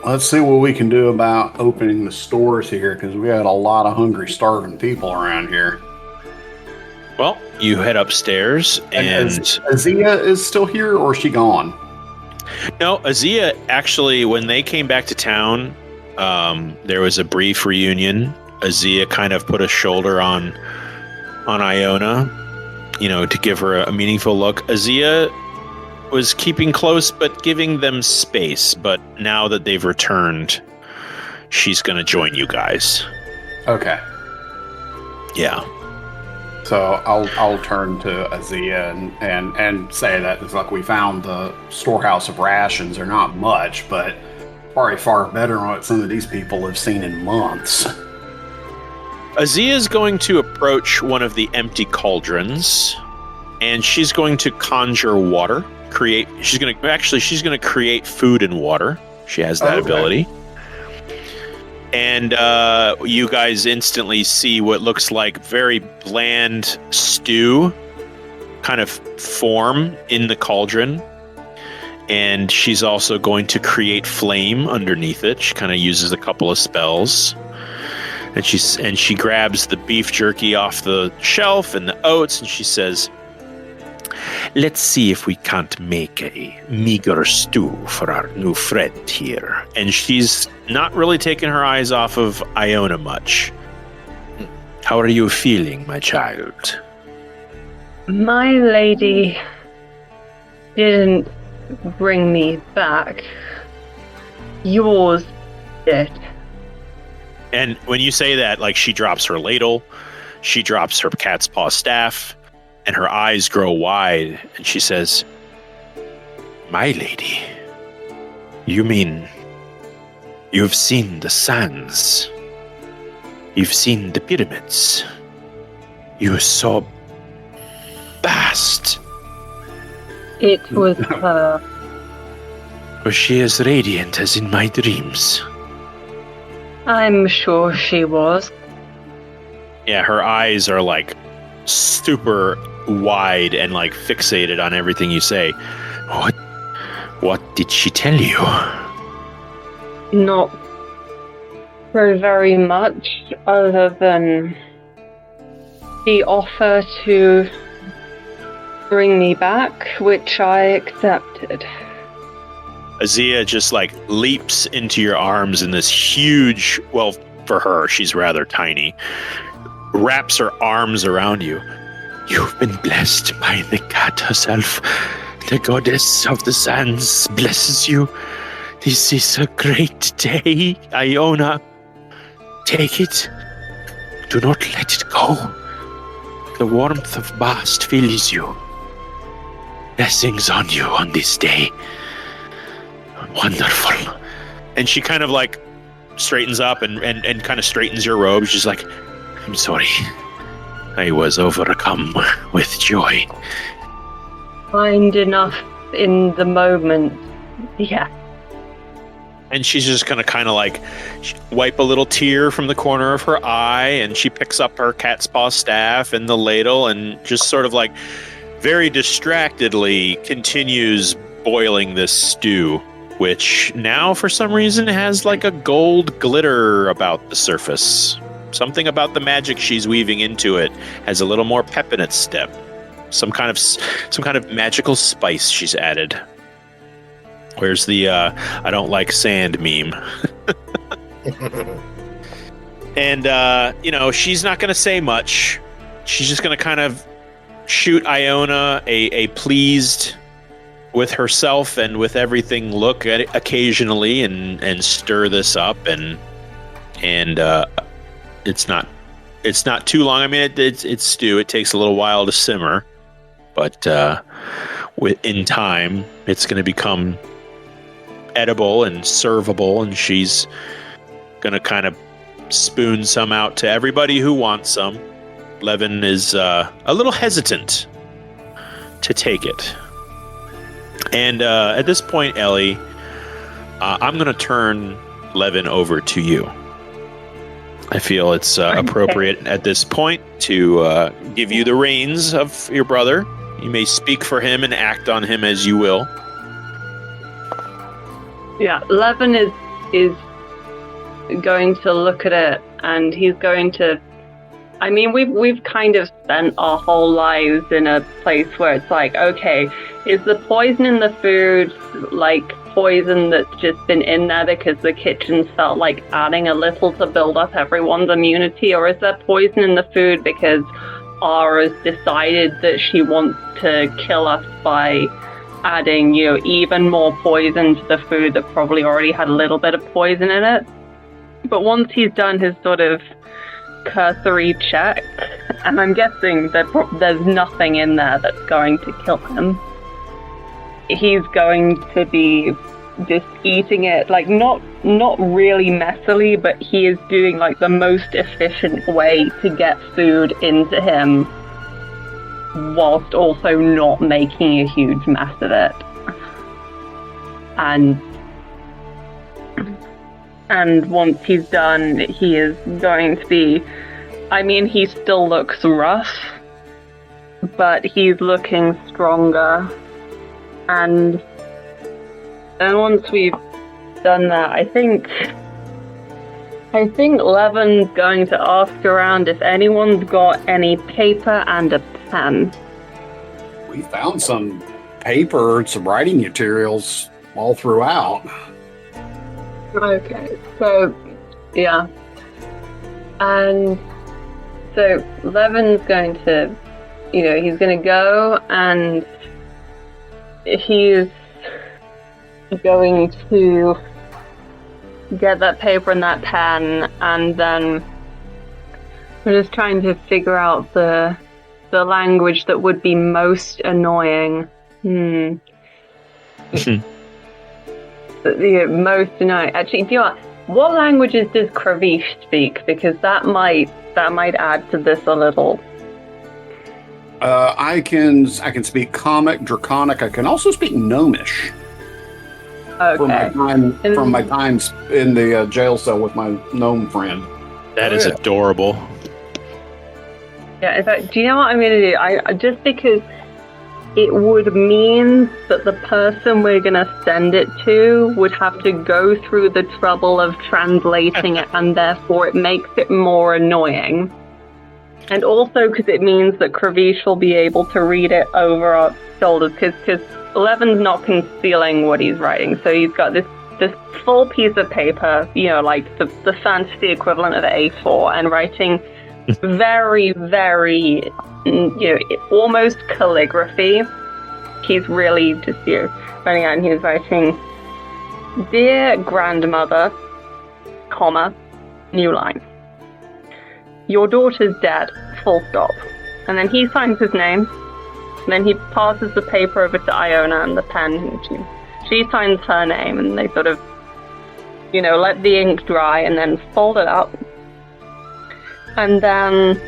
Speaker 3: let's see what we can do about opening the stores here, because we got a lot of hungry, starving people around here.
Speaker 1: Well, you head upstairs, and
Speaker 3: Azia is still here, or is she gone?
Speaker 1: No, Azia actually, when they came back to town, there was a brief reunion. Azia kind of put a shoulder on Iona, to give her a meaningful look. Azia was keeping close, but giving them space. But now that they've returned, she's going to join you guys.
Speaker 3: Okay.
Speaker 1: Yeah.
Speaker 3: So I'll turn to Azia and say that it's like we found the storehouse of rations. They're not much, but probably far better than what some of these people have seen in months.
Speaker 1: Azia is going to approach one of the empty cauldrons, and she's going to conjure water. She's going to create food and water. She has that ability. And you guys instantly see what looks like very bland stew kind of form in the cauldron. And she's also going to create flame underneath it. She kind of uses a couple of spells. And she grabs the beef jerky off the shelf and the oats, and she says, "Let's see if we can't make a meager stew for our new friend here." And she's not really taking her eyes off of Iona much. "How are you feeling, my child?"
Speaker 2: My lady didn't bring me back. Yours did.
Speaker 1: And when you say that, like, she drops her ladle, she drops her cat's paw staff, and her eyes grow wide, and she says, "My lady, you mean you've seen the sands? You've seen the pyramids? You saw Bast?
Speaker 2: It was her.
Speaker 1: Was she as radiant as in my dreams?"
Speaker 2: I'm sure she was.
Speaker 1: Yeah, her eyes are like super wide and like fixated on everything you say. What did she tell you?
Speaker 2: Not very much, other than the offer to bring me back, which I accepted.
Speaker 1: Azia just like leaps into your arms in this huge, well, for her, she's rather tiny, wraps her arms around you. "You've been blessed by the cat herself. The goddess of the sands blesses you. This is a great day, Iona. Take it. Do not let it go. The warmth of Bast fills you. Blessings on you on this day. Wonderful." And she kind of like straightens up and kind of straightens your robes. She's like, "I'm sorry. I was overcome with joy."
Speaker 2: Kind enough in the moment. Yeah.
Speaker 1: And she's just gonna kind of like wipe a little tear from the corner of her eye, and she picks up her cat's paw staff and the ladle and just sort of like very distractedly continues boiling this stew, which now for some reason has like a gold glitter about the surface. Something about the magic she's weaving into it has a little more pep in its step. Some kind of magical spice she's added. Where's the I don't like sand meme? And she's not going to say much. She's just going to kind of shoot Iona a pleased with herself and with everything look at it occasionally and stir this up and it's not too long. I mean, it's stew. It takes a little while to simmer, but in time it's going to become edible and servable, and she's going to kind of spoon some out to everybody who wants some. Levon is a little hesitant to take it. And at this point, Ellie, I'm going to turn Levon over to you. I feel it's appropriate at this point to give you the reins of your brother You may speak for him and act on him as you will.
Speaker 2: Yeah, Levon is going to look at it, and he's going to. I mean, we've kind of spent our whole lives in a place where it's like, okay, is the poison in the food like poison that's just been in there because the kitchen felt like adding a little to build up everyone's immunity, or is there poison in the food because Ara's decided that she wants to kill us by adding, even more poison to the food that probably already had a little bit of poison in it? But once he's done his sort of cursory check, and I'm guessing that there's nothing in there that's going to kill him, he's going to be just eating it, like not really messily, but he is doing like the most efficient way to get food into him whilst also not making a huge mess of it. And once he's done, he is going to be... I mean, he still looks rough, but he's looking stronger. And once we've done that, I think Levon's going to ask around if anyone's got any paper and a pen.
Speaker 3: We found some paper and some writing materials all throughout.
Speaker 2: Okay, so, yeah. And so Levon's going to, he's going to go and he's going to get that paper and that pen, and then we're just trying to figure out the language that would be most annoying. The most annoying. Actually, do you know what languages does Kravish speak? Because that might add to this a little.
Speaker 3: I can speak Comic, Draconic. I can also speak Gnomish.
Speaker 2: Okay.
Speaker 3: From my times in the jail cell with my gnome friend.
Speaker 1: That is adorable.
Speaker 2: Yeah. In fact, do you know what I'm going to do? I just because it would mean that the person we're going to send it to would have to go through the trouble of translating it, and therefore it makes it more annoying. And also because it means that Kravish will be able to read it over our shoulders, because Levon's not concealing what he's writing. So he's got this full piece of paper, like the fantasy equivalent of A4, and writing very, very, almost calligraphy. He's really just, writing out, and he's writing, "Dear grandmother, comma, new line. Your daughter's dead, full stop." And then he signs his name, and then he passes the paper over to Iona and the pen, and she signs her name, and they sort of, let the ink dry and then fold it up. And then,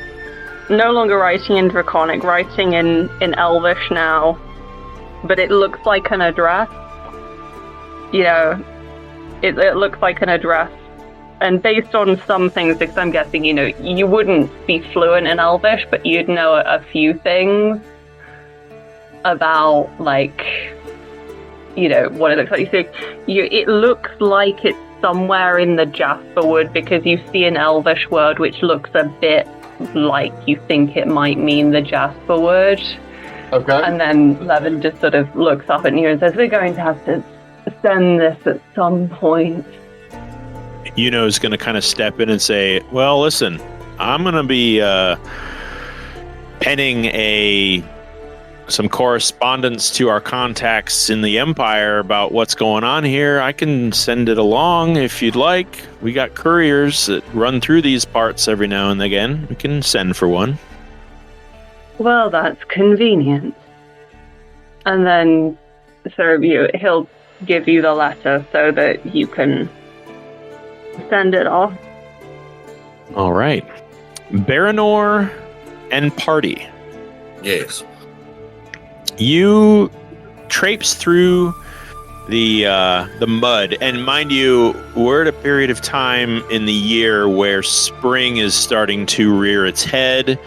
Speaker 2: no longer writing in Draconic, writing in Elvish now, but it looks like an address. It looks like an address. And based on some things, because I'm guessing, you wouldn't be fluent in Elvish, but you'd know a few things about, like, what it looks like. So it looks like it's somewhere in the Jasperwood, because you see an Elvish word which looks a bit like you think it might mean the Jasperwood.
Speaker 3: Okay.
Speaker 2: And then Levon just sort of looks up at you and says, "We're going to have to send this at some point."
Speaker 1: Is going to kind of step in and say, "Well, listen, I'm going to be penning some correspondence to our contacts in the Empire about what's going on here. I can send it along if you'd like. We got couriers that run through these parts every now and again. We can send for one."
Speaker 2: "Well, that's convenient." And then he'll give you the letter so that you can send it off.
Speaker 1: All right. Baranor and party.
Speaker 4: Yes.
Speaker 1: You traipse through the mud, and mind you, we're at a period of time in the year where spring is starting to rear its head.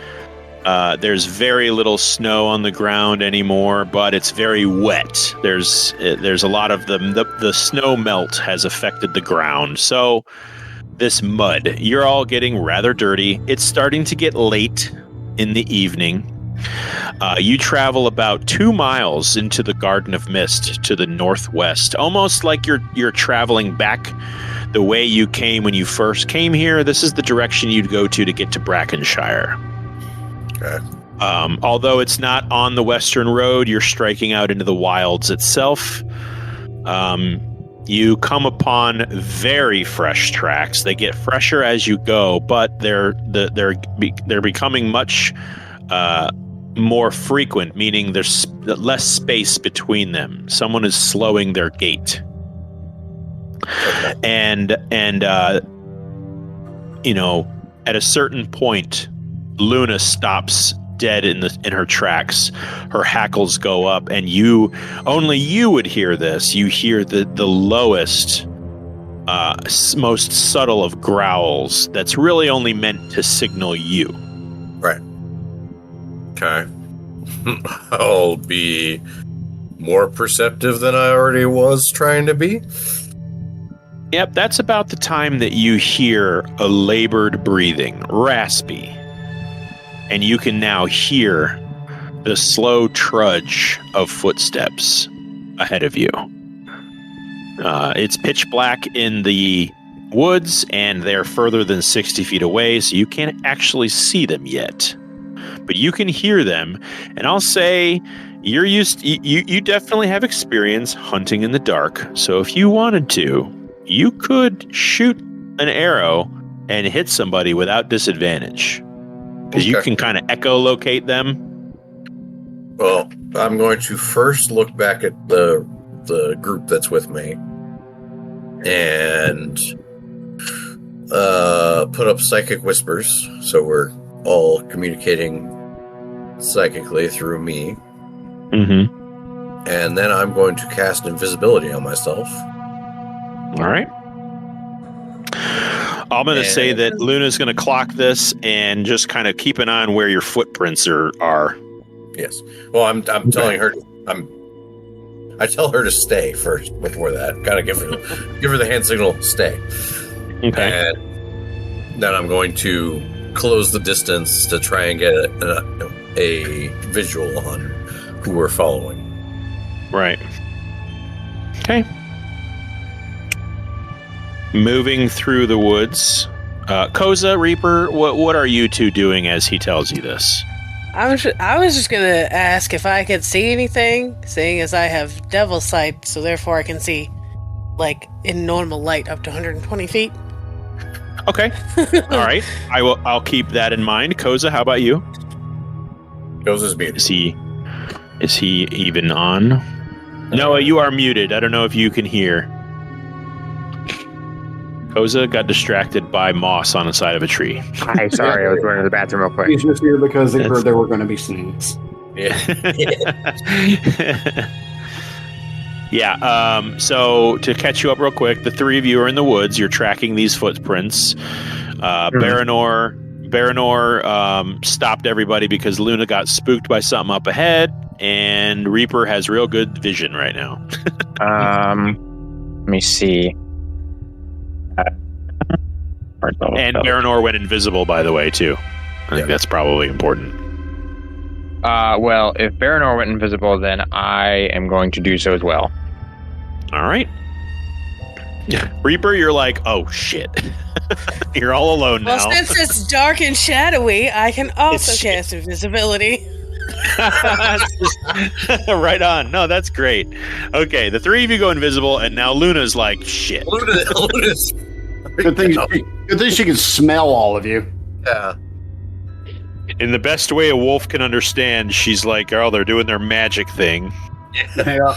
Speaker 1: There's very little snow on the ground anymore, but it's very wet. There's a lot of the snow melt has affected the ground. So this mud, you're all getting rather dirty. It's starting to get late in the evening. You travel about 2 miles into the Garden of Mist to the northwest, almost like you're traveling back the way you came when you first came here. This is the direction you'd go to get to Brackenshire.
Speaker 4: Okay.
Speaker 1: Although it's not on the Western Road, you're striking out into the wilds itself. You come upon very fresh tracks. They get fresher as you go, but they're becoming much more frequent, meaning there's less space between them. Someone is slowing their gait. And you know, at a certain point, Luna stops dead in her tracks. Her hackles go up, and only you would hear this. You hear the lowest, most subtle of growls that's really only meant to signal you.
Speaker 4: Right. Okay. I'll be more perceptive than I already was trying to be.
Speaker 1: Yep, that's about the time that you hear a labored breathing, raspy. And you can now hear the slow trudge of footsteps ahead of you. It's pitch black in the woods, and they're further than 60 feet away, so you can't actually see them yet. But you can hear them, and I'll say you definitely have experience hunting in the dark. So if you wanted to, you could shoot an arrow and hit somebody without disadvantage. Because you can kind of echolocate them.
Speaker 4: Well, I'm going to first look back at the group that's with me and put up psychic whispers, so we're all communicating psychically through me.
Speaker 1: Mm-hmm.
Speaker 4: And then I'm going to cast invisibility on myself.
Speaker 1: All right. I'm going to say that Luna's going to clock this and just kind of keep an eye on where your footprints are.
Speaker 4: Yes. Well, I'm telling her. I tell her to stay first before that. Kind of give her the hand signal, stay.
Speaker 1: Okay.
Speaker 4: And then I'm going to close the distance to try and get a visual on who we're following.
Speaker 1: Right. Okay. Moving through the woods. Koza, Reaper, what are you two doing as he tells you this?
Speaker 6: I was just going to ask if I could see anything, seeing as I have devil sight, so therefore I can see, like, in normal light up to 120 feet.
Speaker 1: Okay. All right. I'll keep that in mind. Koza, how about you?
Speaker 4: Koza's muted.
Speaker 1: Is he even on? No, you are muted. I don't know if you can hear. Koza got distracted by moss on the side of a tree.
Speaker 5: Hi, sorry, I was going to the bathroom real quick.
Speaker 3: He's just here because he heard there were going to be sneaks.
Speaker 4: Yeah.
Speaker 1: Yeah. So to catch you up real quick, the three of you are in the woods. You're tracking these footprints. Baranor stopped everybody because Luna got spooked by something up ahead, and Reaper has real good vision right now.
Speaker 5: Let me see.
Speaker 1: And Baranor went invisible, by the way, too. I think that's probably important.
Speaker 5: Well, if Baranor went invisible, then I am going to do so as well.
Speaker 1: All right. Reaper, you're like, oh, shit. You're all alone now.
Speaker 6: Well, since it's dark and shadowy, I can also cast invisibility.
Speaker 1: Right on. No, that's great. Okay, the three of you go invisible, and now Luna's like, shit.
Speaker 4: Luna's
Speaker 3: Good thing she can smell all of you.
Speaker 4: yeah.
Speaker 1: In the best way a wolf can understand, she's like, oh, they're doing their magic thing.
Speaker 3: Yeah.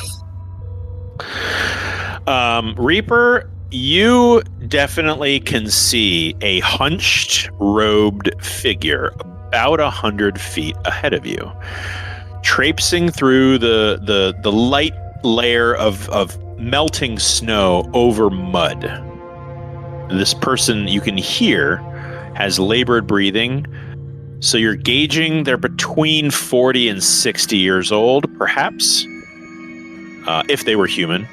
Speaker 1: Reaper, you definitely can see a hunched, robed figure about 100 feet ahead of you, traipsing through the light layer of melting snow over mud. This person, you can hear, has labored breathing, So you're gauging they're between 40 and 60 years old, perhaps. If they were human.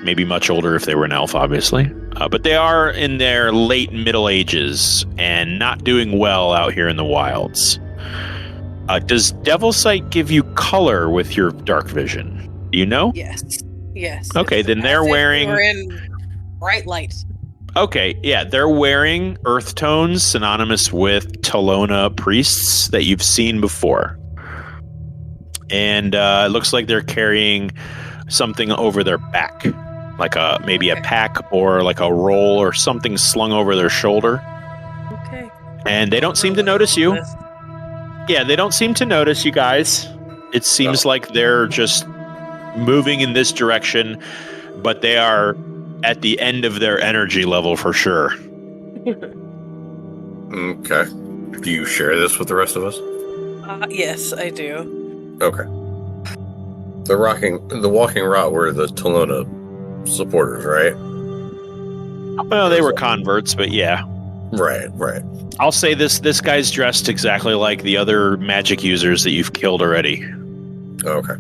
Speaker 1: Maybe much older if they were an elf, obviously. But they are in their late middle ages and not doing well out here in the wilds. Does Devil Sight give you color with your dark vision? Do you know?
Speaker 6: Yes.
Speaker 1: Okay, then they're wearing...
Speaker 6: We're in bright light.
Speaker 1: Okay, yeah, they're wearing earth tones synonymous with Talona priests that you've seen before. And it looks like they're carrying something over their back, like maybe a pack or like a roll or something slung over their shoulder.
Speaker 6: Okay.
Speaker 1: And they don't seem to notice you. Yeah, they don't seem to notice you guys. It seems like they're just moving in this direction, but they are at the end of their energy level for sure.
Speaker 4: Okay. Do you share this with the rest of us?
Speaker 6: Yes, I do.
Speaker 4: Okay. The walking route were the Talona supporters, right?
Speaker 1: Well, they were converts, but yeah.
Speaker 4: Right.
Speaker 1: I'll say this guy's dressed exactly like the other magic users that you've killed already.
Speaker 4: Okay.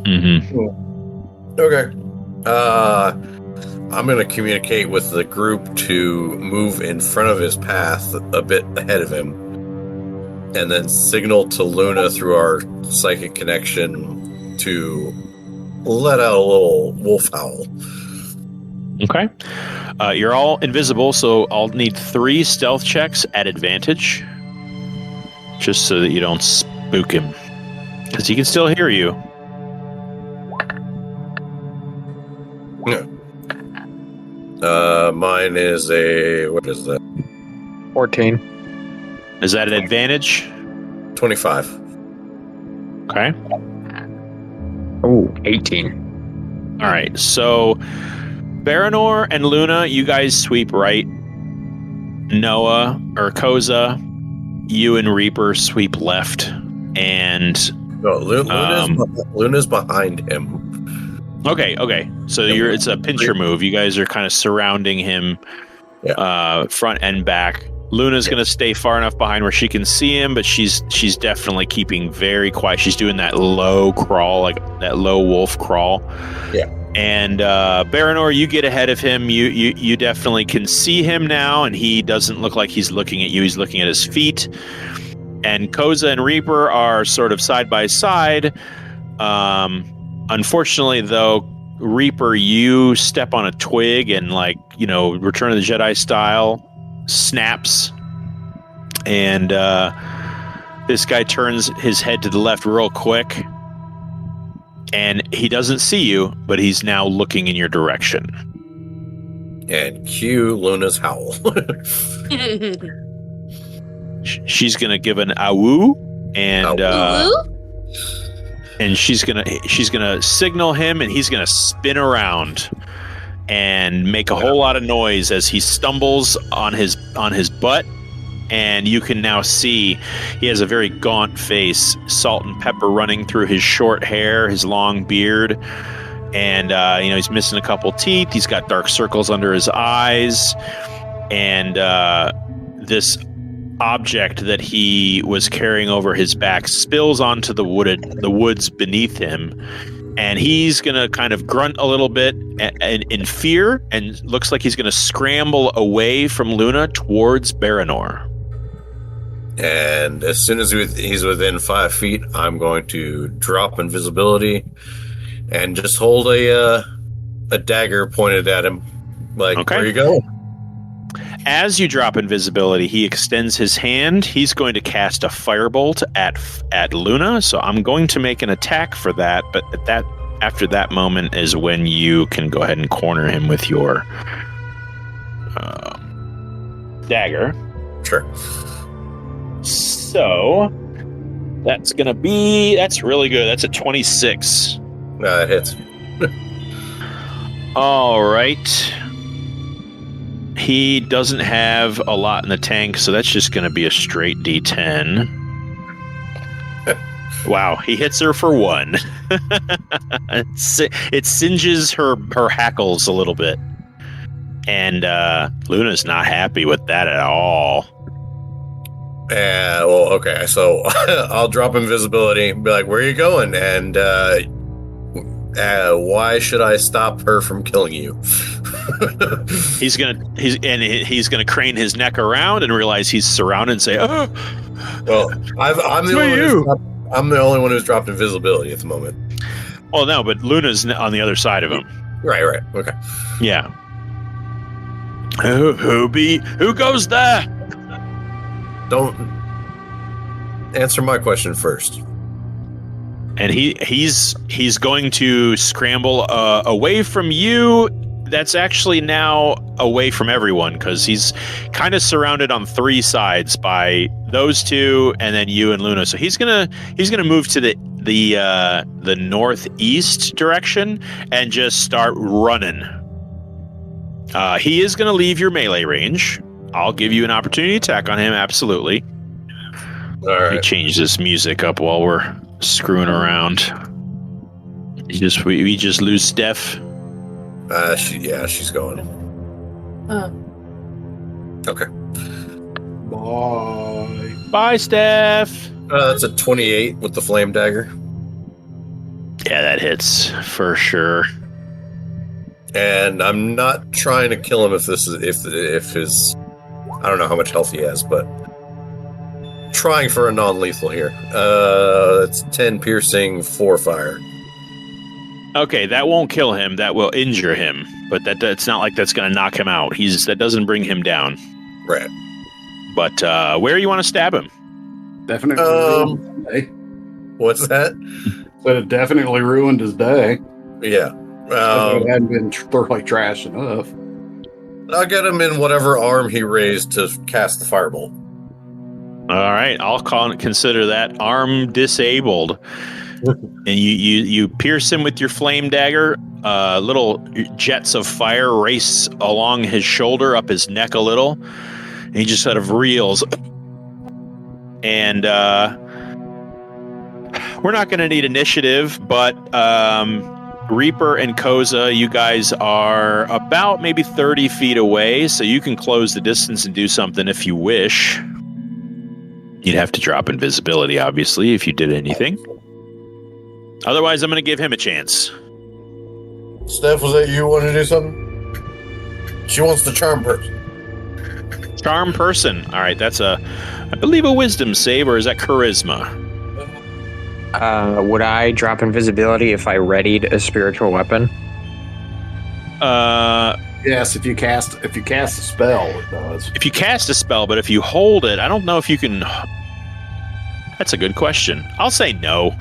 Speaker 1: Mm-hmm.
Speaker 4: Okay. I'm going to communicate with the group to move in front of his path a bit ahead of him, and then signal to Luna through our psychic connection to let out a little wolf howl.
Speaker 1: Okay. You're all invisible, so I'll need 3 stealth checks at advantage, just so that you don't spook him, because he can still hear you.
Speaker 4: Yeah. Mine is what is that?
Speaker 5: 14.
Speaker 1: Is that an advantage?
Speaker 4: 25.
Speaker 1: Okay.
Speaker 5: Ooh, 18.
Speaker 1: All right. So, Baranor and Luna, you guys sweep right. Noah, or Koza, you and Reaper sweep left. And...
Speaker 4: No, Luna's behind him.
Speaker 1: Okay. So it's a pincher move. You guys are kind of surrounding him, front and back. Luna's going to stay far enough behind where she can see him, but she's definitely keeping very quiet. She's doing that low crawl, like that low wolf crawl.
Speaker 4: Yeah.
Speaker 1: And Baranor, you get ahead of him. You definitely can see him now, and he doesn't look like he's looking at you. He's looking at his feet. And Koza and Reaper are sort of side by side. Unfortunately, though, Reaper, you step on a twig and, Return of the Jedi style, snaps. And this guy turns his head to the left real quick. And he doesn't see you, but he's now looking in your direction.
Speaker 4: And cue Luna's howl.
Speaker 1: She's going to give an awoo. And... and she's gonna signal him, and he's gonna spin around and make a whole lot of noise as he stumbles on his butt. And you can now see he has a very gaunt face, salt and pepper running through his short hair, his long beard, and he's missing a couple teeth. He's got dark circles under his eyes, and this object that he was carrying over his back spills onto the woods beneath him, and he's gonna kind of grunt a little bit in fear, and looks like he's gonna scramble away from Luna towards Baranor.
Speaker 4: And as soon as he's within 5 feet, I'm going to drop invisibility and just hold a dagger pointed at him, like, okay. Where you go?
Speaker 1: As you drop invisibility, he extends his hand. He's going to cast a firebolt at Luna, so I'm going to make an attack for that, but after that moment is when you can go ahead and corner him with your dagger.
Speaker 4: Sure.
Speaker 1: So, that's really good. That's a 26.
Speaker 4: That hits.
Speaker 1: All right. He doesn't have a lot in the tank, so that's just going to be a straight D10. Wow, he hits her for 1. It singes her hackles a little bit. And Luna's not happy with that at all.
Speaker 4: Well, okay. So I'll drop invisibility and be like, "Where are you going?" And why should I stop her from killing you?
Speaker 1: He's gonna crane his neck around and realize he's surrounded and say, "Oh,
Speaker 4: well, I'm the only one who's dropped invisibility at the moment."
Speaker 1: Well, no, but Luna's on the other side of him.
Speaker 4: Right. Okay.
Speaker 1: Yeah. Who goes there?
Speaker 4: Don't answer my question first.
Speaker 1: And he's going to scramble away from you. That's actually now away from everyone because he's kind of surrounded on three sides by those two and then you and Luna. So he's gonna move to the northeast direction and just start running. He is gonna leave your melee range. I'll give you an opportunity to attack on him. Absolutely.
Speaker 4: All right.
Speaker 1: Let me change this music up while we're screwing around. We just lose Steph.
Speaker 4: She's going. Okay.
Speaker 1: Bye, Steph.
Speaker 4: That's a 28 with the flame dagger.
Speaker 1: Yeah, that hits for sure.
Speaker 4: And I'm not trying to kill him if his I don't know how much health he has, but trying for a non-lethal here. That's 10 piercing, 4 fire.
Speaker 1: Okay, that won't kill him. That will injure him, but that's not like that's going to knock him out. That doesn't bring him down.
Speaker 4: Right.
Speaker 1: But where you want to stab him?
Speaker 3: Definitely ruined his day.
Speaker 4: What's that?
Speaker 3: But it definitely ruined his day.
Speaker 4: Yeah.
Speaker 3: It hadn't been thoroughly trash enough.
Speaker 4: I'll get him in whatever arm he raised to cast the firebolt.
Speaker 1: All right, I'll consider that arm disabled. And you pierce him with your flame dagger. Little jets of fire race along his shoulder, up his neck a little. And he just sort of reels. And we're not going to need initiative, but Reaper and Koza, you guys are about maybe 30 feet away, so you can close the distance and do something if you wish. You'd have to drop invisibility, obviously, if you did anything. Otherwise, I'm going to give him a chance.
Speaker 4: Steph, was that you want to do something? She wants the charm person.
Speaker 1: Charm person. All right, that's I believe a wisdom save, or is that charisma?
Speaker 5: Would I drop invisibility if I readied a spiritual weapon?
Speaker 3: Yes, if you cast a spell, it does.
Speaker 1: If you cast a spell, but if you hold it, I don't know if you can. That's a good question. I'll say no. Okay.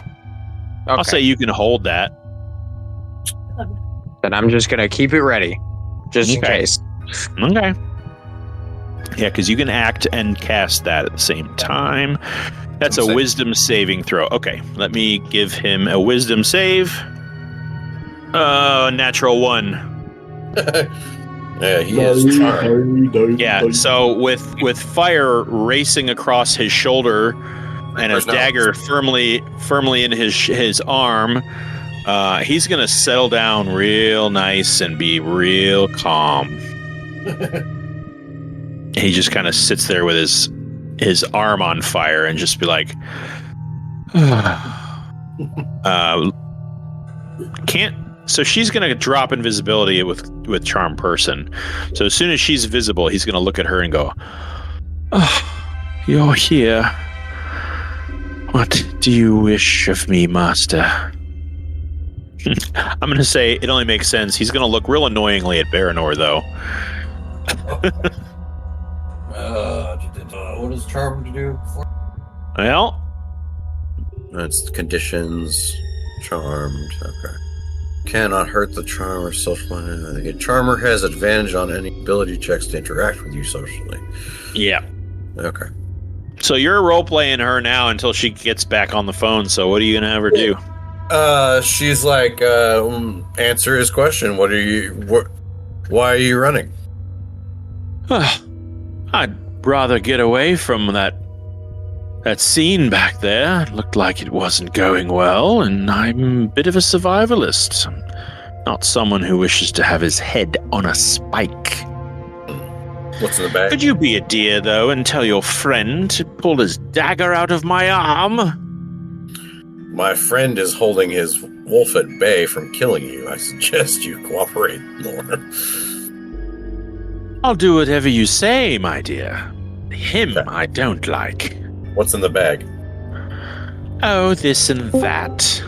Speaker 1: I'll say you can hold that.
Speaker 5: Then I'm just gonna keep it ready, just in case.
Speaker 1: Okay. Yeah, because you can act and cast that at the same time. That's a wisdom saving throw. Okay, let me give him a wisdom save. Natural 1.
Speaker 4: Yeah, he is charmed.
Speaker 1: Yeah, so with fire racing across his shoulder and a dagger firmly in his arm, he's gonna settle down real nice and be real calm. He just kind of sits there with his arm on fire and just be like, can't. So she's going to drop invisibility with charm person. So as soon as she's visible, he's going to look at her and go, "Oh, you're here. What do you wish of me, master?" I'm going to say it only makes sense. He's going to look real annoyingly at Baranor, though.
Speaker 4: What does charm to do?
Speaker 1: Well,
Speaker 4: that's conditions. Charmed. Okay. Cannot hurt the charmer socially. The charmer has advantage on any ability checks to interact with you socially.
Speaker 1: Yeah.
Speaker 4: Okay.
Speaker 1: So you're role-playing her now until she gets back on the phone, so what are you going to have her do?
Speaker 4: She's like, answer his question. Why are you running?
Speaker 1: I'd rather get away from that scene back there. It looked like it wasn't going well, and I'm a bit of a survivalist. I'm not someone who wishes to have his head on a spike.
Speaker 4: What's in the bag?
Speaker 1: Could you be a dear, though, and tell your friend to pull his dagger out of my arm?
Speaker 4: My friend is holding his wolf at bay from killing you. I suggest you cooperate more.
Speaker 1: I'll do whatever you say, my dear. Him
Speaker 4: Okay.
Speaker 1: I don't like.
Speaker 4: What's in the bag?
Speaker 1: Oh, this and that.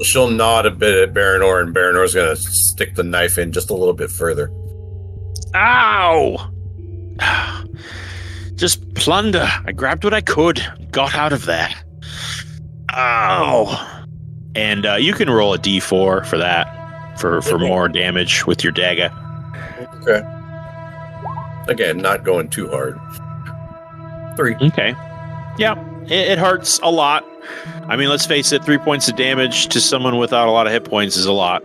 Speaker 4: She'll nod a bit at Baranor, and Baranor's going to stick the knife in just a little bit further.
Speaker 1: Ow! Just plunder. I grabbed what I could, got out of there. Ow! And you can roll a d4 for that, for more damage with your dagger.
Speaker 4: Okay. Again, not going too hard. 3.
Speaker 1: Okay. Yeah, it hurts a lot. I mean, let's face it, 3 points of damage to someone without a lot of hit points is a lot.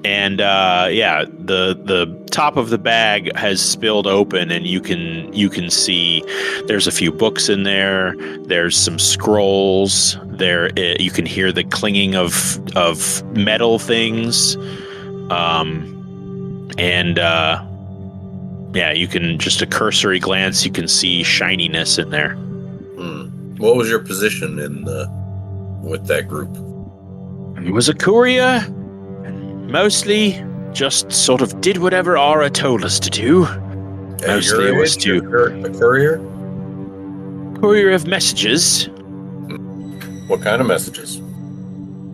Speaker 1: And the top of the bag has spilled open, and you can see there's a few books in there. There's some scrolls. There you can hear the clinging of metal things. You can just a cursory glance. You can see shininess in there.
Speaker 4: What was your position with that group?
Speaker 1: I was a courier, and mostly just sort of did whatever Aura told us to do. Mostly it was
Speaker 4: a courier?
Speaker 1: Courier of messages.
Speaker 4: What kind of messages?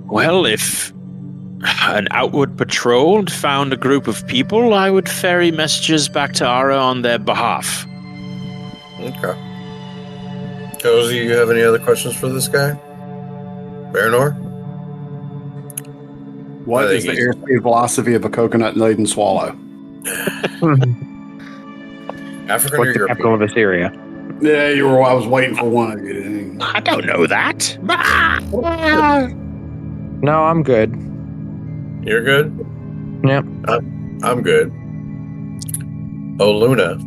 Speaker 1: Well, if an outward patrol found a group of people, I would ferry messages back to Aura on their behalf.
Speaker 4: Okay. Cozy, you have any other questions for this guy? Baranor?
Speaker 3: What is the airspeed velocity of a coconut laden swallow?
Speaker 4: African
Speaker 5: What's
Speaker 4: or
Speaker 5: the capital
Speaker 4: European?
Speaker 5: of Assyria?
Speaker 3: Yeah, I was waiting for one of you.
Speaker 1: I don't know that.
Speaker 5: No, I'm good.
Speaker 4: You're good?
Speaker 5: Yep.
Speaker 4: I'm good. Oh, Luna.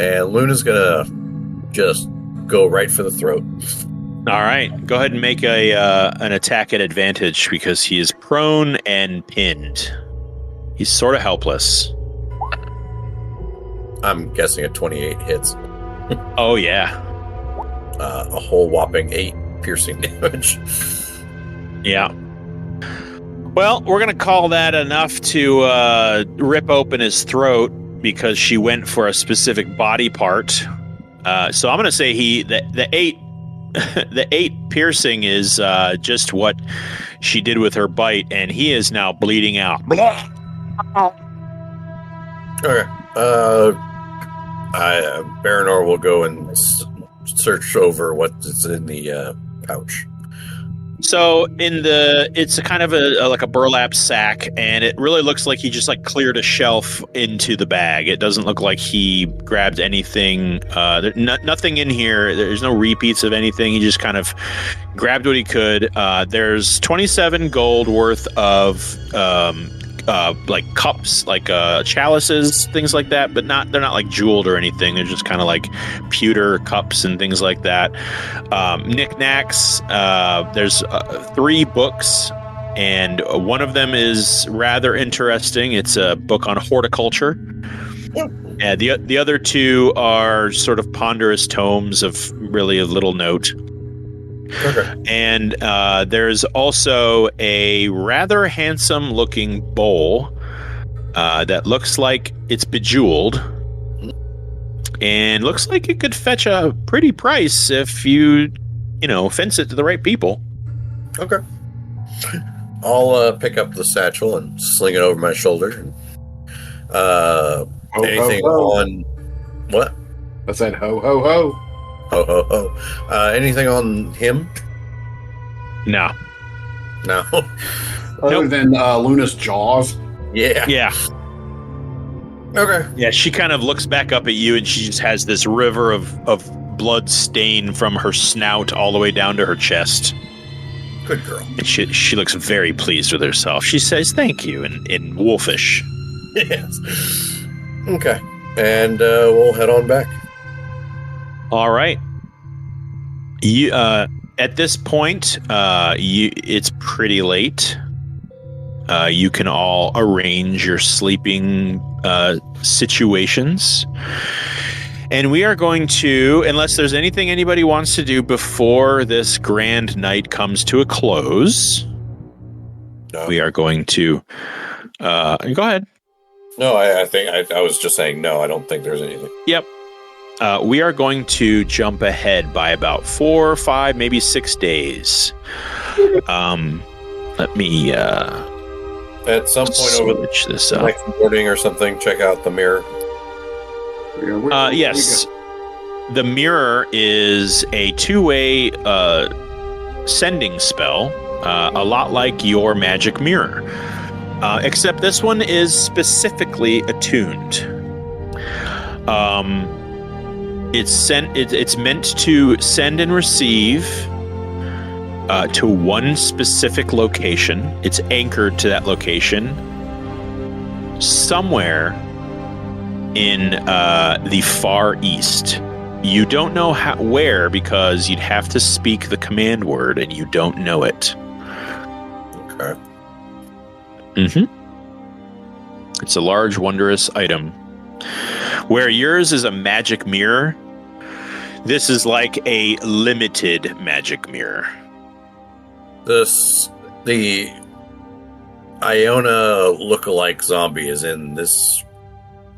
Speaker 4: And Luna's gonna just go right for the throat.
Speaker 1: All right, go ahead and make an attack at advantage because he is prone and pinned. He's sort of helpless.
Speaker 4: I'm guessing a 28 hits.
Speaker 1: Oh yeah,
Speaker 4: A whole whopping 8 piercing damage.
Speaker 1: yeah. Well, we're gonna call that enough to rip open his throat because she went for a specific body part. So I'm gonna say the 8 the 8 piercing is just what she did with her bite, and he is now bleeding out.
Speaker 4: Okay. Baranor will go and search over what's in the pouch.
Speaker 1: So it's a kind of like a burlap sack, and it really looks like he just like cleared a shelf into the bag. It doesn't look like he grabbed anything. Nothing in here. There's no repeats of anything. He just kind of grabbed what he could. There's 27 gold worth of like cups, like chalices, things like that, but they're not like jeweled or anything. They're just kind of like pewter cups and things like that. Knickknacks. There's 3 books, and one of them is rather interesting. It's a book on horticulture. And the other 2 are sort of ponderous tomes of really a little note.
Speaker 4: Okay.
Speaker 1: And there's also a rather handsome looking bowl that looks like it's bejeweled and looks like it could fetch a pretty price if you fence it to the right people.
Speaker 4: Okay. I'll pick up the satchel and sling it over my shoulder. Anything on what?
Speaker 3: I said ho ho ho.
Speaker 4: Ho ho ho. Anything on him?
Speaker 1: No.
Speaker 4: No.
Speaker 3: Other than Luna's jaws.
Speaker 4: Yeah.
Speaker 1: Yeah.
Speaker 4: Okay.
Speaker 1: Yeah, she kind of looks back up at you, and she just has this river of blood stain from her snout all the way down to her chest.
Speaker 4: Good girl.
Speaker 1: And she looks very pleased with herself. She says thank you in wolfish.
Speaker 4: Yes. Okay. And we'll head on back.
Speaker 1: All right. You at this point, it's pretty late. You can all arrange your sleeping situations. And we are going to, unless there's anything anybody wants to do before this grand night comes to a close, we are going to... go ahead.
Speaker 4: No, I think I was just saying no. I don't think there's anything.
Speaker 1: Yep. We are going to jump ahead by about 4, 5, maybe 6 days. Let me
Speaker 4: at some point over
Speaker 1: this
Speaker 4: the next morning or something, check out the mirror.
Speaker 1: Yes. The mirror is a 2-way sending spell, a lot like your magic mirror. Except this one is specifically attuned. It's meant to send and receive to one specific location. It's anchored to that location somewhere in the Far East. You don't know where, because you'd have to speak the command word, and you don't know it.
Speaker 4: Okay.
Speaker 1: It's a large, wondrous item. Where yours is a magic mirror, this is like a limited magic mirror.
Speaker 4: The Iona lookalike zombie is in this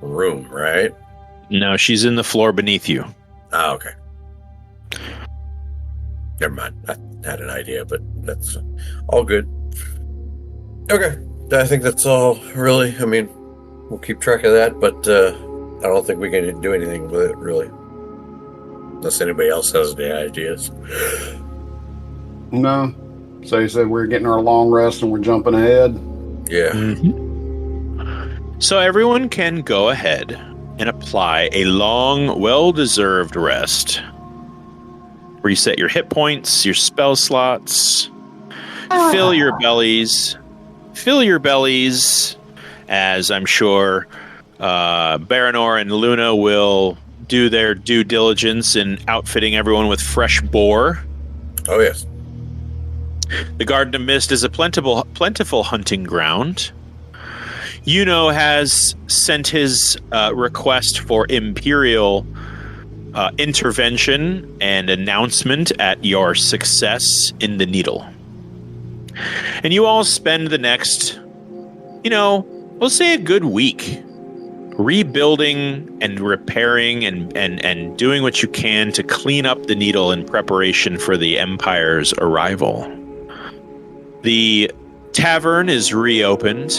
Speaker 4: room, right?
Speaker 1: No, she's in the floor beneath you.
Speaker 4: Ah, okay. Never mind. I had an idea, but that's all good. Okay. I think that's all, really. I mean, we'll keep track of that, but I don't think we can do anything with it, really. Unless anybody else has any ideas.
Speaker 3: No. So you said we're getting our long rest and we're jumping ahead?
Speaker 4: Yeah.
Speaker 1: So everyone can go ahead and apply a long, well-deserved rest. Reset your hit points, your spell slots. Fill your bellies. As I'm sure Baranor and Luna will do their due diligence in outfitting everyone with fresh boar.
Speaker 4: Oh, yes.
Speaker 1: The Garden of Mist is a plentiful hunting ground. Yuno has sent his request for Imperial intervention and announcement at your success in the Needle. And you all spend the next, we'll say a good week rebuilding and repairing and doing what you can to clean up the Needle in preparation for the Empire's arrival. The tavern is reopened.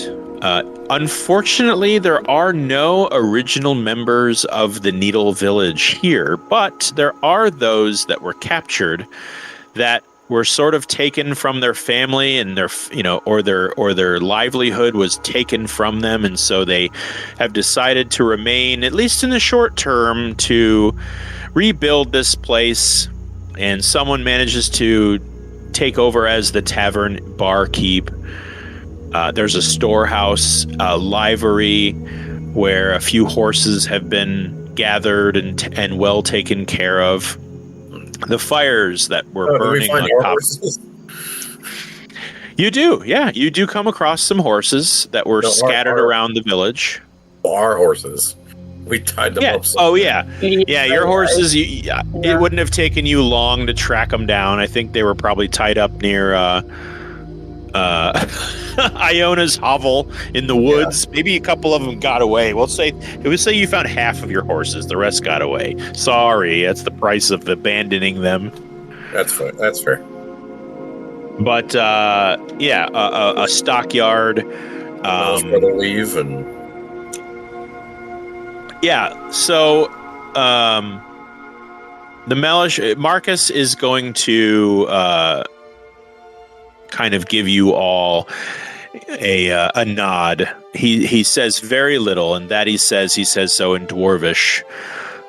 Speaker 1: Unfortunately, there are no original members of the Needle Village here, but there are those that were captured that were sort of taken from their family, and their their livelihood was taken from them, and so they have decided to remain, at least in the short term, to rebuild this place. And someone manages to take over as the tavern barkeep. There's a storehouse, a livery, where a few horses have been gathered and well taken care of. The fires that were burning on top. You do, yeah. You do come across some horses that were scattered around the village.
Speaker 4: Our horses. We tied them up.
Speaker 1: Oh, yeah. Yeah, your horses, it wouldn't have taken you long to track them down. I think they were probably tied up near Iona's hovel in the woods. Yeah. Maybe a couple of them got away. We'll say you found half of your horses. The rest got away. Sorry, that's the price of abandoning them.
Speaker 4: That's fair.
Speaker 1: But a stockyard.
Speaker 4: For the leave and.
Speaker 1: Yeah. So, the Marcus is going to kind of give you all a nod. He says very little, and that he says so in Dwarvish.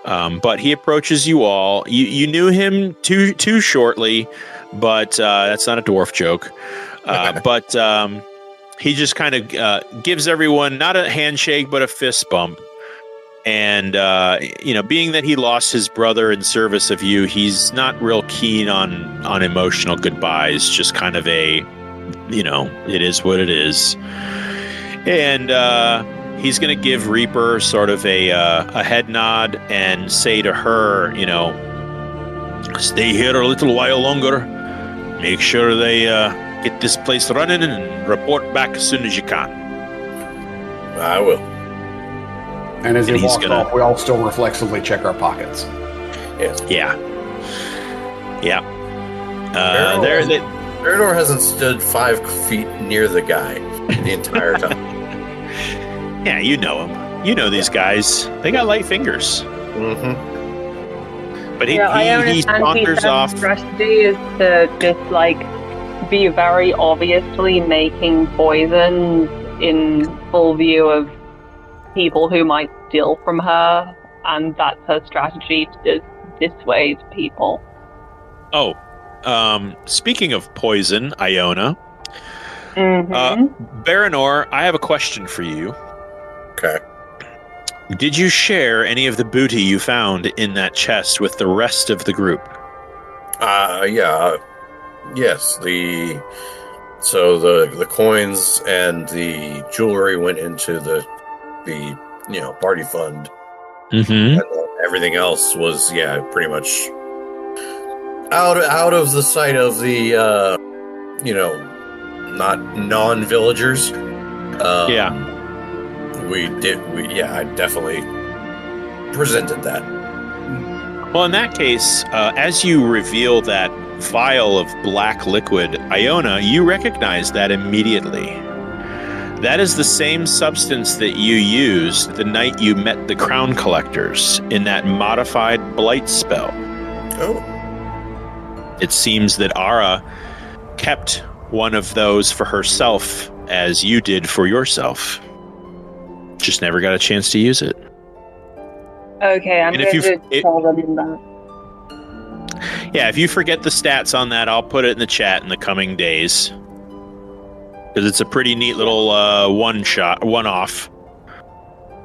Speaker 1: But he approaches you all. You knew him too shortly, but that's not a dwarf joke. But he just kind of gives everyone not a handshake but a fist bump. And being that he lost his brother in service of you, he's not real keen on emotional goodbyes. Just kind of a it is what it is. And he's going to give Reaper sort of a head nod and say to her, stay here a little while longer. Make sure they get this place running and report back as soon as you can.
Speaker 4: I will.
Speaker 3: And as he walks off, we all still reflexively check our pockets.
Speaker 1: Yeah.
Speaker 4: Parador hasn't stood 5 feet near the guy the entire time.
Speaker 1: Yeah, you know him. You know these guys. They got light fingers.
Speaker 4: Mm-hmm.
Speaker 1: But he saunters off.
Speaker 2: Strategy is to just be very obviously making poisons in full view of people who might steal from her, and that's her strategy to dissuade people.
Speaker 1: Oh, speaking of poison, Iona, Baranor, I have a question for you.
Speaker 4: Okay.
Speaker 1: Did you share any of the booty you found in that chest with the rest of the group?
Speaker 4: Yeah. Yes. The coins and the jewelry went into the party fund.
Speaker 1: Mm-hmm.
Speaker 4: And everything else was pretty much out of the sight of the not non-villagers. I definitely presented that.
Speaker 1: Well, in that case, as you reveal that vial of black liquid, Iona, you recognize that immediately. That is the same substance that you used the night you met the crown collectors in that modified blight spell.
Speaker 4: Oh.
Speaker 1: It seems that Ara kept one of those for herself as you did for yourself. Just never got a chance to use it.
Speaker 2: Okay, I'm going to tell them in that.
Speaker 1: Yeah, if you forget the stats on that, I'll put it in the chat in the coming days. Because it's a pretty neat little one-off.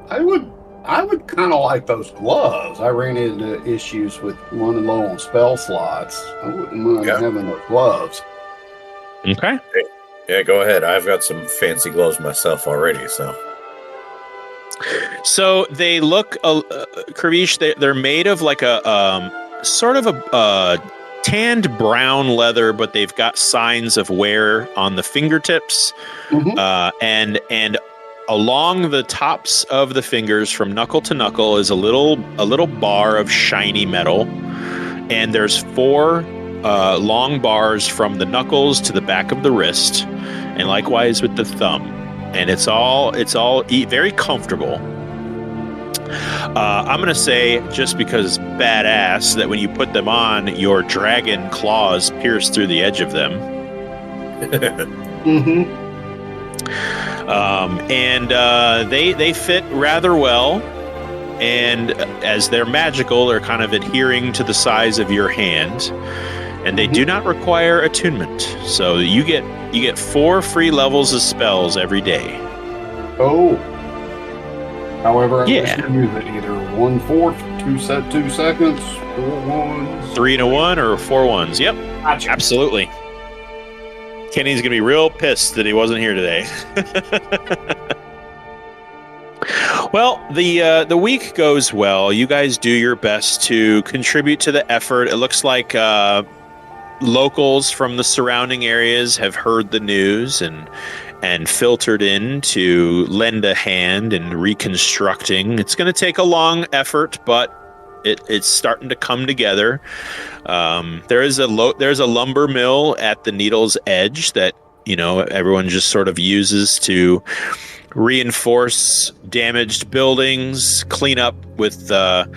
Speaker 3: I would kind of like those gloves. I ran into issues with running low on spell slots. I wouldn't mind having those gloves.
Speaker 1: Okay.
Speaker 4: Yeah, go ahead. I've got some fancy gloves myself already, so.
Speaker 1: So they look, Kravish, they're made of like a sort of a tanned brown leather, but they've got signs of wear on the fingertips, and along the tops of the fingers from knuckle to knuckle is a little bar of shiny metal, and there's 4 long bars from the knuckles to the back of the wrist, and likewise with the thumb, and it's all very comfortable. I'm going to say, just because badass, that when you put them on, your dragon claws pierce through the edge of them. They fit rather well, and as they're magical, they're kind of adhering to the size of your hand, and they do not require attunement. So you get 4 free levels of spells every day.
Speaker 3: Oh. However, I wish to use it either 1/4, 2 seconds, 4 ones.
Speaker 1: 3 to 1 or 4 ones. Yep.
Speaker 3: Gotcha.
Speaker 1: Absolutely. Kenny's going to be real pissed that he wasn't here today. Well, the week goes well. You guys do your best to contribute to the effort. It looks like locals from the surrounding areas have heard the news and filtered in to lend a hand in reconstructing. It's going to take a long effort, but it's starting to come together. There's a lumber mill at the Needle's Edge that everyone just sort of uses to reinforce damaged buildings, clean up with the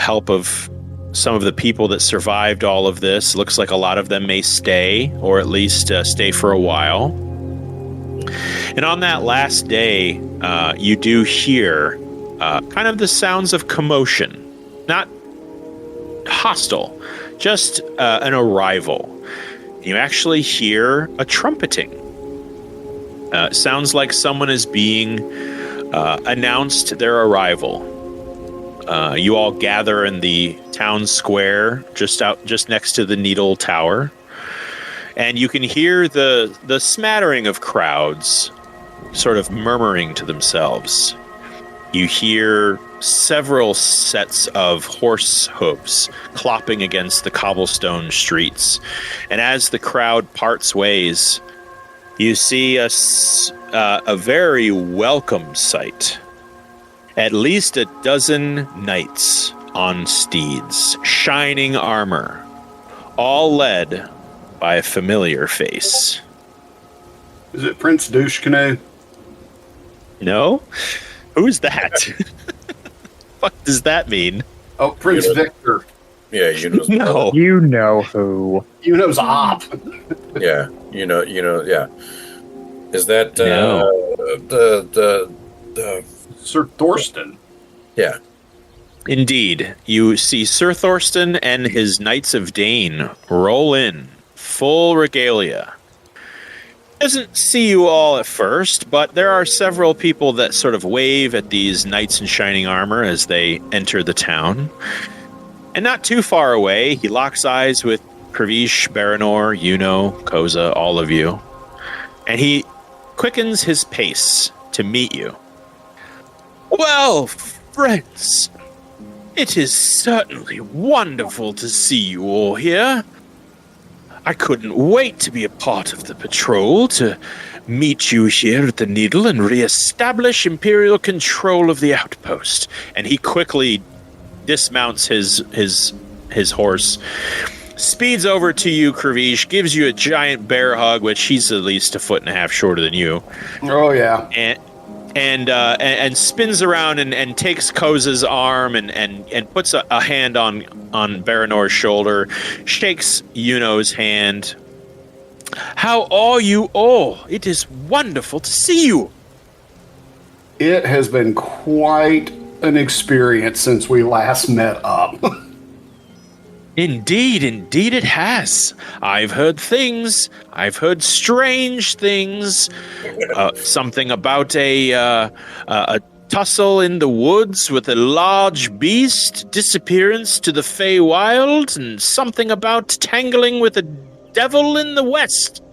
Speaker 1: help of some of the people that survived all of this. Looks like a lot of them may stay, or at least stay for a while. And on that last day, you do hear kind of the sounds of commotion. Not hostile, just an arrival. You actually hear a trumpeting. Sounds like someone is being announced their arrival. You all gather in the town square just next to the Needle Tower. And you can hear the smattering of crowds sort of murmuring to themselves. You hear several sets of horse hooves clopping against the cobblestone streets. And as the crowd parts ways, you see a very welcome sight. At least a dozen knights on steeds, shining armor, all led by a familiar face.
Speaker 3: Is it Prince Douche-Canoe?
Speaker 1: No? Who's that? Fuck does that mean?
Speaker 3: Oh, Prince Victor.
Speaker 4: Yeah, you know.
Speaker 1: No.
Speaker 5: You know who.
Speaker 3: You know's op.
Speaker 4: Yeah, you know. Yeah. Is that
Speaker 1: No.
Speaker 4: the
Speaker 3: Sir Thorsten.
Speaker 4: Yeah.
Speaker 1: Indeed, you see Sir Thorsten and his Knights of Dane roll in, full regalia. Doesn't see you all at first, but there are several people that sort of wave at these knights in shining armor as they enter the town. And not too far away, he locks eyes with Kravish, Baranor, Iona, Koza, all of you. And he quickens his pace to meet you. Well, friends, it is certainly wonderful to see you all here. I couldn't wait to be a part of the patrol, to meet you here at the Needle and re-establish Imperial control of the outpost. And he quickly dismounts his horse, speeds over to you, Kravish, gives you a giant bear hug, which he's at least 1.5 feet shorter than you.
Speaker 3: Oh, yeah.
Speaker 1: And spins around and takes Koza's arm and puts a hand on Baranor's shoulder, shakes Yuno's hand. How are you all? It is wonderful to see you.
Speaker 3: It has been quite an experience since we last met up.
Speaker 1: Indeed it has. I've heard things. I've heard strange things. Something about a tussle in the woods with a large beast, disappearance to the Feywild, and something about tangling with a devil in the west.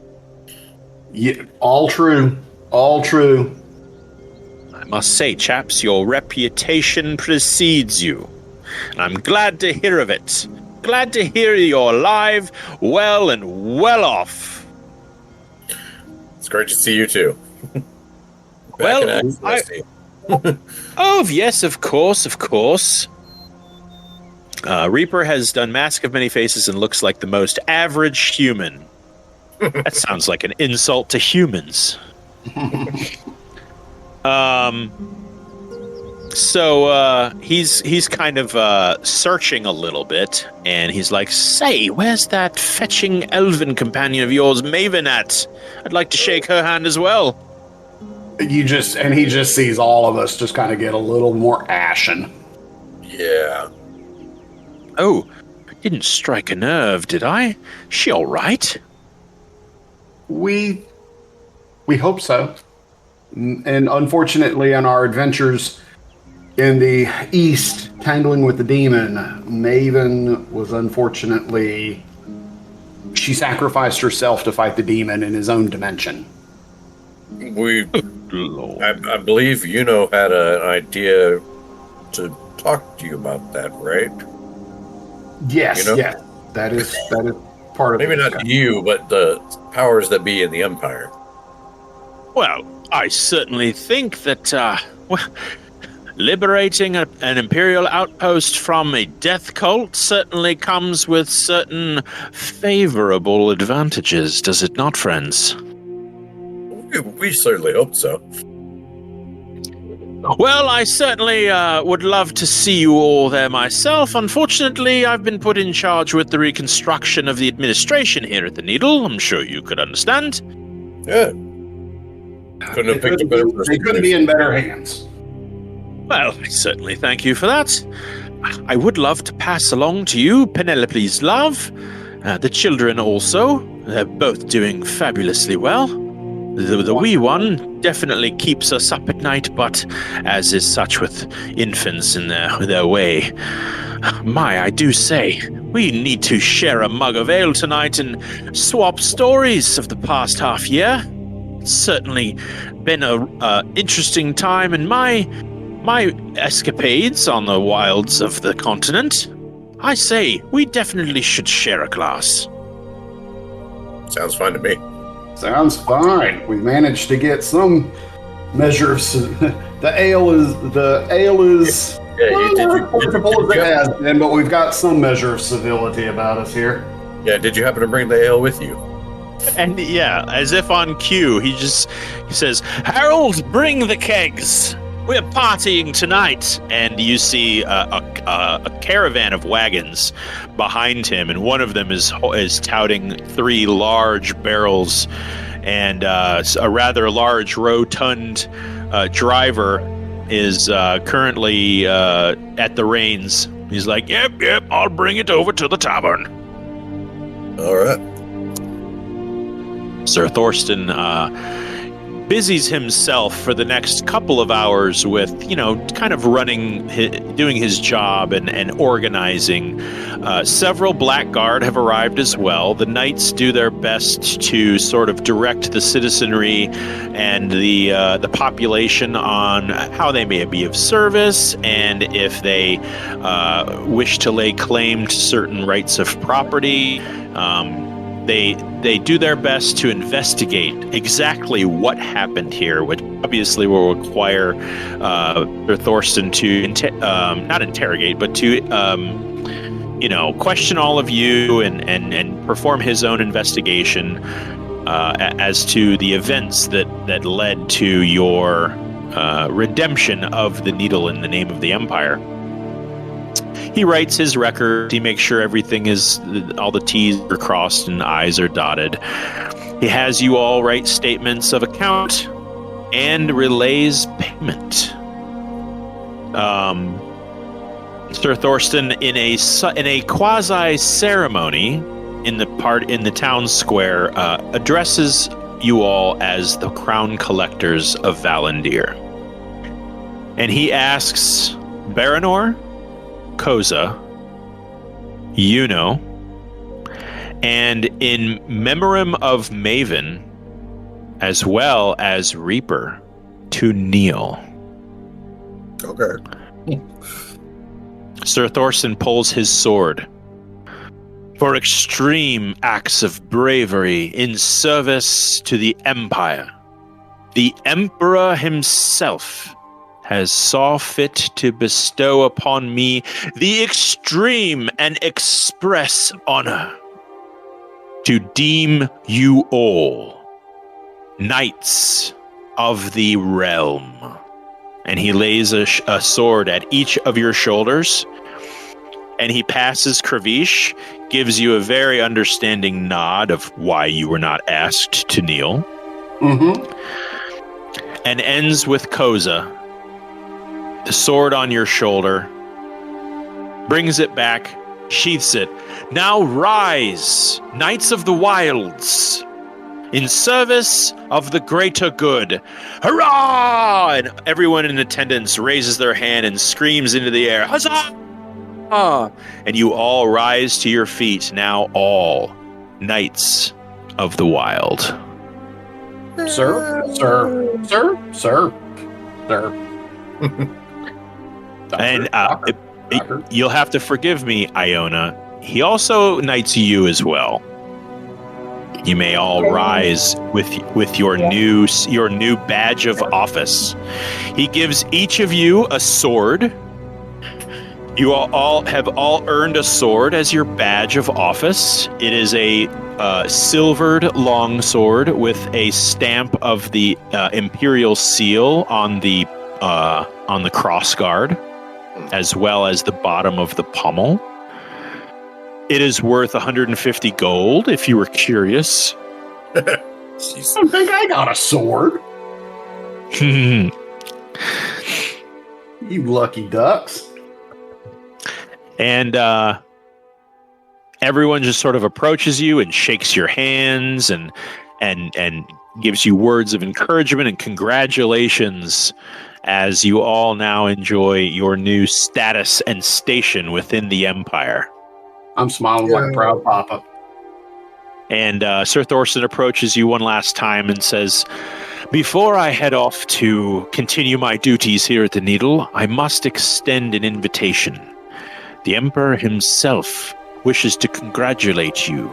Speaker 3: Yeah, all true. All true.
Speaker 1: I must say, chaps, your reputation precedes you. And I'm glad to hear of it. Glad to hear you're alive, well and well off.
Speaker 4: It's great to see you too.
Speaker 1: Well, oh, yes, of course. Reaper has done Mask of Many Faces and looks like the most average human. That sounds like an insult to humans. So he's kind of searching a little bit, and he's like, "Say, where's that fetching elven companion of yours, Maven, at? I'd like to shake her hand as well."
Speaker 3: He just sees all of us just kind of get a little more ashen.
Speaker 4: Yeah.
Speaker 1: Oh, I didn't strike a nerve, did I? She all right?
Speaker 3: We hope so. And unfortunately, on our adventures in the east, tangling with the demon, Maven was unfortunately... She sacrificed herself to fight the demon in his own dimension.
Speaker 4: I believe Yuno had an idea to talk to you about that, right?
Speaker 3: Yes,
Speaker 4: You know?
Speaker 3: yes. That is part of
Speaker 4: Maybe
Speaker 3: it.
Speaker 4: not you, but the powers that be in the Empire.
Speaker 1: Well, I certainly think that, liberating an Imperial outpost from a death cult certainly comes with certain favorable advantages, does it not, friends?
Speaker 4: We certainly hope so.
Speaker 1: Well, I certainly would love to see you all there myself. Unfortunately, I've been put in charge with the reconstruction of the administration here at the Needle. I'm sure you could understand.
Speaker 4: Yeah. Couldn't have picked a better person.
Speaker 3: They couldn't be in better hands.
Speaker 1: Well, I certainly thank you for that. I would love to pass along to you Penelope's love. The children also. They're both doing fabulously well. The wee one definitely keeps us up at night, but as is such with infants in their way, My, I do say, we need to share a mug of ale tonight and swap stories of the past half year. It's certainly been a interesting time in my escapades on the wilds of the continent. I say, we definitely should share a glass.
Speaker 4: Sounds fine to me.
Speaker 3: Sounds fine. We managed to get some measure of the ale is comfortable as it has been, but we've got some measure of civility about us here.
Speaker 4: Yeah, did you happen to bring the ale with you?
Speaker 1: And yeah, as if on cue, he says, Harold, bring the kegs. We're partying tonight. And you see a caravan of wagons behind him, and one of them is touting 3 large barrels, and a rather large rotund driver is currently at the reins. He's like, yep, I'll bring it over to the tavern.
Speaker 4: All right.
Speaker 1: Sir Thorsten busies himself for the next couple of hours with, kind of doing his job and organizing. Several Blackguard have arrived as well. The knights do their best to sort of direct the citizenry and the population on how they may be of service, and if they wish to lay claim to certain rights of property. They do their best to investigate exactly what happened here, which obviously will require Thorsten to not interrogate, but to question all of you and perform his own investigation as to the events that led to your redemption of the needle in the name of the Empire. He writes his record. He makes sure everything all the T's are crossed and I's are dotted. He has you all write statements of account and relays payment. Sir Thorsten, in a quasi ceremony in the town square, addresses you all as the crown collectors of Valandiir, and he asks Baranor, Koza, and in memoriam of Maven, as well as Reaper, to kneel.
Speaker 4: Okay.
Speaker 1: Sir Thorsten pulls his sword. For extreme acts of bravery in service to the Empire, the Emperor himself has saw fit to bestow upon me the extreme and express honor to deem you all knights of the realm. And he lays a sword at each of your shoulders, and he passes Kravish, gives you a very understanding nod of why you were not asked to kneel, and ends with Koza, the sword on your shoulder, brings it back, sheaths it. Now rise, Knights of the Wilds, in service of the greater good. Hurrah! And everyone in attendance raises their hand and screams into the air, huzzah! And you all rise to your feet, now all Knights of the Wild.
Speaker 3: Sir.
Speaker 1: And you'll have to forgive me, Iona. He also knights you as well. You may all rise with your new badge of office. He gives each of you a sword. You all have earned a sword as your badge of office. It is a silvered long sword with a stamp of the imperial seal on the crossguard, as well as the bottom of the pommel. It is worth 150 gold, if you were curious.
Speaker 3: I don't think I got a sword. You lucky ducks.
Speaker 1: And everyone just sort of approaches you and shakes your hands and gives you words of encouragement and congratulations as you all now enjoy your new status and station within the Empire.
Speaker 3: I'm smiling like a proud papa.
Speaker 1: And Sir Thorsten approaches you one last time and says, "Before I head off to continue my duties here at the Needle, I must extend an invitation. The Emperor himself wishes to congratulate you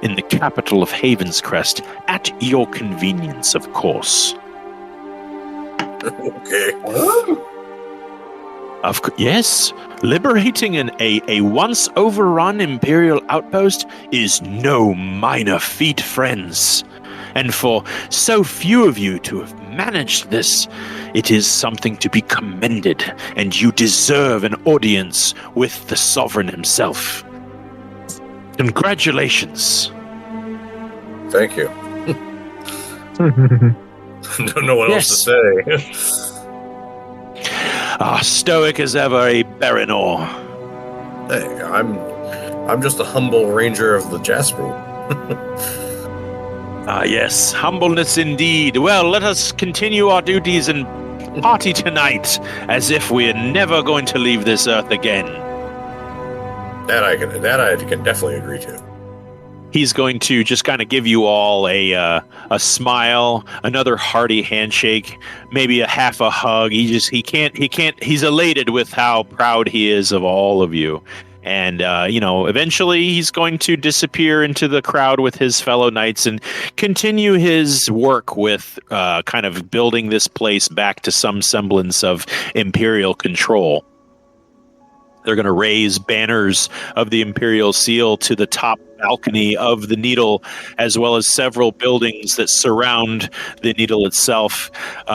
Speaker 1: in the capital of Havenscrest, at your convenience, of course."
Speaker 4: Okay.
Speaker 1: Yes, liberating a once overrun Imperial outpost is no minor feat, friends. And for so few of you to have managed this, it is something to be commended, and you deserve an audience with the Sovereign himself. Congratulations.
Speaker 4: Thank you. Don't know what else to say.
Speaker 1: Stoic as ever, a Baronor.
Speaker 4: Hey, I'm just a humble ranger of the Jasper.
Speaker 1: Yes, humbleness indeed. Well, let us continue our duties and party tonight as if we're never going to leave this earth again.
Speaker 4: That I can definitely agree to.
Speaker 1: He's going to just kind of give you all a smile, another hearty handshake, maybe a half a hug. He's elated with how proud he is of all of you. And, eventually he's going to disappear into the crowd with his fellow knights and continue his work with kind of building this place back to some semblance of Imperial control. They're going to raise banners of the Imperial Seal to the top balcony of the Needle, as well as several buildings that surround the Needle itself.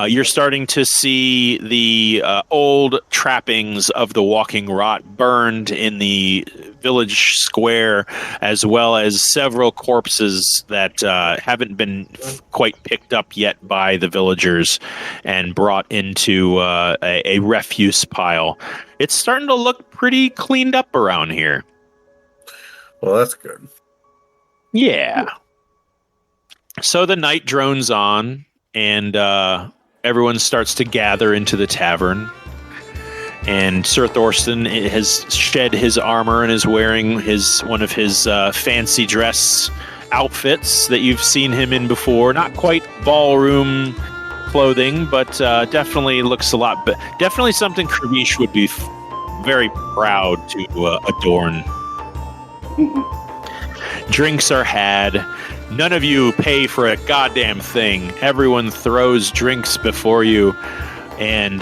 Speaker 1: You're starting to see the old trappings of the Walking Rot burned in the village square, as well as several corpses that haven't been quite picked up yet by the villagers and brought into a refuse pile. It's starting to look pretty cleaned up around here.
Speaker 4: Well, that's good.
Speaker 1: Yeah. So the night drones on, and everyone starts to gather into the tavern. And Sir Thorsten has shed his armor and is wearing one of his fancy dress outfits that you've seen him in before. Not quite ballroom clothing, but definitely looks a lot better. Definitely something Kravish would be very proud to adorn. Drinks are had. None of you pay for a goddamn thing. Everyone throws drinks before you, and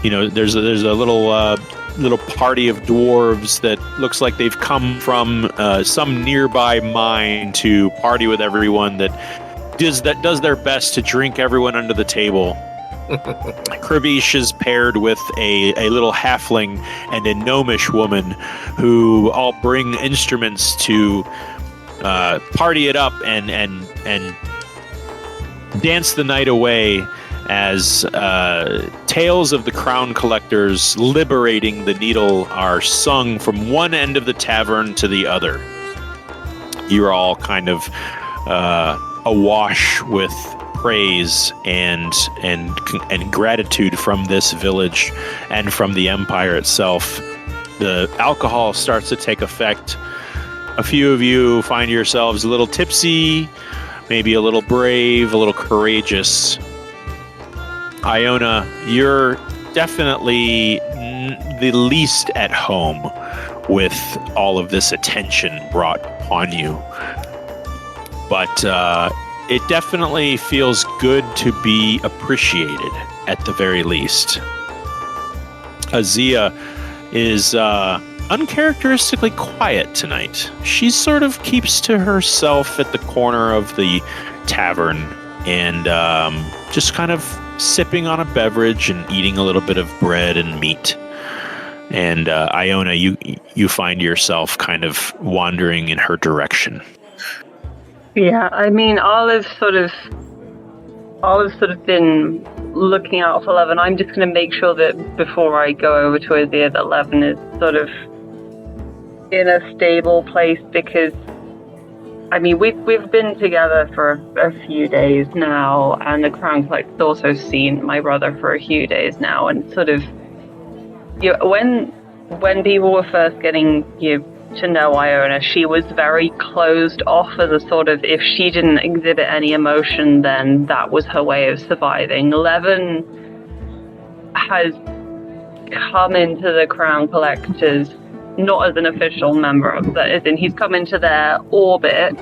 Speaker 1: there's a little party of dwarves that looks like they've come from some nearby mine to party with everyone that does their best to drink everyone under the table. Kravish is paired with a little halfling and a gnomish woman who all bring instruments to party it up and dance the night away as tales of the crown collectors liberating the Needle are sung from one end of the tavern to the other. You're all kind of awash with praise and gratitude from this village and from the Empire itself. The alcohol starts to take effect. A few of you find yourselves a little tipsy, maybe a little brave, a little courageous. Iona, you're definitely the least at home with all of this attention brought upon you. But it definitely feels good to be appreciated, at the very least. Azia is uncharacteristically quiet tonight. She sort of keeps to herself at the corner of the tavern and just kind of sipping on a beverage and eating a little bit of bread and meat. And Iona, you find yourself kind of wandering in her direction.
Speaker 2: Yeah, I mean, Olive's sort of been looking out for Levon. I'm just going to make sure that before I go over to Azia, that Levon is sort of in a stable place, because I mean, we've been together for a few days now, and the Crown Collector's also seen my brother for a few days now, and sort of, when people were first getting to know Iona, she was very closed off as a sort of, if she didn't exhibit any emotion, then that was her way of surviving. Levon has come into the Crown Collectors not as an official member of that, as in he's come into their orbit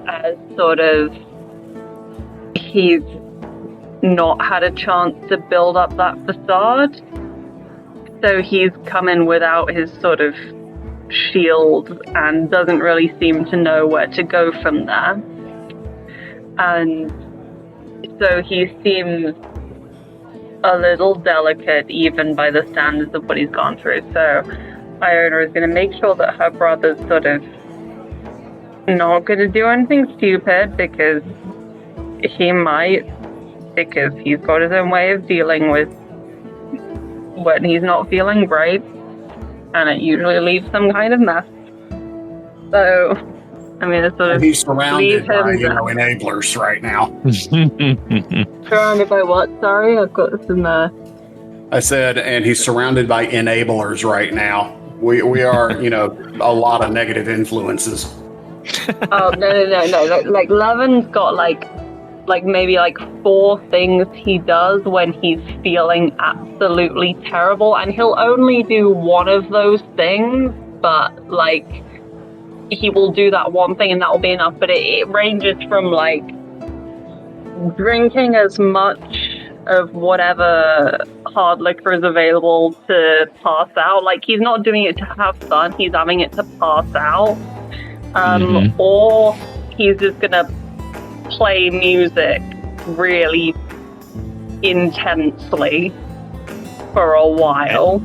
Speaker 2: as sort of, he's not had a chance to build up that facade. So he's come in without his sort of shield and doesn't really seem to know where to go from there. And so he seems a little delicate even by the standards of what he's gone through. So Iona is going to make sure that her brother's sort of not going to do anything stupid, because he might, because he's got his own way of dealing with when he's not feeling great, and it usually leaves some kind of mess. So I'm going to sort of
Speaker 3: he's surrounded by,
Speaker 2: leave him
Speaker 3: enablers right now.
Speaker 2: Surrounded by what? Sorry, I've got some
Speaker 3: I said, and he's surrounded by enablers right now. We are, a lot of negative influences.
Speaker 2: Oh, no. Like, Levon's got, maybe 4 things he does when he's feeling absolutely terrible, and he'll only do one of those things, but, he will do that one thing and that will be enough, but it ranges from, drinking as much of whatever hard liquor is available to pass out. He's not doing it to have fun, he's having it to pass out. Or he's just gonna play music really intensely for a while.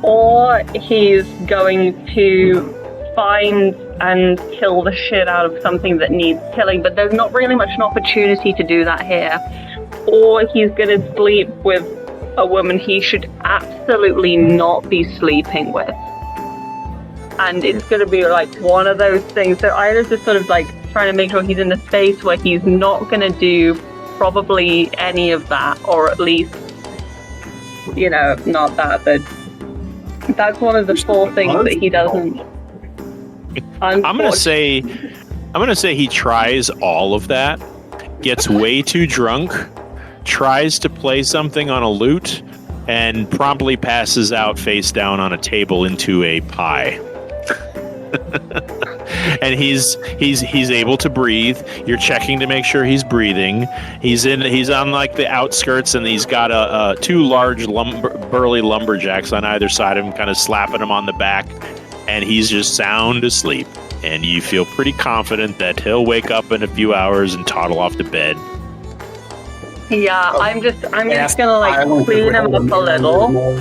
Speaker 2: Or he's going to find and kill the shit out of something that needs killing, but there's not really much an opportunity to do that here. Or he's going to sleep with a woman he should absolutely not be sleeping with. And it's going to be one of those things. So Iona's just sort of trying to make sure he's in a space where he's not going to do probably any of that, or at least, not that, but that's one of the 4 things that he doesn't.
Speaker 1: I'm gonna say he tries all of that, gets way too drunk, tries to play something on a lute, and promptly passes out face down on a table into a pie. And he's able to breathe. You're checking to make sure he's breathing. He's on the outskirts, and he's got 2 large burly lumberjacks on either side of him, kind of slapping him on the back, and he's just sound asleep. And you feel pretty confident that he'll wake up in a few hours and toddle off to bed.
Speaker 2: Yeah, I'm just gonna clean him up a little.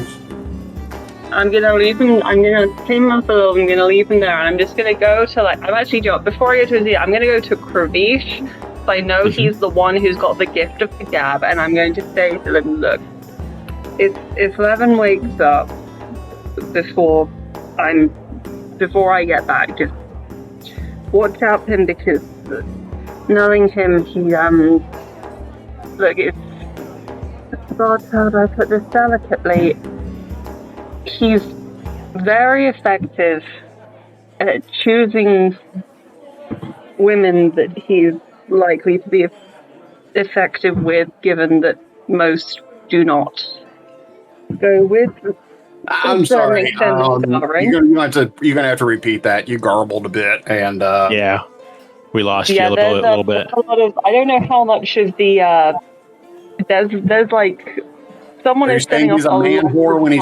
Speaker 2: I'm gonna leave him. I'm gonna clean him up a little. I'm gonna leave him there, and I'm just gonna go to I'm actually before I go to his ear, I'm gonna go to Kravish. So I know he's the one who's got the gift of the gab, and I'm going to say to him, look, if Levon wakes up before I get back, just watch out for him, because knowing him, he look, it's God, how do I put this delicately? He's very effective at choosing women that he's likely to be effective with, given that most do not go with.
Speaker 3: I'm sorry. You're gonna have to repeat that. You garbled a bit, and
Speaker 1: yeah, we lost you a little bit.
Speaker 2: A lot of, I don't know how much of the there's someone is setting off a lot of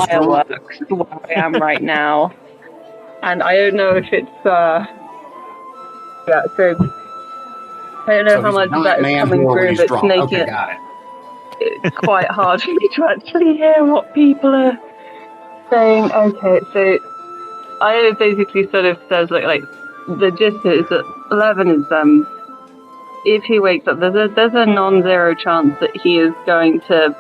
Speaker 2: fireworks where I am right now, and I don't know if it's So I don't know how much of that is coming through, but it's making it's quite hard for me to actually hear what people are saying. Okay, so I basically sort of says like the gist is that Levon is if he wakes up, there's a non-zero chance that he is going to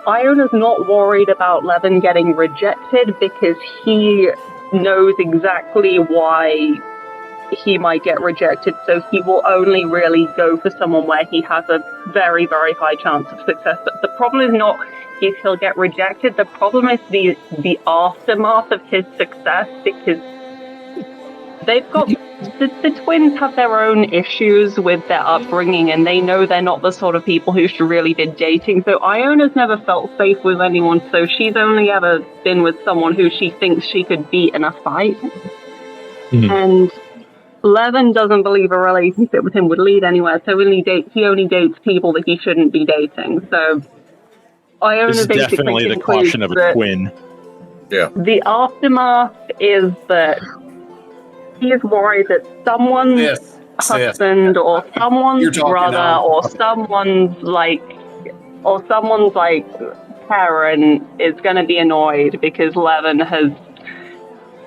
Speaker 2: Iona's not worried about Levon getting rejected, because he knows exactly why he might get rejected. So he will only really go for someone where he has a very, very high chance of success. But the problem is not if he'll get rejected. The problem is the aftermath of his success, because they've got the twins have their own issues with their upbringing, and they know they're not the sort of people who should really be dating. So Iona's never felt safe with anyone, so she's only ever been with someone who she thinks she could beat in a fight. And Levon doesn't believe a relationship with him would lead anywhere, so he only dates people that he shouldn't be dating. So Iona
Speaker 1: This is
Speaker 2: basically
Speaker 1: definitely the
Speaker 2: concludes
Speaker 1: caution of a
Speaker 2: that
Speaker 1: twin.
Speaker 4: Yeah.
Speaker 2: the aftermath is that he is worried that someone's husband or someone's brother or someone's parent is going to be annoyed because Levon has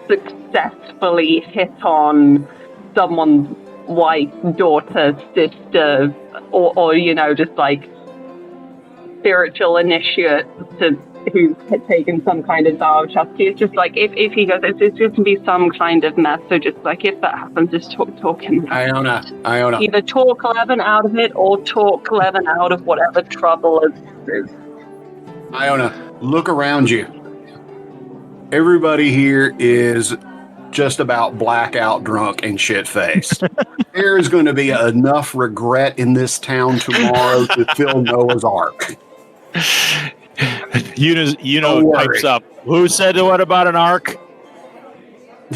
Speaker 2: successfully hit on someone's wife, daughter, sister, or just like spiritual initiate who's taken some kind of vow of chastity. It's just like if he goes, it's just going to be some kind of mess. So just like if that happens, just talk him.
Speaker 3: Iona.
Speaker 2: Either talk Levon out of it or talk Levon out of whatever trouble is.
Speaker 3: Iona, look around you. Everybody here is just about blackout drunk and shit-faced. There is going to be enough regret in this town tomorrow to fill Noah's Ark.
Speaker 1: Iona pipes up. Who said what about an ark?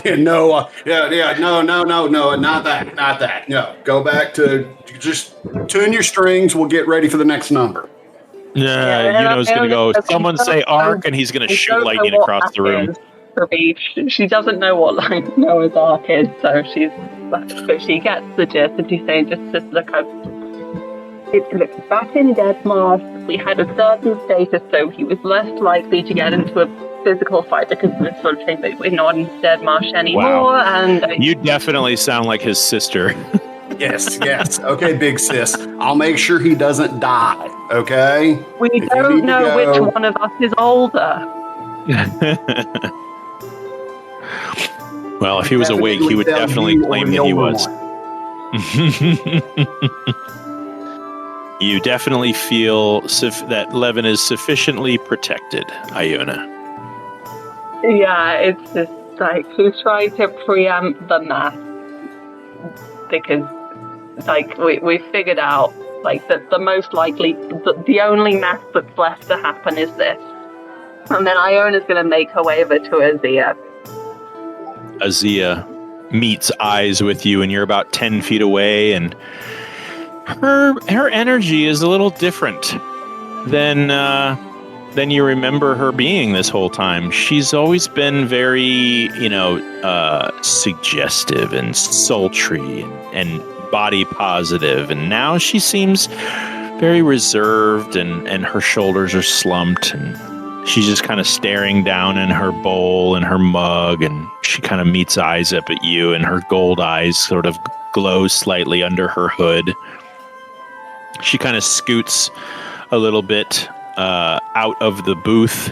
Speaker 3: Yeah, Noah. Yeah. No, not that. No, go back to just tune your strings. We'll get ready for the next number.
Speaker 1: Iona's going to go, someone say ark, and he's going to shoot lightning across the room.
Speaker 2: She doesn't know what Noah's Ark is, so she gets the gist, and she's saying just look up. Look, back in Denmark, we had a certain status, so he was less likely to get into a physical fight because of this sort of thing, but we're not in Denmark anymore.
Speaker 1: Wow.
Speaker 2: And
Speaker 1: you definitely sound like his sister.
Speaker 3: Yes. Okay, big sis. I'll make sure he doesn't die, okay?
Speaker 2: We don't know which one of us is older.
Speaker 1: Well, if he was awake, he would definitely claim that he was. You definitely feel that Levon is sufficiently protected, Iona.
Speaker 2: Yeah, it's just like he's trying to preempt the mess because, like, we figured out like that the most likely, the only mess that's left to happen is this, and then Iona's going to make her way over to Azia.
Speaker 1: Azia meets eyes with you, and you're about 10 feet away, and her energy is a little different than you remember her being this whole time. She's always been very, suggestive and sultry and body positive, and now she seems very reserved, and her shoulders are slumped, and she's just kind of staring down in her bowl and her mug, and she kind of meets eyes up at you, and her gold eyes sort of glow slightly under her hood. She kind of scoots a little bit out of the booth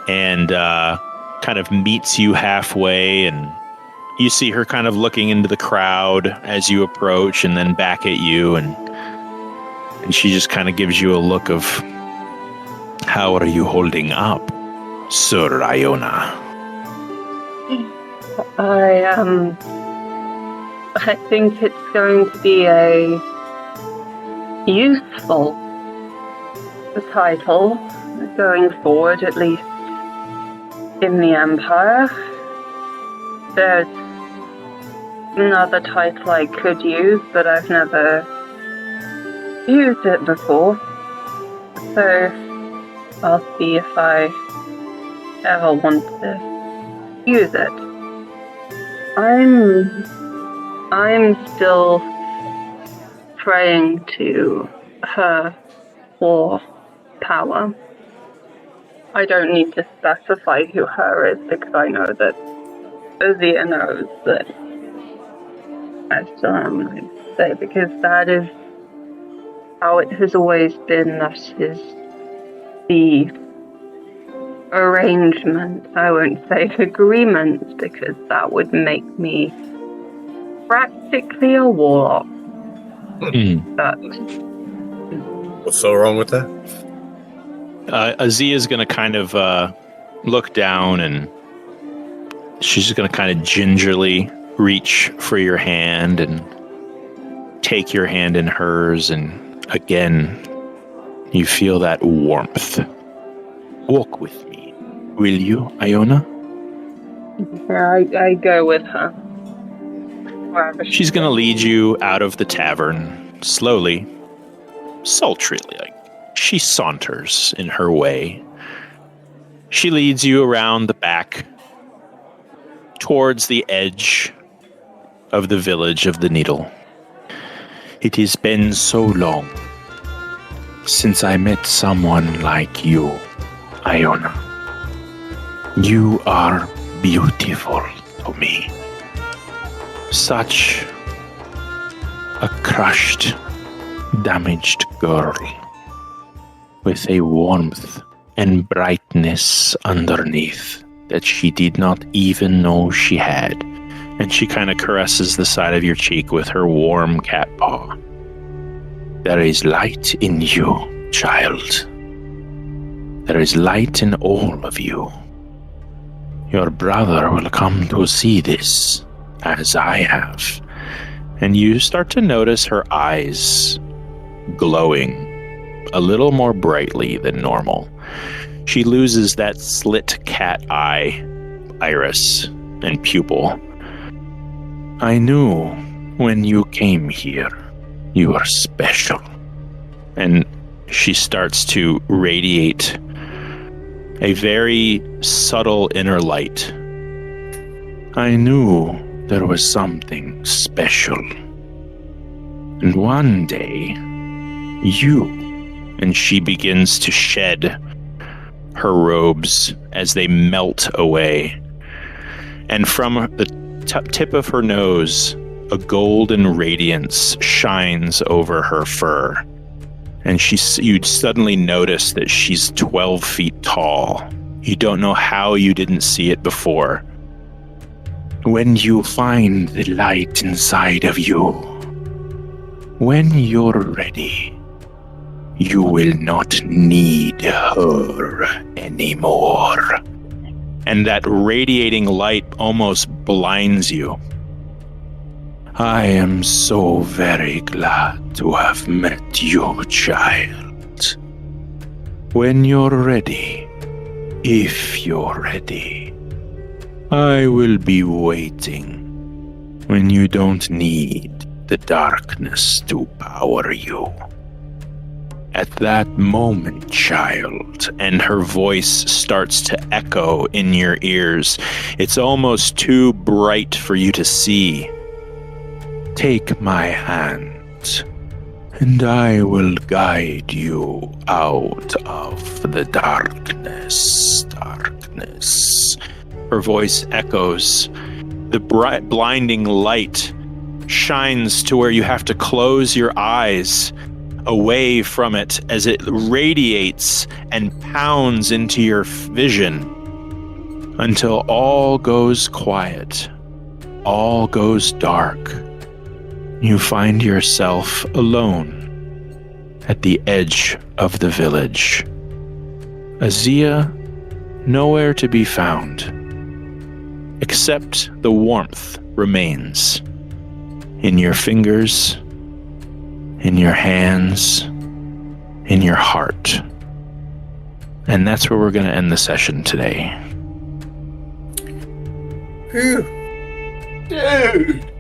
Speaker 1: and kind of meets you halfway, and you see her kind of looking into the crowd as you approach and then back at you, and she just kind of gives you a look of, how are you holding up, Sir Iona?
Speaker 2: I think it's going to be a useful title going forward, at least in the Empire. There's another title I could use, but I've never used it before, so I'll see if I ever want to use it. I'm still praying to her for power. I don't need to specify who her is because I know that Azia knows that I still am going to say, because that is how it has always been. That is the arrangement. I won't say agreement because that would make me practically a warlock. But
Speaker 4: What's so wrong with that?
Speaker 1: Azia's going to kind of look down, and she's going to kind of gingerly reach for your hand and take your hand in hers, and again, you feel that warmth. Walk with me, will you, Iona?
Speaker 2: I go with her. Wherever
Speaker 1: She's going to lead you out of the tavern, slowly, sultrily. Like she saunters in her way. She leads you around the back, towards the edge of the village of the Needle. It has been so long since I met someone like you, Iona. You are beautiful to me. Such a crushed, damaged girl with a warmth and brightness underneath that she did not even know she had. And she kind of caresses the side of your cheek with her warm cat paw. There is light in you, child. There is light in all of you. Your brother will come to see this, as I have. And you start to notice her eyes glowing a little more brightly than normal. She loses that slit cat eye, iris, and pupil. I knew when you came here, you were special. And she starts to radiate a very subtle inner light. I knew there was something special. And one day, and she begins to shed her robes as they melt away. And from the tip of her nose, a golden radiance shines over her fur. And you'd suddenly notice that she's 12 feet tall. You don't know how you didn't see it before. When you find the light inside of you, when you're ready, you will not need her anymore. And that radiating light almost blinds you. I am so very glad to have met you, child. When you're ready, if you're ready, I will be waiting when you don't need the darkness to power you. At that moment, child, and her voice starts to echo in your ears. It's almost too bright for you to see. Take my hand, and I will guide you out of the darkness. Her voice echoes. The bright, blinding light shines to where you have to close your eyes away from it as it radiates and pounds into your vision until all goes quiet, all goes dark. You find yourself alone at the edge of the village. Azia, nowhere to be found, except the warmth remains in your fingers, in your hands, in your heart. And that's where we're going to end the session today.
Speaker 3: Phew. Dude!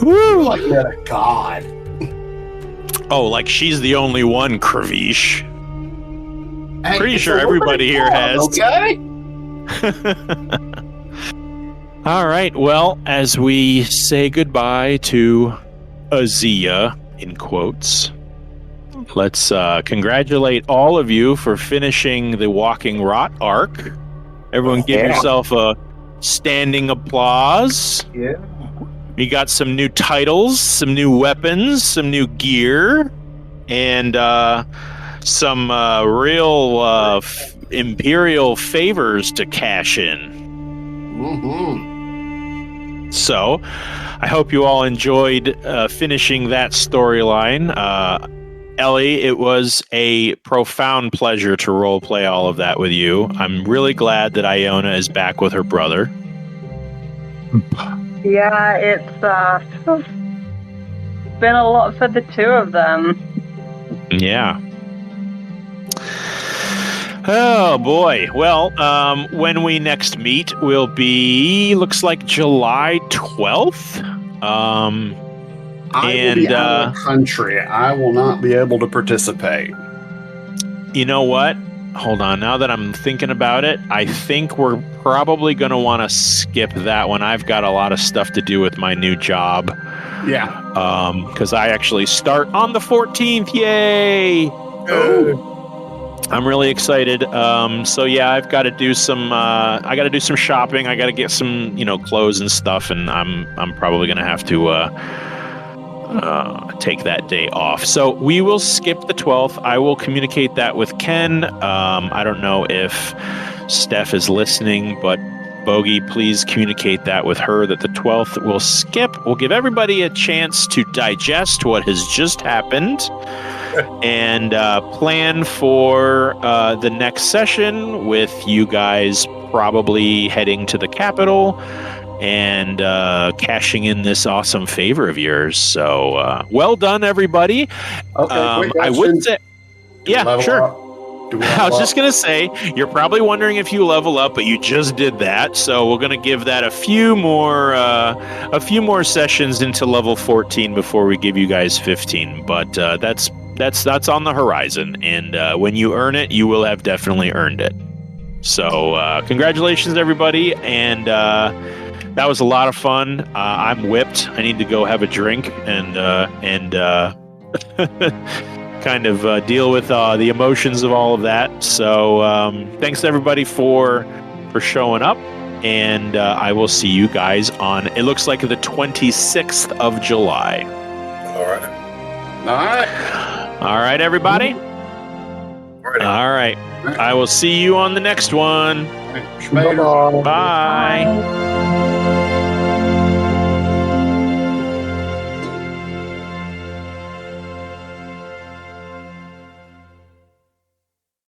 Speaker 3: Woo! Like you're a god.
Speaker 1: Oh, like she's the only one, Kravish.
Speaker 3: Hey,
Speaker 1: Pretty
Speaker 3: it's
Speaker 1: sure
Speaker 3: a
Speaker 1: everybody here has.
Speaker 3: Okay?
Speaker 1: All right, well, as we say goodbye to Azia, in quotes, let's congratulate all of you for finishing the Walking Rot arc. Everyone give yourself a standing applause.
Speaker 3: Yeah.
Speaker 1: We got some new titles, some new weapons, some new gear, and some real Imperial favors to cash in.
Speaker 3: Mm-hmm.
Speaker 1: So, I hope you all enjoyed finishing that storyline. Ellie, it was a profound pleasure to roleplay all of that with you. I'm really glad that Iona is back with her brother.
Speaker 2: Yeah, it's been a lot for the two of them.
Speaker 1: Yeah. Oh boy. Well, when we next meet will be looks like July 12th.
Speaker 3: I will be out of the country. I will not be able to participate.
Speaker 1: You know what? Hold on. Now that I'm thinking about it, I think we're probably going to want to skip that one. I've got a lot of stuff to do with my new job.
Speaker 3: Yeah.
Speaker 1: Because I actually start on the 14th. Yay!
Speaker 3: Oh.
Speaker 1: I'm really excited. So yeah, I've got to do some. I got to do some shopping. I got to get some, clothes and stuff, and I'm probably going to have to take that day off. So we will skip the 12th. I will communicate that with Ken. I don't know if Steph is listening, but Bogey, please communicate that with her that the 12th will skip. We'll give everybody a chance to digest what has just happened and plan for the next session with you guys probably heading to the Capitol and cashing in this awesome favor of yours. So well done, everybody.
Speaker 3: Okay,
Speaker 1: I would say, yeah, sure. I was just going to say, you're probably wondering if you level up, but you just did that. So we're going to give that a few more sessions into level 14 before we give you guys 15. But that's on the horizon. And when you earn it, you will have definitely earned it. So congratulations, everybody. And that was a lot of fun. I'm whipped. I need to go have a drink and kind of deal with the emotions of all of that. So thanks everybody for showing up, and I will see you guys on, it looks like, the 26th of July. All right, everybody. All right. I will see you on the next one.
Speaker 3: Bye.
Speaker 1: Bye.